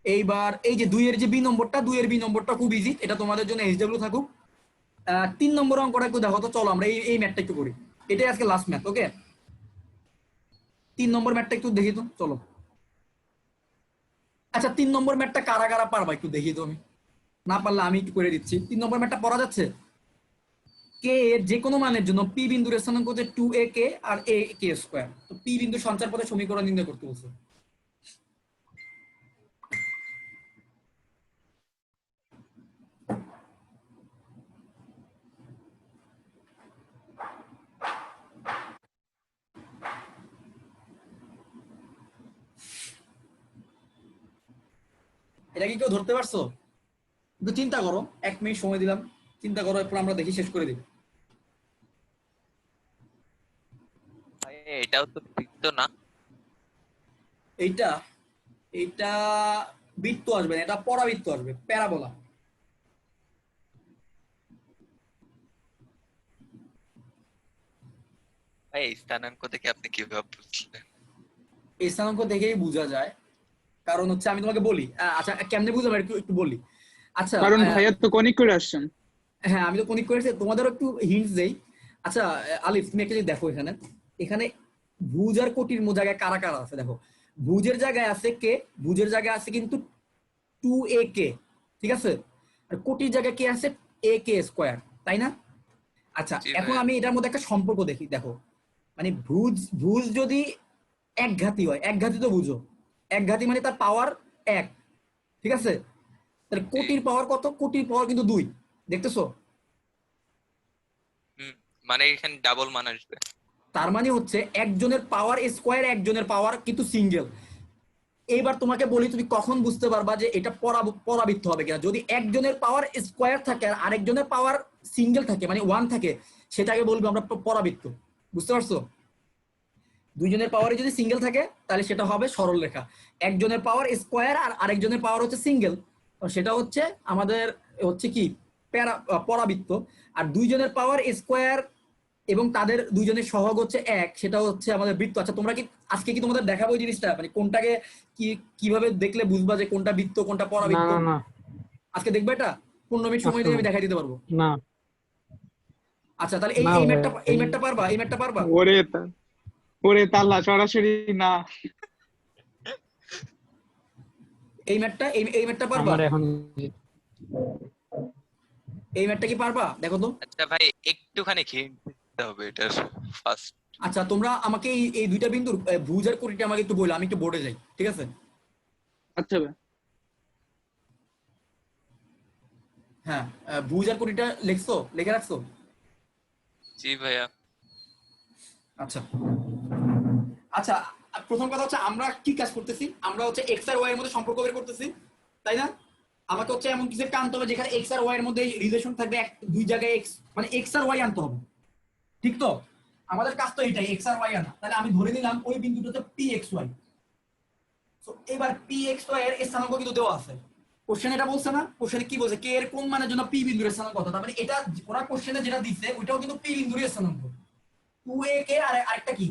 এইবার এই যে 2 এর যে বি নম্বরটা, 2 এর বি নম্বরটা খুব ইজি, এটা তোমাদের জন্য এইচডব্লিউ থাকুক। 3 নম্বর অঙ্কটা একটু দেখো তো, চলো আমরা এই ম্যাথটা একটু করি, এটাই আজকে লাস্ট ম্যাথ, ওকে? 3 নম্বর ম্যাথটা একটু দেখি তো, চলো। আচ্ছা 3 নম্বর ম্যাথটা কারা কারা পারবা একটু দেখি তো, আমি না পারলে আমি একটু করে দিচ্ছি। 3 নম্বর ম্যাথটা পড়া যাচ্ছে? কে এর যে কোনো মানের জন্য পি বিন্দুর স্থানাঙ্ক হচ্ছে 2ak আর ak স্কয়ার, তো পি বিন্দুর সঞ্চার পথে সমীকরণ নির্ণয় করতে বলছে। এটা কি কেউ ধরতে পারছো? একটু চিন্তা করো, 1 মিনিট সময় দিলাম, চিন্তা করো, এরপর আমরা দেখি শেষ করে দিই। ভাই এটাও তো বৃত্ত না। এইটা এইটা বৃত্ত আসবে না, এটা পরাবৃত্ত আসবে, প্যারাবোলা। ভাই এই স্থানাঙ্ক থেকে আপনি কিভাবে বুঝলেন? এই স্থানাঙ্ক দেখেই বোঝা যায়, কারণ হচ্ছে আমি তোমাকে বলি, আচ্ছা কেমনে বুঝলাম একটু একটু বলি। আচ্ছা কারণ ভাইয়া তো কনিক করে আসছেন। হ্যাঁ আমি তো কনিক করেছি, তোমাদেরও একটু হিন্টস দেই। আচ্ছা আলিফ তুমি একটা জিনিস দেখো, এখানে এখানে ভুজ আর কোটির জায়গায় কারা কারা আছে দেখো। ভুজের জায়গায় আছে কে, ভুজের জায়গায় আছে কিন্তু 2ak, ঠিক আছে? আর কোটির জায়গায় কে আছে? ak স্কয়ার, তাই না? আচ্ছা জি এখন ভাইয়া। আমি এটার মধ্যে একটা সম্পর্ক দেখি, দেখো মানে ভুজ ভুজ যদি একঘাতি হয়, একঘাতি তো বুঝো, একঘাতি মানে তার পাওয়ার 1, ঠিক আছে? তাহলে কোটির পাওয়ার কত? কোটির পাওয়ার কিন্তু 2, দেখতেছো? মানে এখানে ডাবল মান আসবে। তার মানে হচ্ছে একজনের পাওয়ার স্কয়ার, একজনের পাওয়ার কিন্তু সিঙ্গেল। এইবার তোমাকে বলি তুমি কখন বুঝতে পারবা যে এটা পরাবৃত্ত হবে কিনা, যদি একজনের পাওয়ার স্কয়ার থাকে আর আরেকজনের পাওয়ার সিঙ্গেল থাকে মানে 1 থাকে, সেটাকে বলবো আমরা পরাবৃত্ত, বুঝতে পারছো? দুইজনের পাওয়ারে যদি সিঙ্গেল থাকে তাহলে সেটা হবে সরল রেখা, একজনের পাওয়ার স্কয়ার আর আরেকজনের পাওয়ার হচ্ছে সিঙ্গেল, সেটা হচ্ছে আমাদের হচ্ছে কি পরাবৃত্ত। আর দুইজনের পাওয়ার স্কয়ার এবং তাদের দুইজনের সহগ হচ্ছে 1, সেটা হচ্ছে আমাদের বৃত্ত। আচ্ছা তোমরা কি আজকে কি তোমাদের দেখাবো এই জিনিসটা, মানে কোনটাকে কি কিভাবে দেখলে বুঝবা যে কোনটা বৃত্ত কোনটা না পরাবৃত্ত? না না আজকে দেখবে এটা 15 মিনিট সময় দিয়ে আমি দেখাই দিতে পারবো। না আচ্ছা তাহলে এই না এই ভাই, ম্যাটটা এই ম্যাটটা পারবা, এই ম্যাটটা পারবা? ওরে তাল্লা সরাসরি না। এই ম্যাটটা এই ম্যাটটা পারবা? আমার এখন এই ম্যাটটা কি পারবা দেখো তো। আচ্ছা ভাই একটুখানি হিন্ট দিতে হবে এটার ফার্স্ট। আচ্ছা তোমরা আমাকে এই দুইটা বিন্দুর ভুজ আর কোটিটা আমাকে একটু বলো, আমি একটু বোর্ডে যাই, ঠিক আছে? আচ্ছা ভাই, হ্যাঁ ভুজ আর কোটিটা লিখছো, লিখে রাখছো? জি ভাইয়া। আচ্ছা আচ্ছা প্রথম কথা হচ্ছে আমরা কি কাজ করতেছি, আমরা হচ্ছে এক্স আর ওয়াই এর মধ্যে সম্পর্ক বের করতেছি, তাই না? আমাকে হচ্ছে এমন কিছু একটা আনতে হবে যেখানে এক্স আর ওয়াই এর মধ্যে রিলেশন থাকবে, দুই জায়গায় এক্স মানে এক্স আর ওয়াই আনতে হবে, ঠিক তো? আমাদের কাজ তো এটাই, এক্স আর ওয়াই আনা। তাহলে আমি ধরে নিলাম ওই বিন্দুটাতে পি এক্স ওয়াই। সো এবার পি এক্স ওয়াই এর স্থানাঙ্ক কিন্তু দেওয়া আছে, কোশ্চেন এটা বলছে না, কোশ্চেনে কি বলছে, কে এর কোন মানের জন্য পি বিন্দুর স্থানাঙ্ক কত, তার মানে এটা ওরা কোশ্চেনে যেটা দিচ্ছে ওইটাও কিন্তু পি বিন্দুর স্থানাঙ্ক। 2ak আর আরেকটা কি,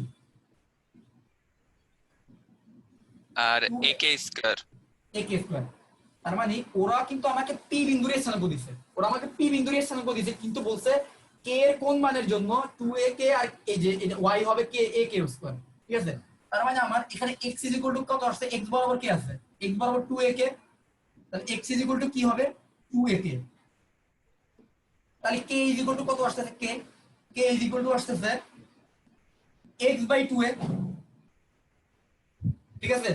আর ak স্কয়ার। ak square. তার মানে ওরা কিন্তু আমাকে পি বিন্দুর স্থানাঙ্ক দিছে, ওরা আমাকে পি বিন্দুর স্থানাঙ্ক দিছে, কিন্তু বলছে কে এর কোন মানের জন্য 2ak আর এই যে y হবে কে ak স্কয়ার, ঠিক আছে? তার মানে আমার এখানে x কত আসছে, x বরাবর কি আছে, x বরাবর 2ak, তাহলে x কি হবে 2ak। তাহলে k কত আসছে, k আসছে x/2a, ঠিক আছে?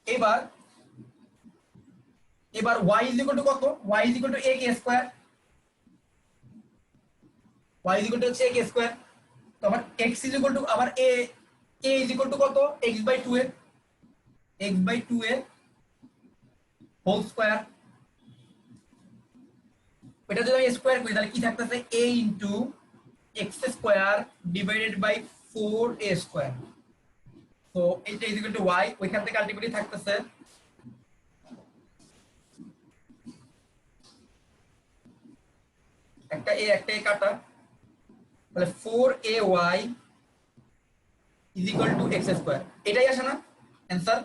এবার y কত, y ak square, y is equal two হচ্ছে x স্কয়ার। তো আমার x ইজ ইকুয়াল টু আবার a ইজ ইকুয়াল টু কত x/2 এর হোল স্কয়ার। এটা যদি আমি স্কয়ার করি তাহলে কি থাকতেছে a into x square divided by 4a square. তো এটা ইজ ইকুয়াল টু y, ওইখান থেকে আলটিমেটলি থাকতেছে একটা a কাটা, তাহলে 4ay is equal two x square. এটাই আসে না অ্যানসার?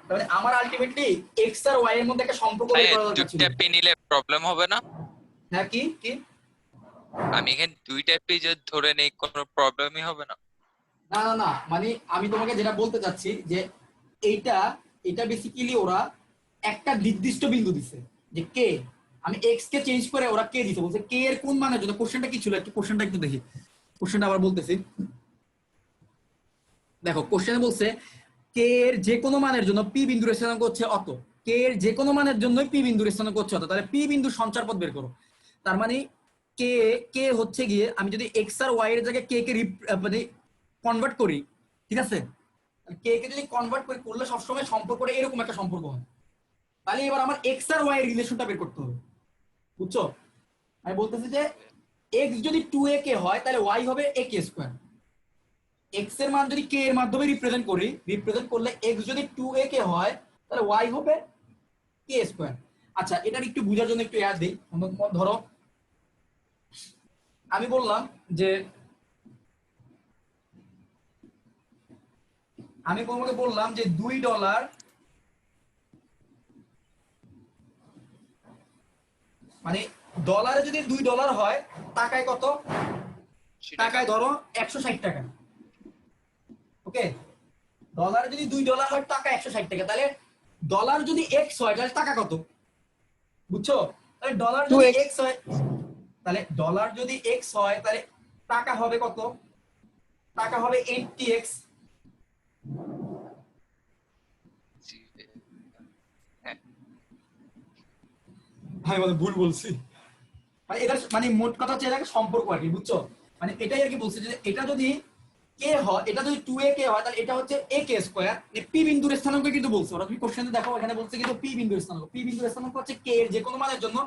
তাহলে আমার আলটিমেটলি x আর y এর মধ্যে একটা সম্পর্ক বের করা দরকার ছিল। দুইটা পি নিলে প্রবলেম হবে না? হ্যাঁ কি কি আমি এখানে দুইটা পি যদি ধরে নেই কোনো প্রবলেমই হবে না? না না না, মানে আমি তোমাকে যেটা বলতে চাচ্ছি যে এটা বেসিক্যালি ওরা একটা নির্দিষ্ট বিন্দু দিছে যে কে, আমি x কে চেঞ্জ করে ওরা কে দিছে, বলছে কে এর কোন মানের জন্য। কোশ্চেনটা কি ছিল একটু কোশ্চেনটা একটু দেখি, কোশ্চেনটা আবার বলতেছি। দেখো কোশ্চেনে বলছে কে এর যে কোনো মানের জন্য p বিন্দুর স্থানাঙ্ক হচ্ছে অত, কে এর যে কোনো মানের জন্যই p বিন্দুর স্থানাঙ্ক হচ্ছে অত, তাহলে p বিন্দুর সঞ্চারপথ বের করো। তার মানে কে হচ্ছে গিয়ে আমি যদি x আর y এর জায়গায় কে মানে কনভার্ট করি, ঠিক আছে, কে যদি কনভার্ট করি করলে সবসময় সম্পর্কটা এরকম একটা সম্পর্ক হয়। তাহলে এবার আমার x আর y এর রিলেশনটা বের করতে হবে, বুঝছো? আমি বলতেছি যে x যদি 2ak হয় তাহলে y হবে ak স্কয়ার। x এর মান যদি k এর মাধ্যমে রিপ্রেজেন্ট করলে x যদি 2ak হয় তাহলে y হবে k স্কয়ার। আচ্ছা, এটার একটু বোঝার জন্য একটু ইয়াদ দেই। ধরো আমি বললাম যে আমি তোমাকে বললাম যে $2, মানে ডলারে যদি $2 হয় টাকায় কত? টাকায় ধরো 160 টাকা। ওকে, ডলারে যদি $2 হয় টাকা 160 টাকা, তাহলে ডলার যদি x হয় তাহলে টাকা কত? বুঝছো? তাহলে ডলার যদি x হয় তাহলে ডলার যদি x হয় তাহলে টাকা হবে কত? টাকা হবে 80x। ভাই বলে ভুল বলছি, মানে এটা মানে মোট কথা হচ্ছে এটাকে সম্পর্ক আর কি, বুঝছো? মানে এটাই আর কি বলছি যে এটা যদি কে হয়, এটা যদি 2ak হয় তাহলে এটা হচ্ছে ak স্কয়ার। p বিন্দুর স্থানাঙ্ক কিন্তু বলছে ওরা, তুমি কোশ্চেনে দেখো এখানে বলছে কিন্তু p বিন্দুর স্থানাঙ্ক হচ্ছে k এর যে কোনো মানের জন্য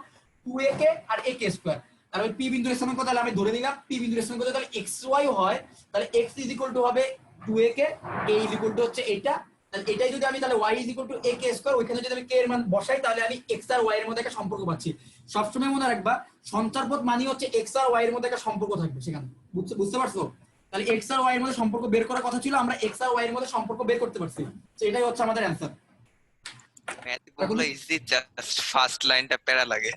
2ak আর ak স্কয়ার। আর ওই p বিন্দুর স্থানাঙ্ক তাহলে আমি ধরে নিলাম p বিন্দুর স্থানাঙ্ক যদি তাহলে xy হয় তাহলে x ইজ ইকুয়াল টু হবে 2ak, k is equal two হচ্ছে এটা, তাহলে এটাই যদি আমি তাহলে y is equal two ak square, ওইখানে যদি আমি k এর মান বসাই তাহলে আমি x আর y এর মধ্যে একটা সম্পর্ক পাচ্ছি। সবসময় মনে রাখবা সঞ্চারপথ মানে হচ্ছে x আর y এর মধ্যে একটা সম্পর্ক থাকবে সেখানে, বুঝতে পারছো? তাহলে x আর y এর মধ্যে সম্পর্ক বের করার কথা ছিল, আমরা x আর y এর মধ্যে সম্পর্ক বের করতে পারছি, তো এটাই হচ্ছে আমাদের অ্যানসার। ম্যাথগুলো ইজি, জাস্ট ফার্স্ট লাইনটা প্যারা লাগে।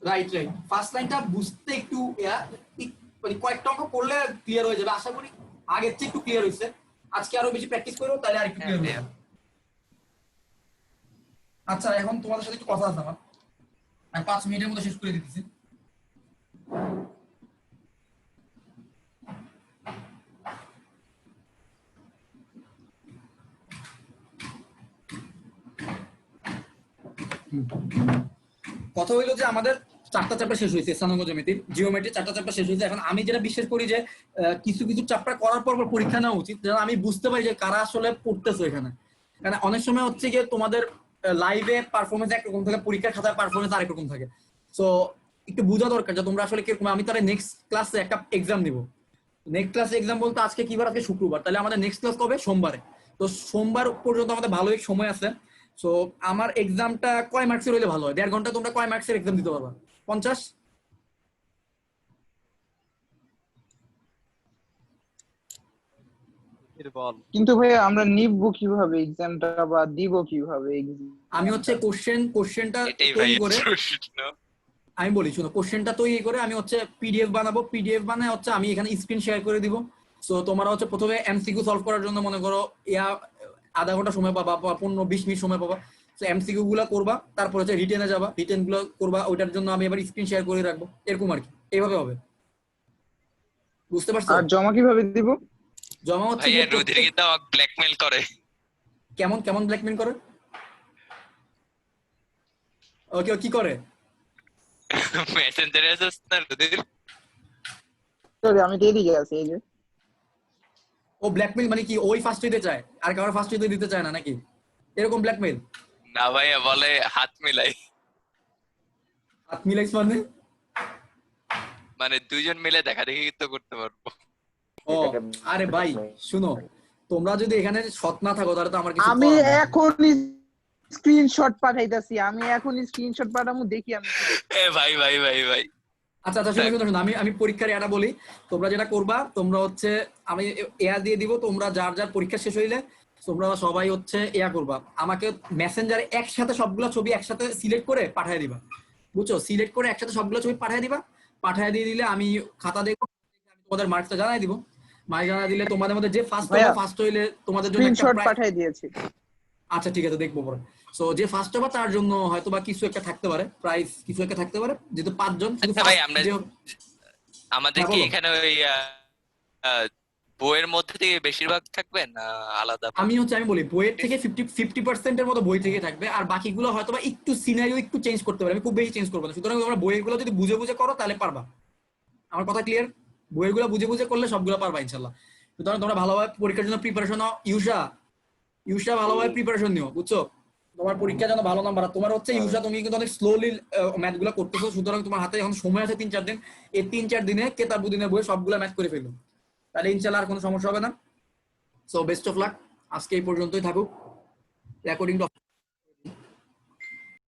রাইট, ফার্স্ট লাইনটা বুঝতে একটু মানে কয়েকটা অঙ্ক করলে ক্লিয়ার হয়ে যাবে আশা করি। আগের চেয়ে একটু ক্লিয়ার হয়েছে, আজকে আরো বেশি প্র্যাকটিস করবো তাহলে আর একটু ক্লিয়ার হবে। আচ্ছা, এখন তোমাদের সাথে একটু কথা আছে আমার, আমি 5 মিনিটের মধ্যে শেষ করে দিতেছি। কথা হইলো যে আমাদের 4টা চ্যাপ্টার শেষ হয়েছে, স্থানাঙ্ক জ্যামিতির জিওমেট্রি 4টা চ্যাপ্টার শেষ হয়েছে। এখন আমি যেটা বিশ্বাস করি যে কিছু চ্যাপ্টার করার পর পরীক্ষা নেওয়া উচিত, যেন আমি বুঝতে পারি যে কারা আসলে পড়তেছে এখানে। কারণ অনেক সময় হচ্ছে যে তোমাদের লাইভে পারফরমেন্স একরকম থাকে, পরীক্ষার খাতায় পারফরমেন্স আরেক রকম থাকে। সো একটু বোঝা দরকার যে তোমরা আসলে কিরকম। আমি তাহলে নেক্সট ক্লাসে একটা এক্সাম দিব, নেক্সট ক্লাসে এক্সাম বলতে আজকে কি বার? আজকে শুক্রবার, তাহলে আমাদের নেক্সট ক্লাস কবে? সোমবারে। তো সোমবার পর্যন্ত আমাদের ভালোই সময় আছে। সো আমার এক্সামটা কয় মার্কসের হইলে ভালো হয়? 1.5 ঘন্টা তোমরা কয় মার্কসের এক্সাম দিতে পারবা? 50? কিন্তু ভাই আমরা নিবো কিভাবে এক্সামটা বা দিব কিভাবে? আমি হচ্ছে কোশ্চেনটা এটাই ভাই তৈরি করে, প্রশ্ন। আমি বলি শোনো, কোশ্চেনটা তৈরি করে আমি হচ্ছে পিডিএফ বানাবো, পিডিএফ বানায় হচ্ছে আমি এখানে স্ক্রিন শেয়ার করে দিব। সো তোমরা হচ্ছে প্রথমে এমসিকিউ সলভ করার জন্য মনে করো আধা ঘন্টা সময় পাবা বা 15-20 মিনিট সময় পাবা। সো এমসিকিউ গুলা করবা, তারপর হচ্ছে রিটেনে যাবা, রিটেন গুলো করবা, ওইটার জন্য আমি এবার স্ক্রিন শেয়ার করে রাখবো, এরকম আর কি। এইভাবে হবে, বুঝতে পারছো? আর জমা কিভাবে দিব? জমা হচ্ছে ভাইয়া রুধির কিন্তু আমাকে ব্ল্যাকমেল করে। কেমন ব্ল্যাকমেল করে? ওকে, কি করে? মেসেঞ্জারে আছিস না রুদির? সরি আমি দিয়ে দিয়ে আছি এই যে। ও ব্ল্যাকমেল মানে কি, ওই ফার্স্ট দিতে চায় আর কারো ফার্স্ট দিতে চায় না নাকি, এরকম ব্ল্যাকমেল? না ভাইয়া, বলে হাত মিলাই, হাত মিলাইস মানে দুজন মিলে দেখা দেখি তো করতে পারবো। ও আরে ভাই শুনো, তোমরা যদি এখানে সৎ না থাকো তাহলে তো আমার কিছু আমি করার নেই। এখনই স্ক্রিনশট পাঠাইতাছি, আমি এখনই স্ক্রিনশট পাঠামু, দেখি আমি কি দেখি। এ ভাই ভাই ভাই ভাই, আচ্ছা আচ্ছা শুনো শুনো শুনো, আমি পরীক্ষার এটা বলি, তোমরা যেটা করবা তোমরা হচ্ছে, আমি এয়া দিয়ে দিব, তোমরা যার যার পরীক্ষা শেষ হইলে তোমরা সবাই হচ্ছে এয়া করবা, আমাকে মেসেঞ্জারে একসাথে সবগুলো ছবি একসাথে সিলেক্ট করে পাঠিয়ে দিবা, বুঝছো? সিলেক্ট করে একসাথে সবগুলো ছবি পাঠিয়ে দিবা, পাঠিয়ে দিয়ে দিলে আমি খাতা দেখবো, আমি তোমাদের মার্কসটা জানাই দিব, মার্ক জানাই দিলে তোমাদের মধ্যে যে ফার্স্ট হবে, ভাইয়া, ফার্স্ট হইলে তোমাদের জন্য একটা স্ক্রিনশট prize- পাঠাই দিয়েছি। আচ্ছা ঠিক আছে, দেখবো পরে। সো যে ফার্স্ট হবে তার জন্য হয়তো বা কিছু একটা থাকতে পারে, প্রাইস কিছু একটা থাকতে পারে, যেহেতু 5 জন শুধু আচ্ছা ভাই, first আমরা যে- আমাদের হ্যাঁ, কি বলো। এখানে ওই বইয়ের মধ্যে থেকে বেশিরভাগ থাকবে না আলাদা? আমি বলি বইয়ের থেকে 50% এর মতো বই থেকে থাকবে, আর বাকিগুলো হয়তো বা একটু সিনারিও একটু চেঞ্জ করতে পারে, আমি খুব বেশি চেঞ্জ করবো না। সুতরাং তোমরা বইগুলো যদি বুঝে বুঝে করো তাহলে পারবা, আমার কথা ক্লিয়ার? বইগুলো বুঝে বুঝে করলে সবগুলো পারবা ইনশাল্লাহ। সুতরাং তোমরা ভালোভাবে পরীক্ষার জন্য প্রিপারেশন নাও। ইউষা ভালোভাবে প্রিপারেশন নিও, বুঝছো? তোমার পরীক্ষা যেন ভালো নাম্বার। তোমার হচ্ছে ইউষা, তুমি কিন্তু অনেক স্লোলি ম্যাথ গুলো করতেছো, সুতরাং তোমার হাতে এখন সময় আছে 3-4 দিন, এই 3-4 দিনে কেতাবুদ্দিনের বই সবগুলো ম্যাথ করে ফেললো, তাহলে ইনশাল্লাহ আর কোনো সমস্যা হবে না। সো বেস্ট অফ লাক, আজকে এই পর্যন্তই থাকুক রেকর্ডিং।